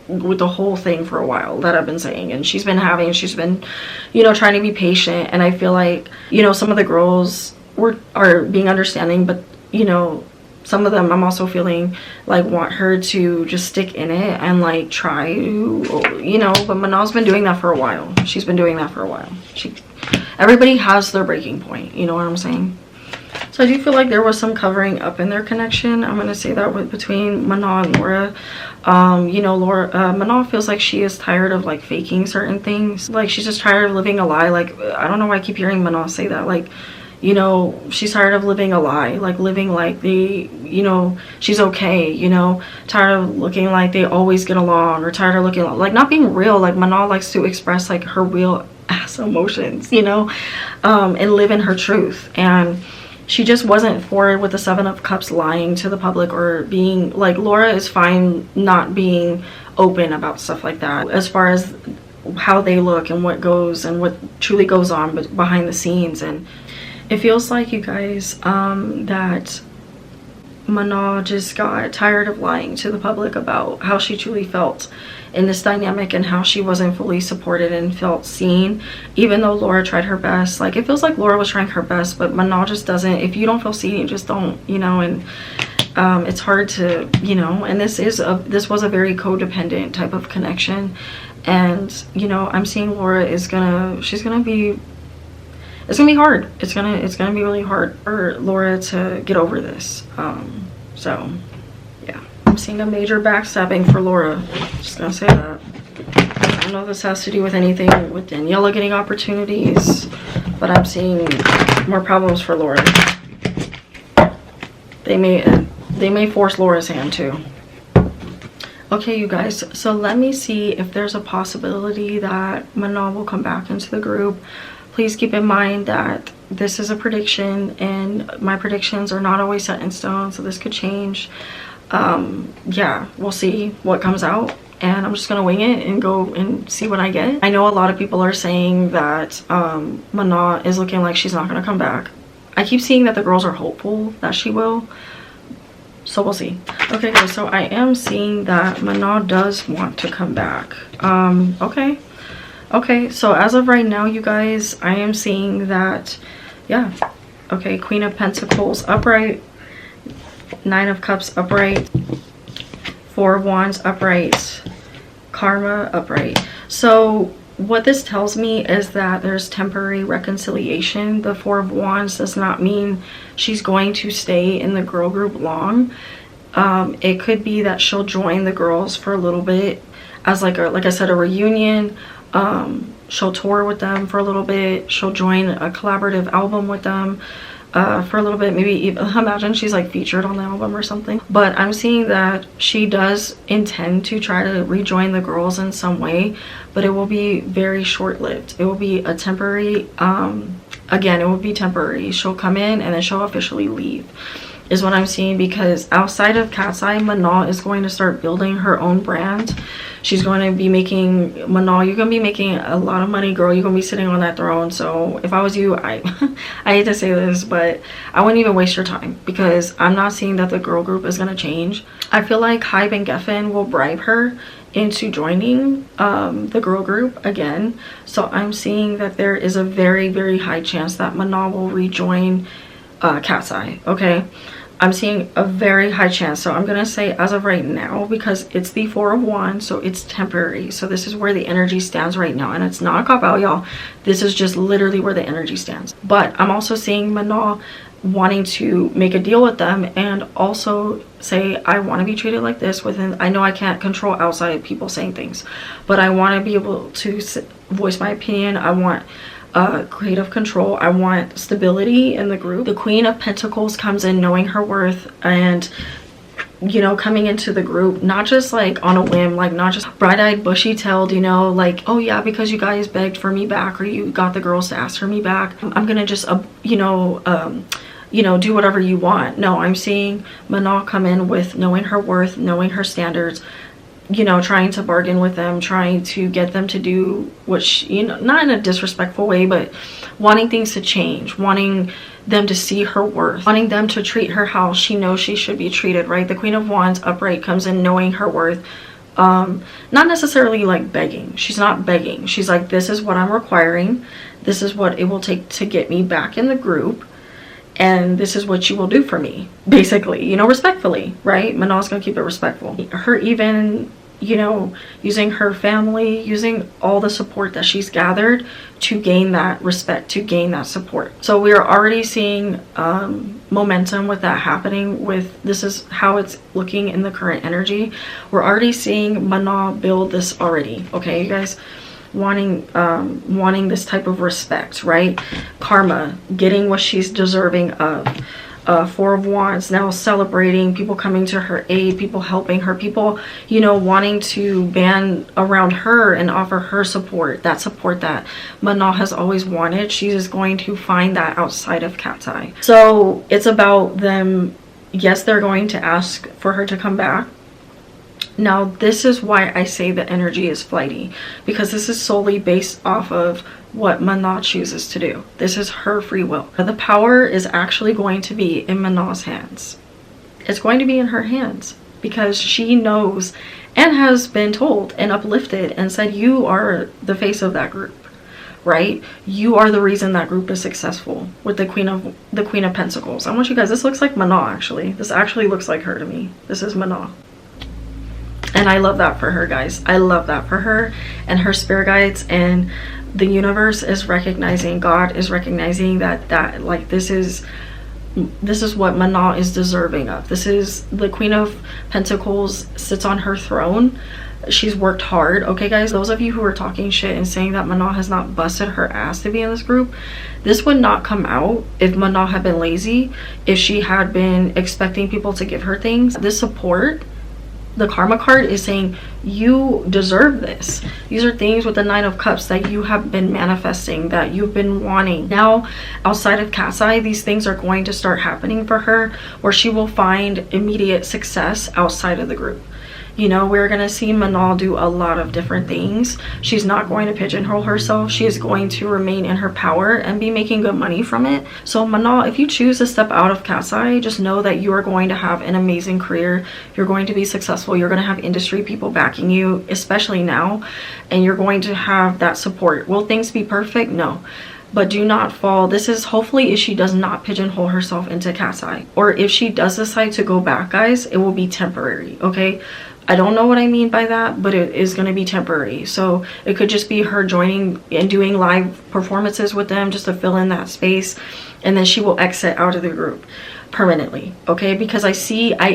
A: with the whole thing for a while, that I've been saying, and she's been, you know, trying to be patient. And I feel like, you know, some of the girls are being understanding, but, you know, some of them I'm also feeling like want her to just stick in it and like try to, you know, but Manon's been doing that for a while. She's been doing that for a while. Everybody has their breaking point, you know what I'm saying? So I do feel like there was some covering up in their connection. I'm going to say that between Manon and Laura. You know, Manon feels like she is tired of like faking certain things. Like she's just tired of living a lie. Like, I don't know why I keep hearing Manon say that. Like, you know, she's tired of living a lie. Like living like you know, she's okay, you know, tired of looking like they always get along, or tired of looking like not being real. Like Manon likes to express like her real ass emotions, you know, and live in her truth. And she just wasn't forward with the Seven of Cups lying to the public, or being like, Laura is fine not being open about stuff like that as far as how they look and what goes and what truly goes on behind the scenes. And it feels like, you guys, that Manon just got tired of lying to the public about how she truly felt in this dynamic and how she wasn't fully supported and felt seen, even though Laura tried her best. Like, it feels like Laura was trying her best, but Manon just doesn't. If you don't feel seen, you just don't, you know. And it's hard to, you know, and this was a very codependent type of connection. And, you know, I'm seeing Laura it's gonna be hard. It's gonna be really hard for Laura to get over this. So yeah, I'm seeing a major backstabbing for Laura. Just gonna say that. I don't know if this has to do with anything with Daniela getting opportunities, but I'm seeing more problems for Laura. They may force Laura's hand too. Okay, you guys, so let me see if there's a possibility that Manon will come back into the group. Please keep in mind that this is a prediction, and my predictions are not always set in stone, so this could change. Yeah, we'll see what comes out, and I'm just gonna wing it and go and see what I get. I know a lot of people are saying that Manon is looking like she's not gonna come back. I keep seeing that the girls are hopeful that she will, so we'll see. Okay guys, so I am seeing that Manon does want to come back. Okay, so as of right now, you guys, I am seeing that, yeah. Okay, Queen of Pentacles upright, Nine of Cups upright, Four of Wands upright, Karma upright. So what this tells me is that there's temporary reconciliation. The Four of Wands does not mean she's going to stay in the girl group long. It could be that she'll join the girls for a little bit as like I said, a reunion. She'll tour with them for a little bit. She'll join a collaborative album with them for a little bit. Maybe even imagine she's like featured on the album or something. But I'm seeing that she does intend to try to rejoin the girls in some way, but it will be very short-lived. It will be a temporary, again, it will be temporary. She'll come in and then she'll officially leave, is what I'm seeing, because outside of Katseye, Manon is going to start building her own brand. She's going to be making, Manon, you're going to be making a lot of money, girl. You're going to be sitting on that throne. So if I was you, I hate to say this, but I wouldn't even waste your time, because I'm not seeing that the girl group is going to change. I feel like Hybe and Geffen will bribe her into joining the girl group again. So I'm seeing that there is a very, very high chance that Manon will rejoin Katseye. Okay, I'm seeing a very high chance. So I'm gonna say as of right now, because it's the Four of Wands, so it's temporary. So this is where the energy stands right now, and it's not a cop out, y'all. This is just literally where the energy stands. But I'm also seeing Manon wanting to make a deal with them and also say, I want to be treated like this within, I know I can't control outside people saying things, but I want to be able to voice my opinion. I want creative control. I want stability in the group. The Queen of Pentacles comes in knowing her worth, and you know, coming into the group not just like on a whim, like not just bright-eyed bushy-tailed, you know, like, oh yeah, because you guys begged for me back, or you got the girls to ask for me back, I'm gonna just you know, do whatever you want. No, I'm seeing Manon come in with knowing her worth, knowing her standards, you know, trying to bargain with them, trying to get them to do what she, you know, not in a disrespectful way, but wanting things to change, wanting them to see her worth, wanting them to treat her how she knows she should be treated, right? The Queen of Wands upright comes in knowing her worth, not necessarily like begging. She's not begging. She's like, this is what I'm requiring. This is what it will take to get me back in the group. And this is what you will do for me, basically, you know, respectfully, right? Manon's gonna keep it respectful. Her even, you know, using her family, using all the support that she's gathered to gain that respect, to gain that support. So we're already seeing momentum with that happening. With this is how it's looking in the current energy. We're already seeing Manon build this already, okay, you guys? Wanting this type of respect, right? Karma, getting what she's deserving of. Four of Wands, now celebrating, people coming to her aid, people helping her, people, you know, wanting to band around her and offer her support, that support that Manon has always wanted. She is going to find that outside of Katseye. So it's about them. Yes, they're going to ask for her to come back. Now, this is why I say the energy is flighty, because this is solely based off of what Manon chooses to do. This is her free will. The power is actually going to be in Manon's hands. It's going to be in her hands, because she knows and has been told and uplifted and said, you are the face of that group, right? You are the reason that group is successful. With the Queen of Pentacles, I want you guys, this looks like Manon, actually. This actually looks like her to me. This is Manon. And I love that for her, guys. I love that for her and her spirit guides, and the universe is recognizing, God is recognizing that like this is what Manon is deserving of. This is the Queen of Pentacles sits on her throne, She's worked hard. Okay, guys, those of you who are talking shit and saying that Manon has not busted her ass to be in this group, this would not come out if Manon had been lazy, if she had been expecting people to give her things. This support, the karma card, is saying you deserve this. These are things with the Nine of Cups that you have been manifesting, that you've been wanting. Now, outside of Katseye, these things are going to start happening for her, where she will find immediate success outside of the group. You know, we're going to see Manon do a lot of different things. She's not going to pigeonhole herself. She is going to remain in her power and be making good money from it. So Manon, if you choose to step out of Katseye, just know that you are going to have an amazing career. You're going to be successful. You're going to have industry people backing you, especially now. And you're going to have that support. Will things be perfect? No. But do not fall. This is hopefully if she does not pigeonhole herself into Katseye. Or if she does decide to go back, guys, it will be temporary, okay? I don't know what I mean by that, but it is going to be temporary. So it could just be her joining and doing live performances with them just to fill in that space. And then she will exit out of the group permanently, okay? Because I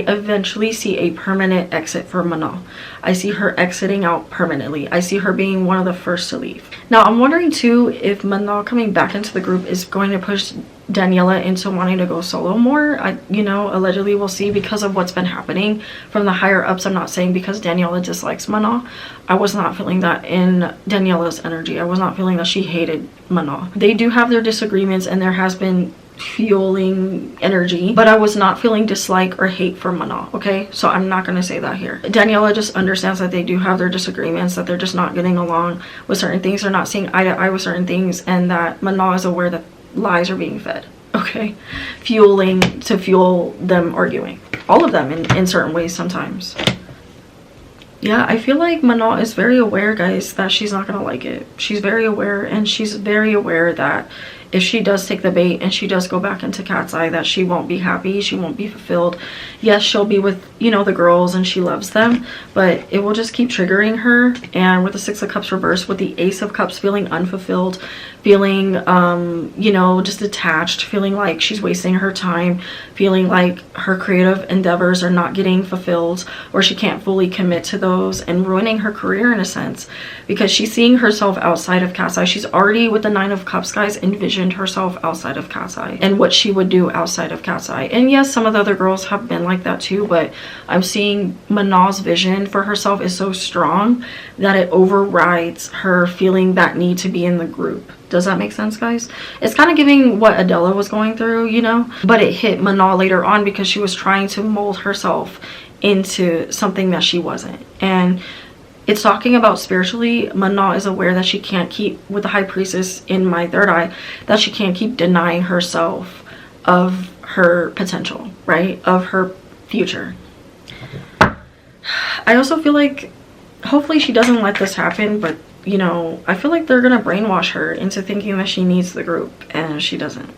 A: eventually see a permanent exit for Manon. I see her exiting out permanently. I see her being one of the first to leave. Now, I'm wondering too if Manon coming back into the group is going to push Daniela into wanting to go solo more. You know, allegedly we'll see, because of what's been happening from the higher ups. I'm not saying because Daniela dislikes Manon. I was not feeling that in Daniela's energy. I was not feeling that she hated Manon. They do have their disagreements, and there has been fueling energy, but I was not feeling dislike or hate for Manon, okay? So I'm not going to say that here. Daniela just understands that they do have their disagreements, that they're just not getting along with certain things, they're not seeing eye to eye with certain things, and that Manon is aware that lies are being fed, okay? Fueling to fuel them arguing. All of them in certain ways sometimes. Yeah, I feel like Manon is very aware, guys, that she's not going to like it. She's very aware, and she's very aware that if she does take the bait and she does go back into Katseye, that she won't be happy, she won't be fulfilled. Yes, she'll be with, you know, the girls and she loves them, but it will just keep triggering her. And with the Six of Cups reversed, with the Ace of Cups, feeling unfulfilled, feeling you know, just detached, feeling like she's wasting her time, feeling like her creative endeavors are not getting fulfilled, or she can't fully commit to those, and ruining her career in a sense, because she's seeing herself outside of Katseye. She's already, with the Nine of Cups, guys, envisioned herself outside of Katseye and what she would do outside of Katseye. And yes, some of the other girls have been like that too, but I'm seeing Manon's vision for herself is so strong that it overrides her feeling that need to be in the group. Does that make sense, guys? It's kind of giving what Adela was going through, you know, but it hit Manon later on because she was trying to mold herself into something that she wasn't. And it's talking about spiritually. Manon is aware that she can't keep, with the High Priestess in my third eye, that she can't keep denying herself of her potential, right? Of her future. I also feel like hopefully she doesn't let this happen, but you know, I feel like they're gonna brainwash her into thinking that she needs the group, and she doesn't.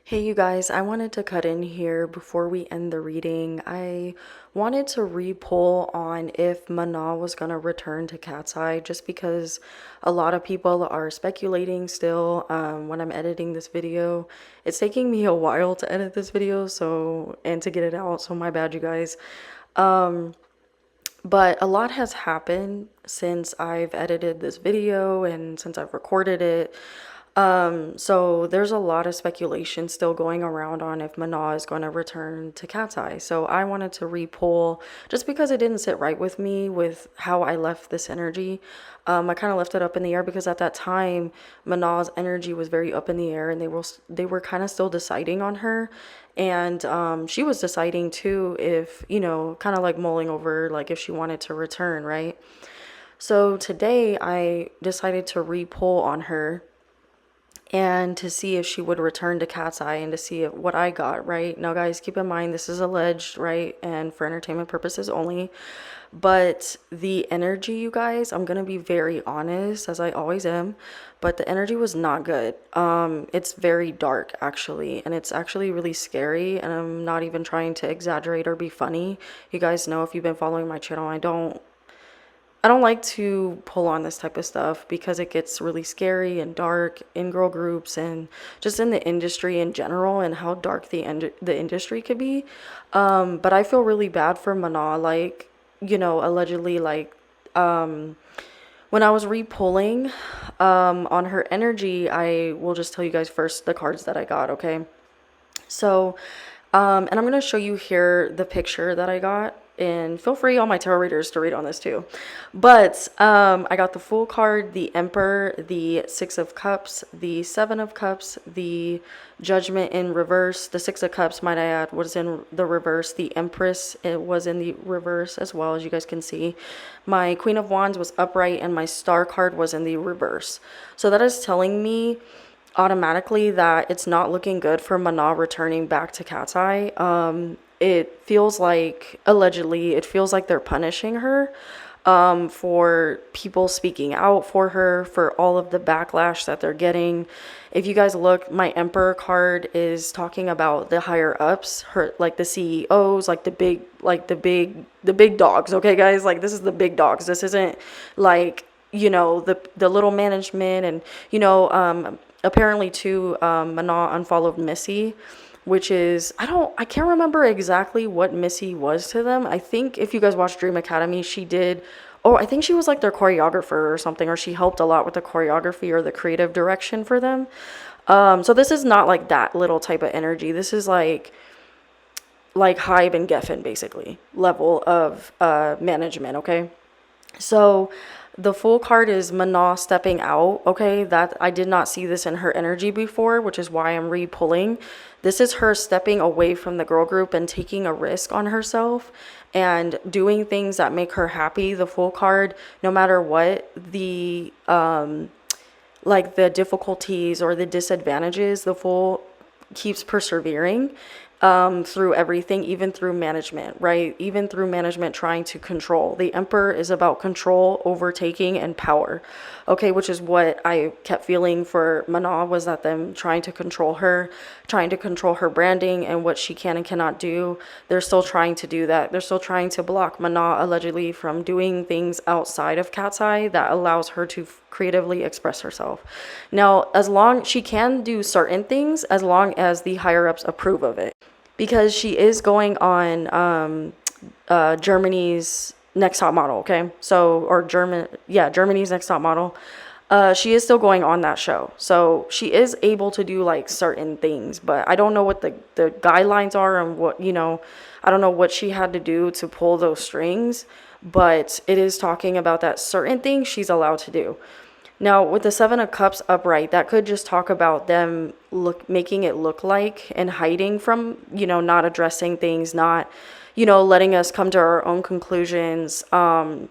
A: Hey you guys, I wanted to cut in here before we end the reading. I wanted to re-poll on if Manon was going to return to Katseye, just because a lot of people are speculating still when I'm editing this video. It's taking me a while to edit this video, and to get it out, so my bad you guys. But a lot has happened since I've edited this video and since I've recorded it. So there's a lot of speculation still going around on if Manon is going to return to Katseye. So I wanted to re-poll just because it didn't sit right with me with how I left this energy. I kind of left it up in the air because at that time Manon's energy was very up in the air, and they were kind of still deciding on her. And she was deciding too if, you know, kind of like mulling over like if she wanted to return, right? So today I decided to re-poll on her and to see if she would return to Katseye, and to see what I got, right? Now guys, keep in mind this is alleged, right, and for entertainment purposes only, but the energy, you guys, I'm gonna be very honest, as I always am, but the energy was not good. It's very dark actually, and it's actually really scary, and I'm not even trying to exaggerate or be funny. You guys know, if you've been following my channel, I don't like to pull on this type of stuff because it gets really scary and dark in girl groups and just in the industry in general, and how dark the industry could be. But I feel really bad for Manon. Like, allegedly, like, when I was re-pulling on her energy, I will just tell you guys first the cards that I got, okay? So, and I'm going to show you here the picture that I got. And feel free, all my tarot readers, to read on this too. But I got the Fool card, the Emperor, the Six of Cups, the Seven of Cups, the Judgment in reverse. The Six of Cups, might I add, was in the reverse. The Empress, it was in the reverse as well, as you guys can see. My Queen of Wands was upright, and my Star card was in the reverse. So that is telling me automatically that it's not looking good for Manon returning back to Katseye. It feels like, allegedly, it feels like they're punishing her for people speaking out for her, for all of the backlash that they're getting. If you guys look, my Emperor card is talking about the higher ups, her, like the CEOs, like the big dogs. Okay, guys, like this is the big dogs. This isn't like, the little management. And apparently too, Manon unfollowed Missy, which is, I can't remember exactly what Missy was to them. I think if you guys watch Dream Academy, she did, oh, I think she was like their choreographer or something, or she helped a lot with the choreography or the creative direction for them. So this is not like that little type of energy. This is like Hybe and Geffen, basically, level of management, okay? So the Fool card is Manon stepping out, okay? That I did not see this in her energy before, which is why I'm re-pulling. This is her stepping away from the girl group and taking a risk on herself and doing things that make her happy. The Fool card, no matter what the the difficulties or the disadvantages, the Fool keeps persevering through everything, even through management, right? Even through management trying to control. The Emperor is about control, overtaking, and power. Okay, which is what I kept feeling for Manon, was that them trying to control her, trying to control her branding and what she can and cannot do. They're still trying to do that. They're still trying to block Manon, allegedly, from doing things outside of Katseye that allows her to creatively express herself. Now, as long she can do certain things, as long as the higher ups approve of it, because she is going on Germany's Next Top Model, okay? So, or Germany's Next Top Model. She is still going on that show. So she is able to do like certain things, but I don't know what the guidelines are and what, I don't know what she had to do to pull those strings, but it is talking about that certain things she's allowed to do. Now, with the Seven of Cups upright, that could just talk about them making it look like and hiding from, not addressing things, not, letting us come to our own conclusions, causing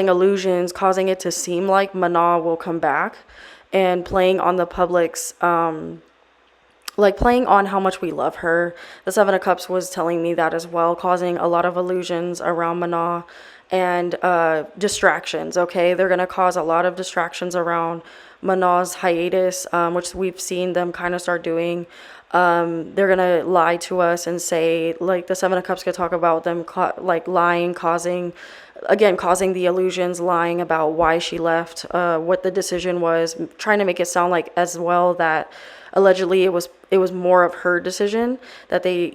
A: illusions, causing it to seem like Manon will come back, and playing on the public's, playing on how much we love her. The Seven of Cups was telling me that as well, causing a lot of illusions around Manon and distractions, okay? They're going to cause a lot of distractions around Manon's hiatus, which we've seen them kind of start doing. They're going to lie to us and say, like, the Seven of Cups could talk about them, lying, causing the illusions, lying about why she left, what the decision was, trying to make it sound like as well that allegedly it was more of her decision, that they,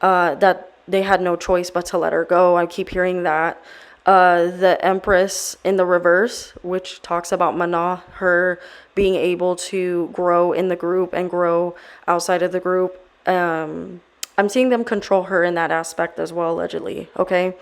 A: that they had no choice but to let her go. I keep hearing that. The Empress in the reverse, which talks about Manon, her being able to grow in the group and grow outside of the group. I'm seeing them control her in that aspect as well, allegedly, okay?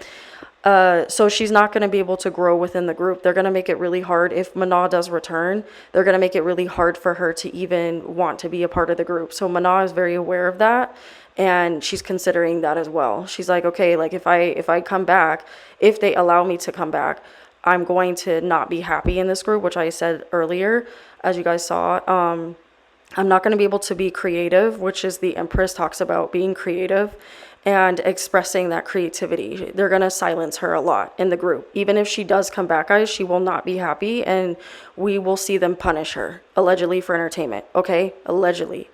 A: So she's not going to be able to grow within the group. They're going to make it really hard. If Manon does return, they're going to make it really hard for her to even want to be a part of the group. So Manon is very aware of that, and she's considering that as well. She's like, okay, like if I come back, if they allow me to come back, I'm going to not be happy in this group, which I said earlier, as you guys saw. I'm not going to be able to be creative, which is the Empress talks about being creative and expressing that creativity. They're going to silence her a lot in the group. Even if she does come back, guys, she will not be happy, and we will see them punish her, allegedly, for entertainment, okay? Allegedly.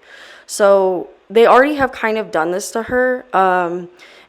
A: So they already have kind of done this to her,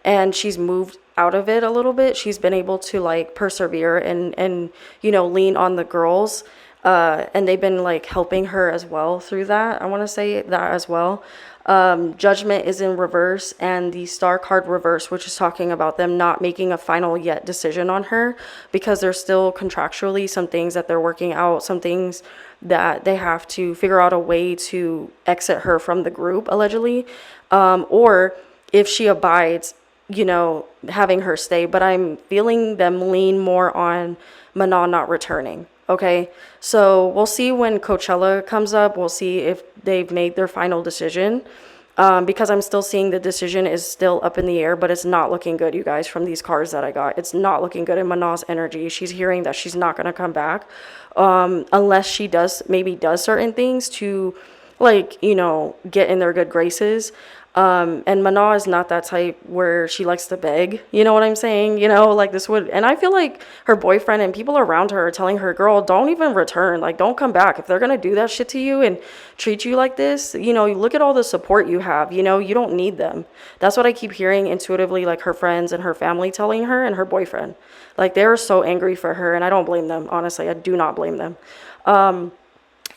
A: and she's moved out of it a little bit. She's been able to, like, persevere and lean on the girls. And they've been like helping her as well through that. I want to say that as well. Judgment is in reverse, and the star card reverse, which is talking about them not making a final yet decision on her because there's still contractually some things that they're working out, some things that they have to figure out a way to exit her from the group, allegedly. Or if she abides, having her stay. But I'm feeling them lean more on Manon not returning. Okay, so we'll see when Coachella comes up. We'll see if they've made their final decision. Because I'm still seeing the decision is still up in the air, but it's not looking good, you guys, from these cards that I got. It's not looking good in Manon's energy. She's hearing that she's not going to come back unless she does certain things to, like, get in their good graces. And Manon is not that type where she likes to beg. You know what I'm saying? Like this would, and I feel like her boyfriend and people around her are telling her, girl, don't even return. Like, don't come back. If they're going to do that shit to you and treat you like this, you look at all the support you have, you don't need them. That's what I keep hearing intuitively, like her friends and her family telling her, and her boyfriend. Like, they're so angry for her, and I don't blame them. Honestly, I do not blame them.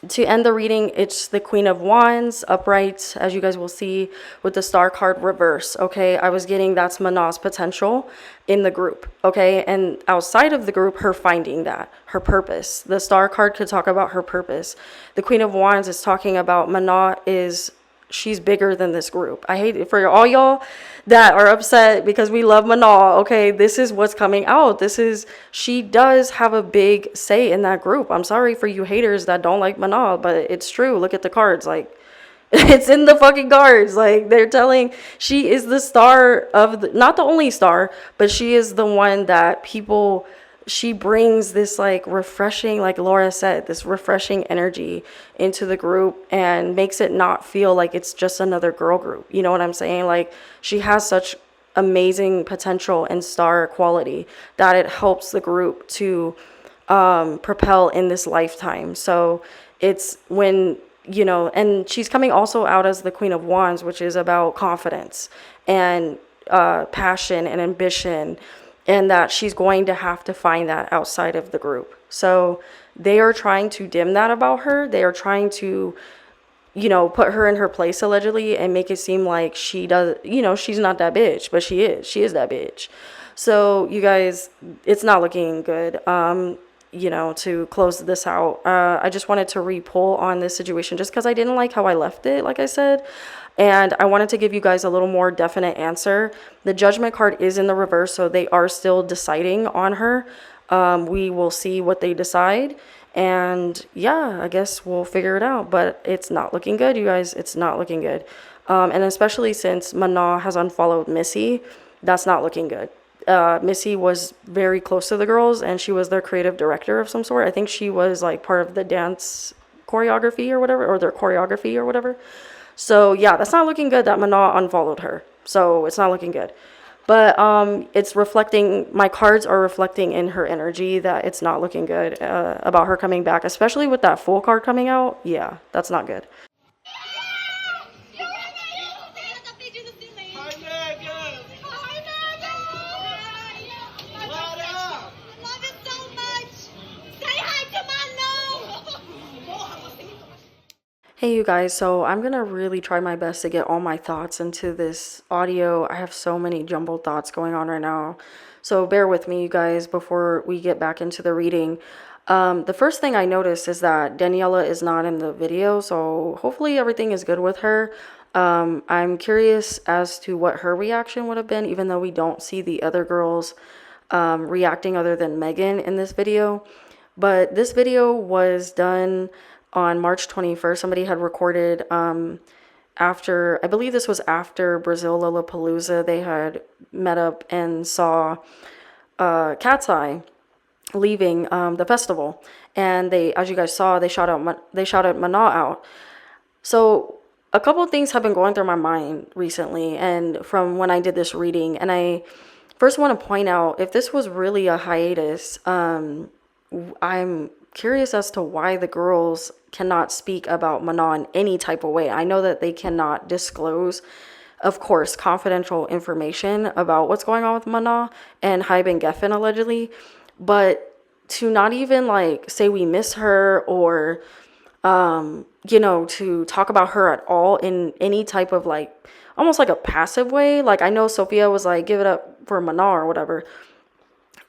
A: To end the reading, it's the Queen of Wands upright, as you guys will see, with the star card reverse. Okay, I was getting that's Manon's potential in the group. Okay, and outside of the group, her finding that, her purpose. The star card could talk about her purpose. The Queen of Wands is talking about Manon she's bigger than this group. I hate it for all y'all that are upset because we love Manon. Okay, this is what's coming out. She does have a big say in that group. I'm sorry for you haters that don't like Manon, but it's true. Look at the cards. Like, it's in the fucking cards. Like, they're telling she is the star of not the only star, but she is the one that she brings this like refreshing, like Laura said, this refreshing energy into the group and makes it not feel like it's just another girl group. You know what I'm saying? Like, she has such amazing potential and star quality that it helps the group to propel in this lifetime. So it's when, and she's coming also out as the Queen of Wands, which is about confidence and passion and ambition, and that she's going to have to find that outside of the group. So they are trying to dim that about her. They are trying to, put her in her place allegedly and make it seem like she's not that bitch, but she is that bitch. So you guys, it's not looking good. To close this out, I just wanted to re-pull on this situation just because I didn't like how I left it, like I said. And I wanted to give you guys a little more definite answer. The Judgment card is in the reverse, so they are still deciding on her. We will see what they decide. And yeah, I guess we'll figure it out. But it's not looking good, you guys. It's not looking good. And especially since Manon has unfollowed Missy, that's not looking good. Missy was very close to the girls, and she was their creative director of some sort. I think she was like part of the dance choreography or whatever, or their choreography or whatever. So yeah, that's not looking good that Manon unfollowed her. So it's not looking good. But it's reflecting, my cards are reflecting in her energy that it's not looking good about her coming back, especially with that Fool card coming out. Yeah, that's not good. Hey you guys, so I'm gonna really try my best to get all my thoughts into this audio. I have so many jumbled thoughts going on right now. So bear with me, you guys, before we get back into the reading. The first thing I noticed is that Daniela is not in the video, so hopefully everything is good with her. I'm curious as to what her reaction would have been, even though we don't see the other girls reacting other than Megan in this video. But this video was done on March 21st. Somebody had recorded after, I believe this was after Brazil Lollapalooza. They had met up and saw Katseye leaving the festival, and they, as you guys saw, they shouted Manon out. So a couple of things have been going through my mind recently, and from when I did this reading, and I first want to point out, if this was really a hiatus, I'm curious as to why the girls cannot speak about Manon any type of way. I know that they cannot disclose, of course, confidential information about what's going on with Manon and Hybe and Geffen allegedly, but to not even like say we miss her or to talk about her at all in any type of like almost like a passive way. Like I know Sophia was like, give it up for Manon or whatever.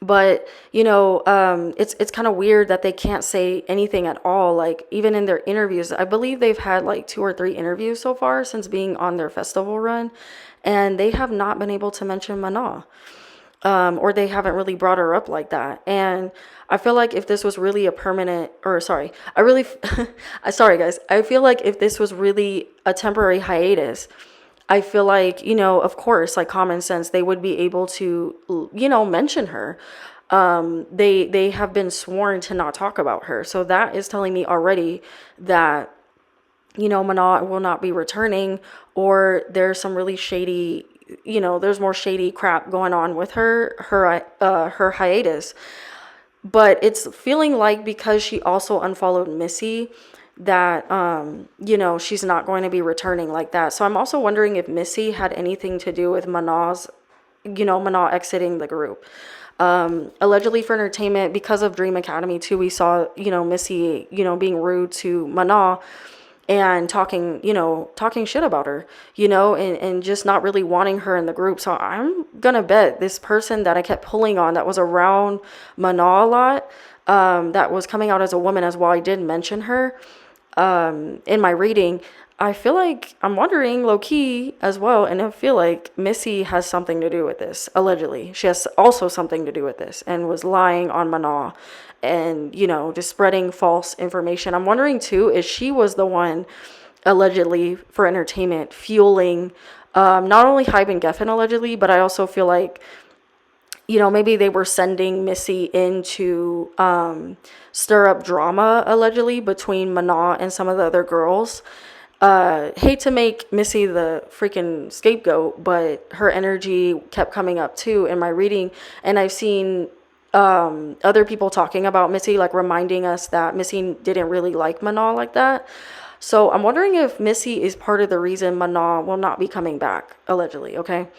A: But it's kind of weird that they can't say anything at all. Like even in their interviews, I believe they've had like 2 or 3 interviews so far since being on their festival run, and they have not been able to mention Manon, or they haven't really brought her up like that. And I feel like if this was really a permanent, or sorry, I really, sorry guys, I feel like if this was really a temporary hiatus, I feel like, of course, like common sense, they would be able to, mention her. They have been sworn to not talk about her. So that is telling me already that, Manon will not be returning, or there's some really shady, there's more shady crap going on with her hiatus. But it's feeling like because she also unfollowed Missy that she's not going to be returning like that. So I'm also wondering if Missy had anything to do with Manon exiting the group. Allegedly for entertainment, because of Dream Academy too, we saw Missy being rude to Manon and talking shit about her, and just not really wanting her in the group. So I'm gonna bet this person that I kept pulling on that was around Manon a lot, that was coming out as a woman as well, I did mention her in my reading. I feel like I'm wondering low key as well, and I feel like Missy has something to do with this. Allegedly, she has also something to do with this, and was lying on Manon, and just spreading false information. I'm wondering too if she was the one allegedly for entertainment fueling not only Hybe and Geffen allegedly, but I also feel like maybe they were sending Missy in to stir up drama allegedly between Manon and some of the other girls. Hate to make Missy the freaking scapegoat, but her energy kept coming up too in my reading. And I've seen other people talking about Missy, like reminding us that Missy didn't really like Manon like that. So I'm wondering if Missy is part of the reason Manon will not be coming back, allegedly, okay?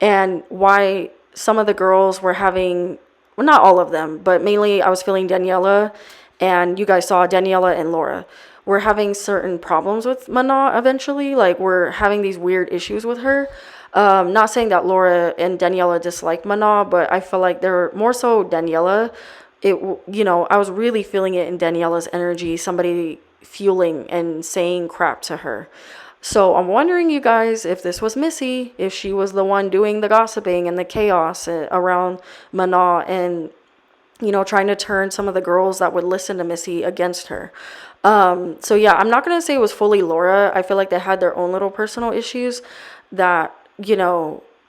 A: And why some of the girls were having, well, not all of them, but mainly I was feeling Daniela, and you guys saw Daniela and Laura were having certain problems with Manon eventually. Like, we're having these weird issues with her. Not saying that Laura and Daniela dislike Manon, but I feel like they're more so Daniela. I was really feeling it in Daniela's energy, somebody fueling and saying crap to her. So I'm wondering, you guys, if this was Missy, if she was the one doing the gossiping and the chaos around Manon, and trying to turn some of the girls that would listen to Missy against her. So yeah, I'm not gonna say it was fully Laura. I feel like they had their own little personal issues that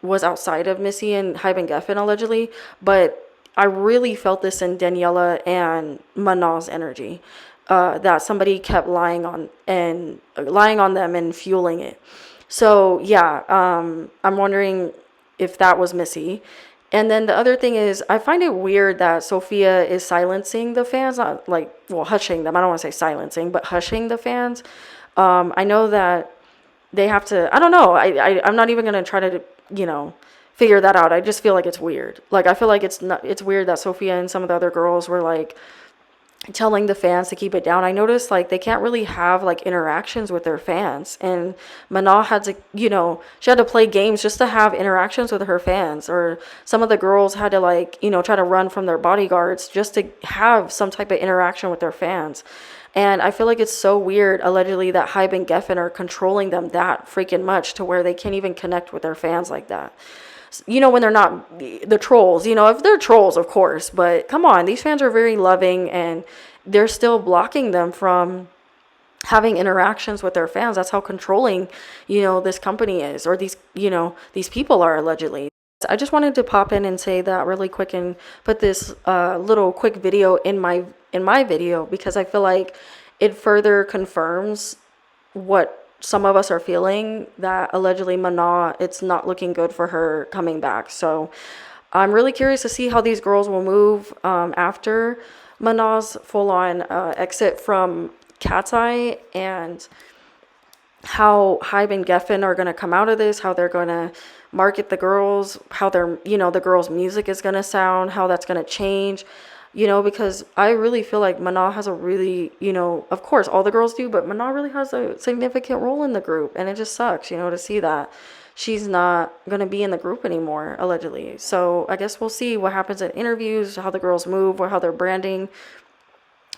A: was outside of Missy and Hybe and Geffen allegedly, but I really felt this in Daniela and Manon's energy. That somebody kept lying on them and fueling it. So yeah, I'm wondering if that was Missy. And then the other thing is, I find it weird that Sophia is silencing the fans, not like, well, hushing them. I don't want to say silencing, but hushing the fans. I know that they have to, I don't know. I'm not even going to try to, figure that out. I just feel like it's weird. Like, I feel like it's weird that Sophia and some of the other girls were like, telling the fans to keep it down. I noticed like they can't really have like interactions with their fans, and Manon had to, she had to play games just to have interactions with her fans, or some of the girls had to like, try to run from their bodyguards just to have some type of interaction with their fans. And I feel like it's so weird, allegedly, that Hybe and Geffen are controlling them that freaking much to where they can't even connect with their fans like that. When they're not the trolls, if they're trolls, of course, but come on, these fans are very loving, and they're still blocking them from having interactions with their fans. That's how controlling, this company is, or these people are allegedly. I just wanted to pop in and say that really quick and put this little quick video in my video, because I feel like it further confirms what some of us are feeling, that allegedly Manon, it's not looking good for her coming back. So I'm really curious to see how these girls will move after Manon's full-on exit from Katseye, and how Hybe and Geffen are going to come out of this, how they're going to market the girls, how the girls' music is going to sound, how that's going to change. you know, because I really feel like Manon has a really, you know, of course all the girls do, but Manon really has a significant role in the group, and it just sucks, you know, to see that she's not gonna be in the group anymore, allegedly. So I guess we'll see what happens in interviews, how the girls move, or how their branding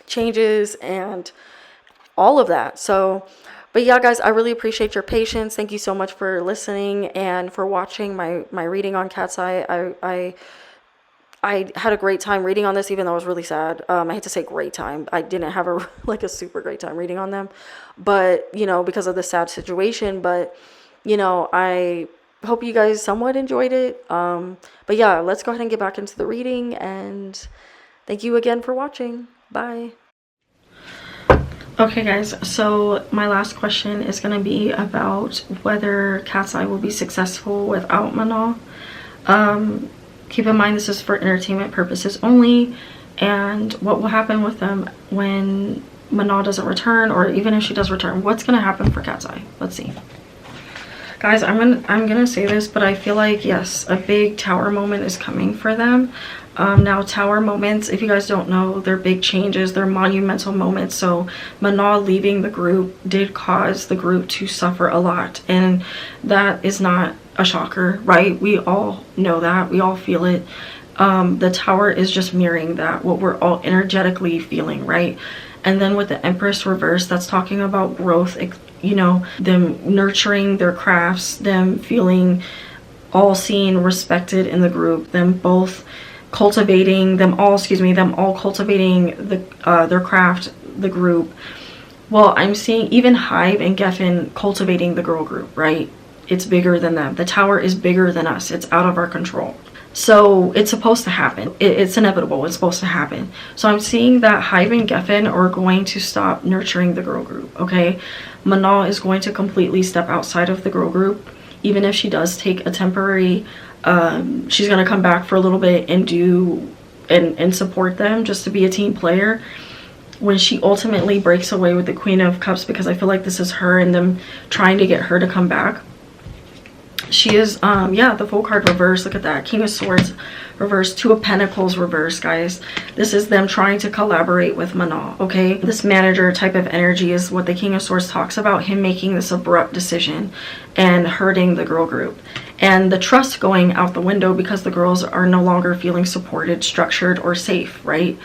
A: changes, and all of that. So, but yeah, guys, I really appreciate your patience. Thank you so much for listening and for watching my reading on Katseye. I had a great time reading on this, even though it was really sad. I hate to say great time. I didn't have a like a super great time reading on them, but you know, because of the sad situation. But you know, I hope you guys somewhat enjoyed it. But yeah, let's go ahead and get back into the reading. And thank you again for watching. Bye. Okay guys, so my last question is going to be about whether Katseye will be successful without Manon. Keep in mind this is for entertainment purposes only, and what will happen with them when Manon doesn't return, or even if she does return, what's going to happen for Katseye? Let's see. Guys, I'm gonna say this, but I feel like, yes, a big tower moment is coming for them. Now, tower moments, if you guys don't know, they're big changes, they're monumental moments. So Manon leaving the group did cause the group to suffer a lot, and that is not a shocker, right? We all know that, we all feel it. The tower is just mirroring that, what we're all energetically feeling, right? And then with the Empress reverse, that's talking about growth, you know, them nurturing their crafts, them feeling all seen, respected in the group, them both cultivating, them all cultivating their craft, the group. Well, I'm seeing even Hive and Geffen cultivating the girl group, right? It's bigger than them. The tower is bigger than us. It's out of our control. So it's supposed to happen. It's inevitable. It's supposed to happen. So I'm seeing that Hive and Geffen are going to stop nurturing the girl group, okay? Manon is going to completely step outside of the girl group. Even if she does take a temporary, she's going to come back for a little bit and do and support them just to be a team player. When she ultimately breaks away with the Queen of Cups, because I feel like this is her and them trying to get her to come back. She is, yeah, the Fool card reverse. Look at that. King of Swords reverse. Two of Pentacles reverse, guys. This is them trying to collaborate with Manon, okay? This manager type of energy is what the King of Swords talks about. Him making this abrupt decision and hurting the girl group. And the trust going out the window because the girls are no longer feeling supported, structured, or safe, right?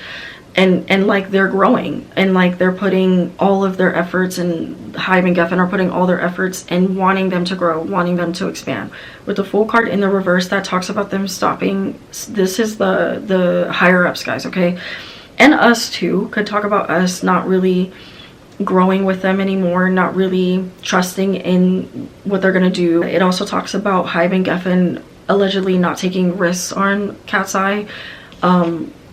A: And like they're growing, and like they're putting all of their efforts, and Hive and Geffen are putting all their efforts and wanting them to grow, wanting them to expand. With the Fool card in the reverse, that talks about them stopping. This is the higher ups, guys, okay? And us too, could talk about us not really growing with them anymore, not really trusting in what they're gonna do. It also talks about Hive and Geffen allegedly not taking risks on Katseye.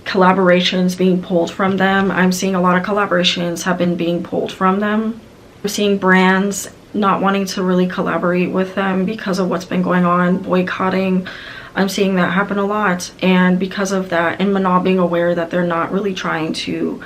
A: Collaborations being pulled from them. I'm seeing a lot of collaborations have been being pulled from them. I'm seeing brands not wanting to really collaborate with them because of what's been going on, boycotting. I'm seeing that happen a lot, and because of that, and Manon being aware that they're not really trying to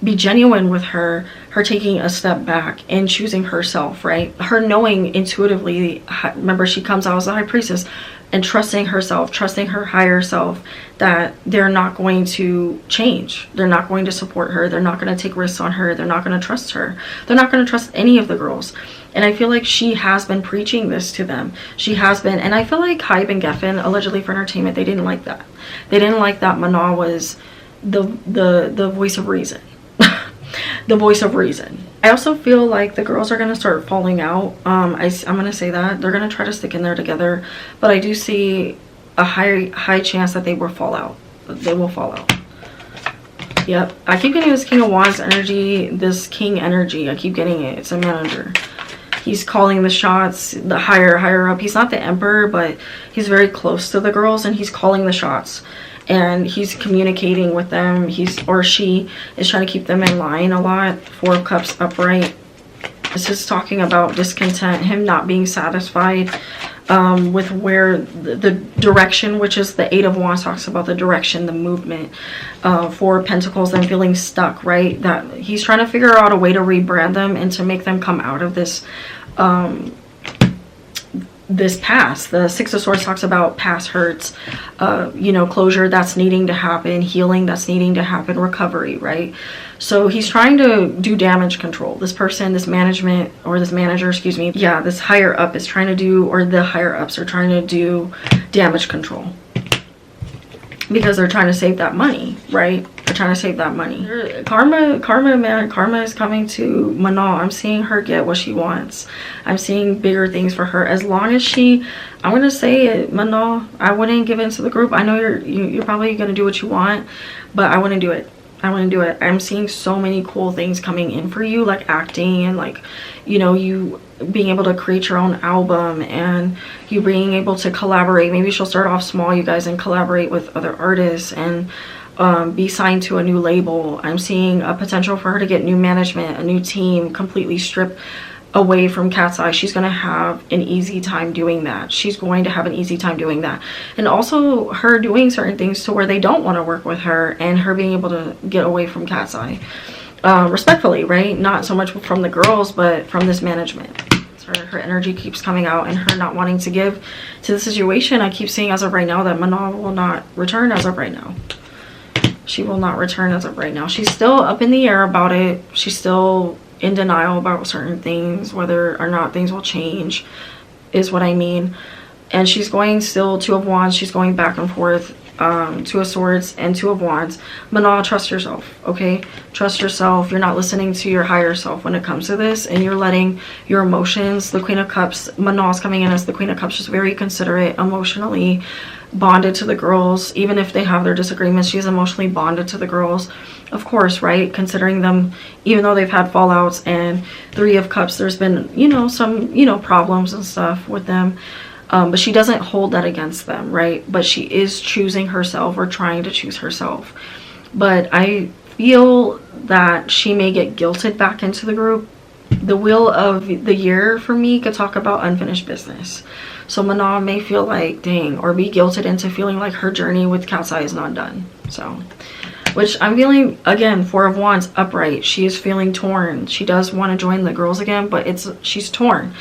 A: be genuine with her taking a step back and choosing herself, right? Her knowing intuitively, remember she comes out as a high priestess, and trusting herself, trusting her higher self, that they're not going to change. They're not going to support her. They're not going to take risks on her. They're not going to trust her. They're not going to trust any of the girls. And I feel like she has been preaching this to them. She has been. And I feel like Hive and Geffen, allegedly for entertainment, they didn't like that. They didn't like that Manon was the voice of reason. The voice of reason. I also feel like the girls are going to start falling out. I'm going to say that. They're going to try to stick in there together. But I do see a high chance that they will fall out. They will fall out. Yep. I keep getting this King of Wands energy, this King energy. I keep getting it. It's a manager. He's calling the shots, the higher up. He's not the Emperor, but he's very close to the girls, and he's calling the shots. And he's communicating with them. He's or she is trying to keep them in line a lot. Four of Cups upright. This is talking about discontent, him not being satisfied with where the direction, which is the Eight of Wands, talks about the direction, the movement. Four of Pentacles, them feeling stuck, right? That he's trying to figure out a way to rebrand them and to make them come out of this this past. The Six of Swords talks about past hurts, you know, closure that's needing to happen, healing that's needing to happen, recovery, right? So he's trying to do damage control. This person, this management, or this manager, excuse me, yeah, this higher up is trying to do, or the higher ups are trying to do damage control. Because they're trying to save that money, right? They're trying to save that money. Karma is coming to Manon. I'm seeing her get what she wants. I'm seeing bigger things for her. As long as she, I'm gonna say it, Manon, I wouldn't give in to the group. I know you're probably gonna do what you want, but I wouldn't do it. I want to do it. I'm seeing so many cool things coming in for you, like acting and like, you know, you being able to create your own album and you being able to collaborate. Maybe she'll start off small, you guys, and collaborate with other artists and be signed to a new label. I'm seeing a potential for her to get new management, a new team, completely strip away from Katseye. She's going to have an easy time doing that. She's going to have an easy time doing that. And also her doing certain things to where they don't want to work with her, and her being able to get away from Katseye. Respectfully, right? Not so much from the girls, but from this management. So her energy keeps coming out, and her not wanting to give to the situation. I keep seeing as of right now that Manon will not return as of right now. She will not return as of right now. She's still up in the air about it. She's still in denial about certain things, whether or not things will change is what I mean. And she's going still Two of Wands. She's going back and forth, Two of Swords and Two of Wands. Manon, trust yourself, okay? Trust yourself. You're not listening to your higher self when it comes to this, and you're letting your emotions, the Queen of Cups, Manon's coming in as the Queen of Cups, just very considerate, emotionally bonded to the girls. Even if they have their disagreements, she's emotionally bonded to the girls, of course, right? Considering them, even though they've had fallouts, and Three of Cups, there's been, you know, some, you know, problems and stuff with them, but she doesn't hold that against them, right? But she is choosing herself, or trying to choose herself. But I feel that she may get guilted back into the group. The Wheel of the Year for me could talk about unfinished business. So Manon may feel like, dang, or be guilted into feeling like her journey with Katseye is not done. So, which I'm feeling, again, Four of Wands upright. She is feeling torn. She does want to join the girls again, but she's torn.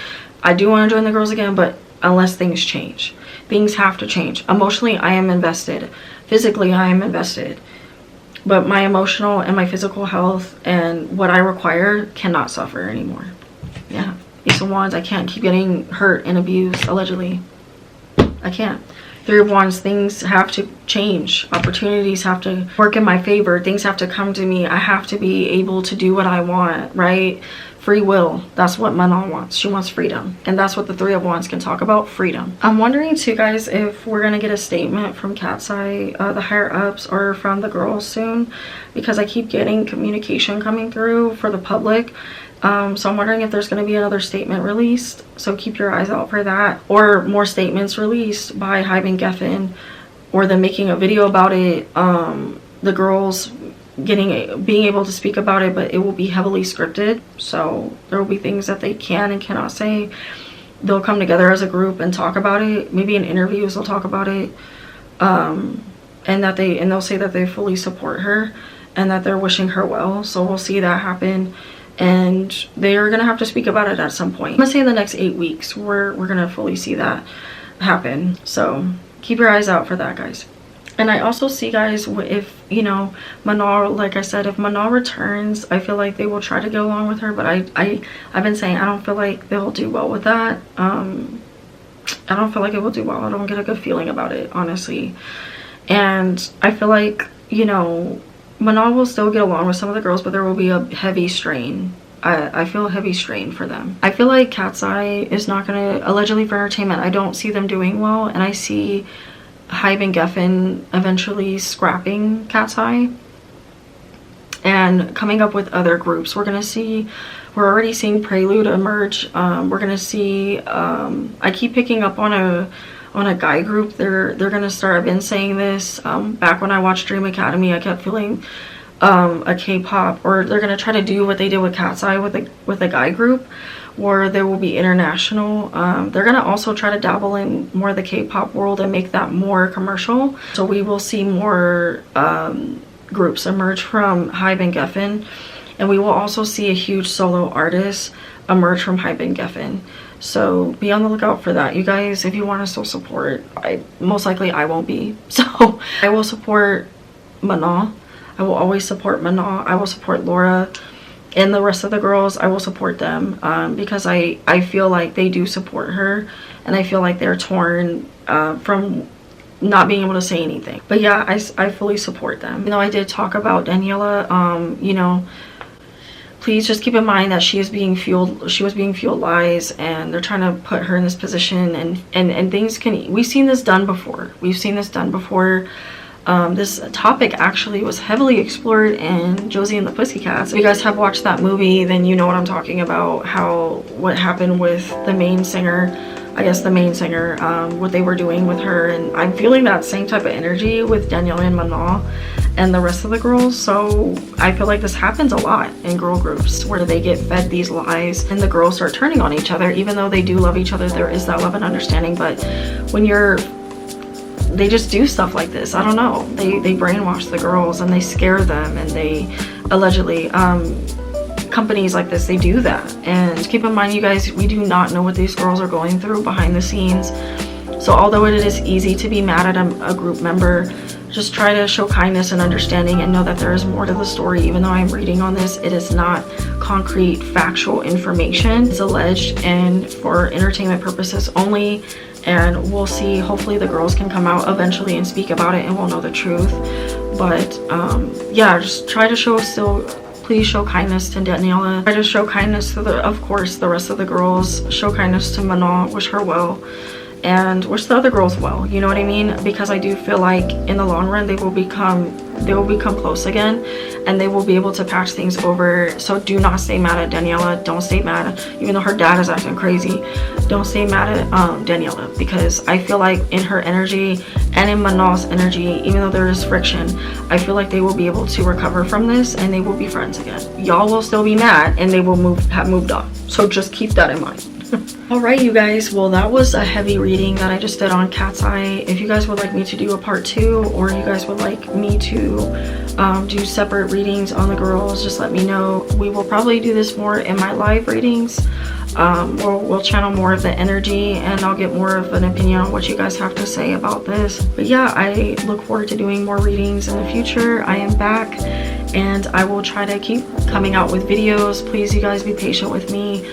A: I do want to join the girls again, but unless things change. Things have to change. Emotionally, I am invested. Physically, I am invested. But my emotional and my physical health and what I require cannot suffer anymore. Yeah. Ace of Wands, I can't keep getting hurt and abused, allegedly. I can't. Three of Wands, things have to change. Opportunities have to work in my favor. Things have to come to me. I have to be able to do what I want, right? Free will. That's what Manon wants. She wants freedom. And that's what the Three of Wands can talk about, freedom. I'm wondering too, guys, if we're going to get a statement from Katseye, the higher ups, or from the girls soon. Because I keep getting communication coming through for the public. So I'm wondering if there's going to be another statement released. So keep your eyes out for that. Or more statements released by Hybe and Geffen. Or them making a video about it. The girls being able to speak about it, but it will be heavily scripted. So there will be things that they can and cannot say. They'll come together as a group and talk about it. Maybe in interviews they'll talk about it. And they'll say that they fully support her and that they're wishing her well. So we'll see that happen. And they're gonna have to speak about it at some point. I'm gonna say in the next 8 weeks we're gonna fully see that happen. So keep your eyes out for that, guys. And I also see, guys, if, you know, Manon, like I said, if Manon returns, I feel like they will try to go along with her. But I've been saying I don't feel like they'll do well with that. I don't feel like it will do well. I don't get a good feeling about it, honestly. And I feel like, you know, Manon will still get along with some of the girls, but there will be a heavy strain. I feel a heavy strain for them. I feel like Katseye is not going to, allegedly for entertainment, I don't see them doing well. And I see Hybe and Geffen eventually scrapping Katseye and coming up with other groups. We're already seeing Prelude emerge. We're gonna see, I keep picking up on a guy group. They're gonna start, I've been saying this back when I watched Dream Academy. I kept feeling a K-pop, or they're gonna try to do what they did with Katseye with a guy group, where there will be international. They're gonna also try to dabble in more of the K-pop world and make that more commercial. So we will see more groups emerge from Hybe and Geffen, and we will also see a huge solo artist emerge from Hybe and Geffen. So be on the lookout for that, you guys. If you want to still support, most likely I won't be. So I will support Manon. I will always support Manon. I will support Laura and the rest of the girls. I will support them because I feel like they do support her, and I feel like they're torn from not being able to say anything. But yeah, I fully support them. You know, I did talk about Daniela. You know, please just keep in mind that she was being fueled lies, and they're trying to put her in this position, and things can, we've seen this done before. This topic actually was heavily explored in Josie and the Pussycats. If you guys have watched that movie, then you know what I'm talking about, what happened with the main singer, what they were doing with her. And I'm feeling that same type of energy with Daniela and Manon and the rest of the girls. So I feel like this happens a lot in girl groups where they get fed these lies and the girls start turning on each other. Even though they do love each other, there is that love and understanding, but when they just do stuff like this. I don't know, they brainwash the girls and they scare them, and they allegedly companies like this, they do that. And keep in mind, you guys, we do not know what these girls are going through behind the scenes. So although it is easy to be mad at a group member, just try to show kindness and understanding, and know that there is more to the story. Even though I'm reading on this, it is not concrete factual information. It's alleged and for entertainment purposes only, and we'll see. Hopefully the girls can come out eventually and speak about it, and we'll know the truth. But yeah, just try to please show kindness to Daniela. Try to show kindness to of course, the rest of the girls. Show kindness to Manon, wish her well, and wish the other girls well, you know what I mean? Because I do feel like in the long run they will become close again, and they will be able to patch things over. So do not stay mad at Daniela. Don't stay mad, even though her dad is acting crazy. Don't stay mad at Daniela, because I feel like in her energy and in Manon's energy, even though there is friction, I feel like they will be able to recover from this, and they will be friends again. Y'all will still be mad, and they will have moved on. So just keep that in mind. Alright, you guys, well, that was a heavy reading that I just did on Katseye. If you guys would like me to do a part 2, or you guys would like me to do separate readings on the girls, just let me know. We will probably do this more in my live readings. We'll channel more of the energy, and I'll get more of an opinion on what you guys have to say about this. But yeah, I look forward to doing more readings in the future. I am back, and I will try to keep coming out with videos. Please, you guys, be patient with me.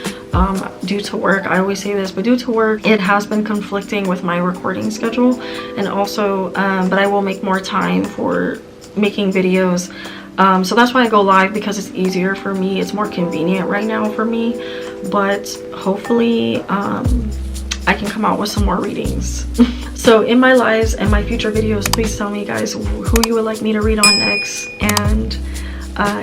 A: Due to work, I always say this, but due to work, it has been conflicting with my recording schedule, and also but I will make more time for making videos. So that's why I go live, because it's easier for me. It's more convenient right now for me, but hopefully I can come out with some more readings. So in my lives and my future videos, please tell me, guys, who you would like me to read on next. And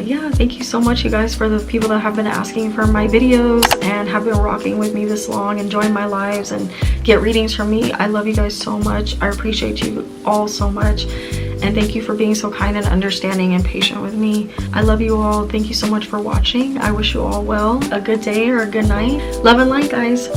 A: yeah, thank you so much, you guys, for the people that have been asking for my videos and have been rocking with me this long and join my lives and get readings from me. I love you guys so much. I appreciate you all so much, and thank you for being so kind and understanding and patient with me. I love you all. Thank you so much for watching. I wish you all well, a good day or a good night. Love and light, guys.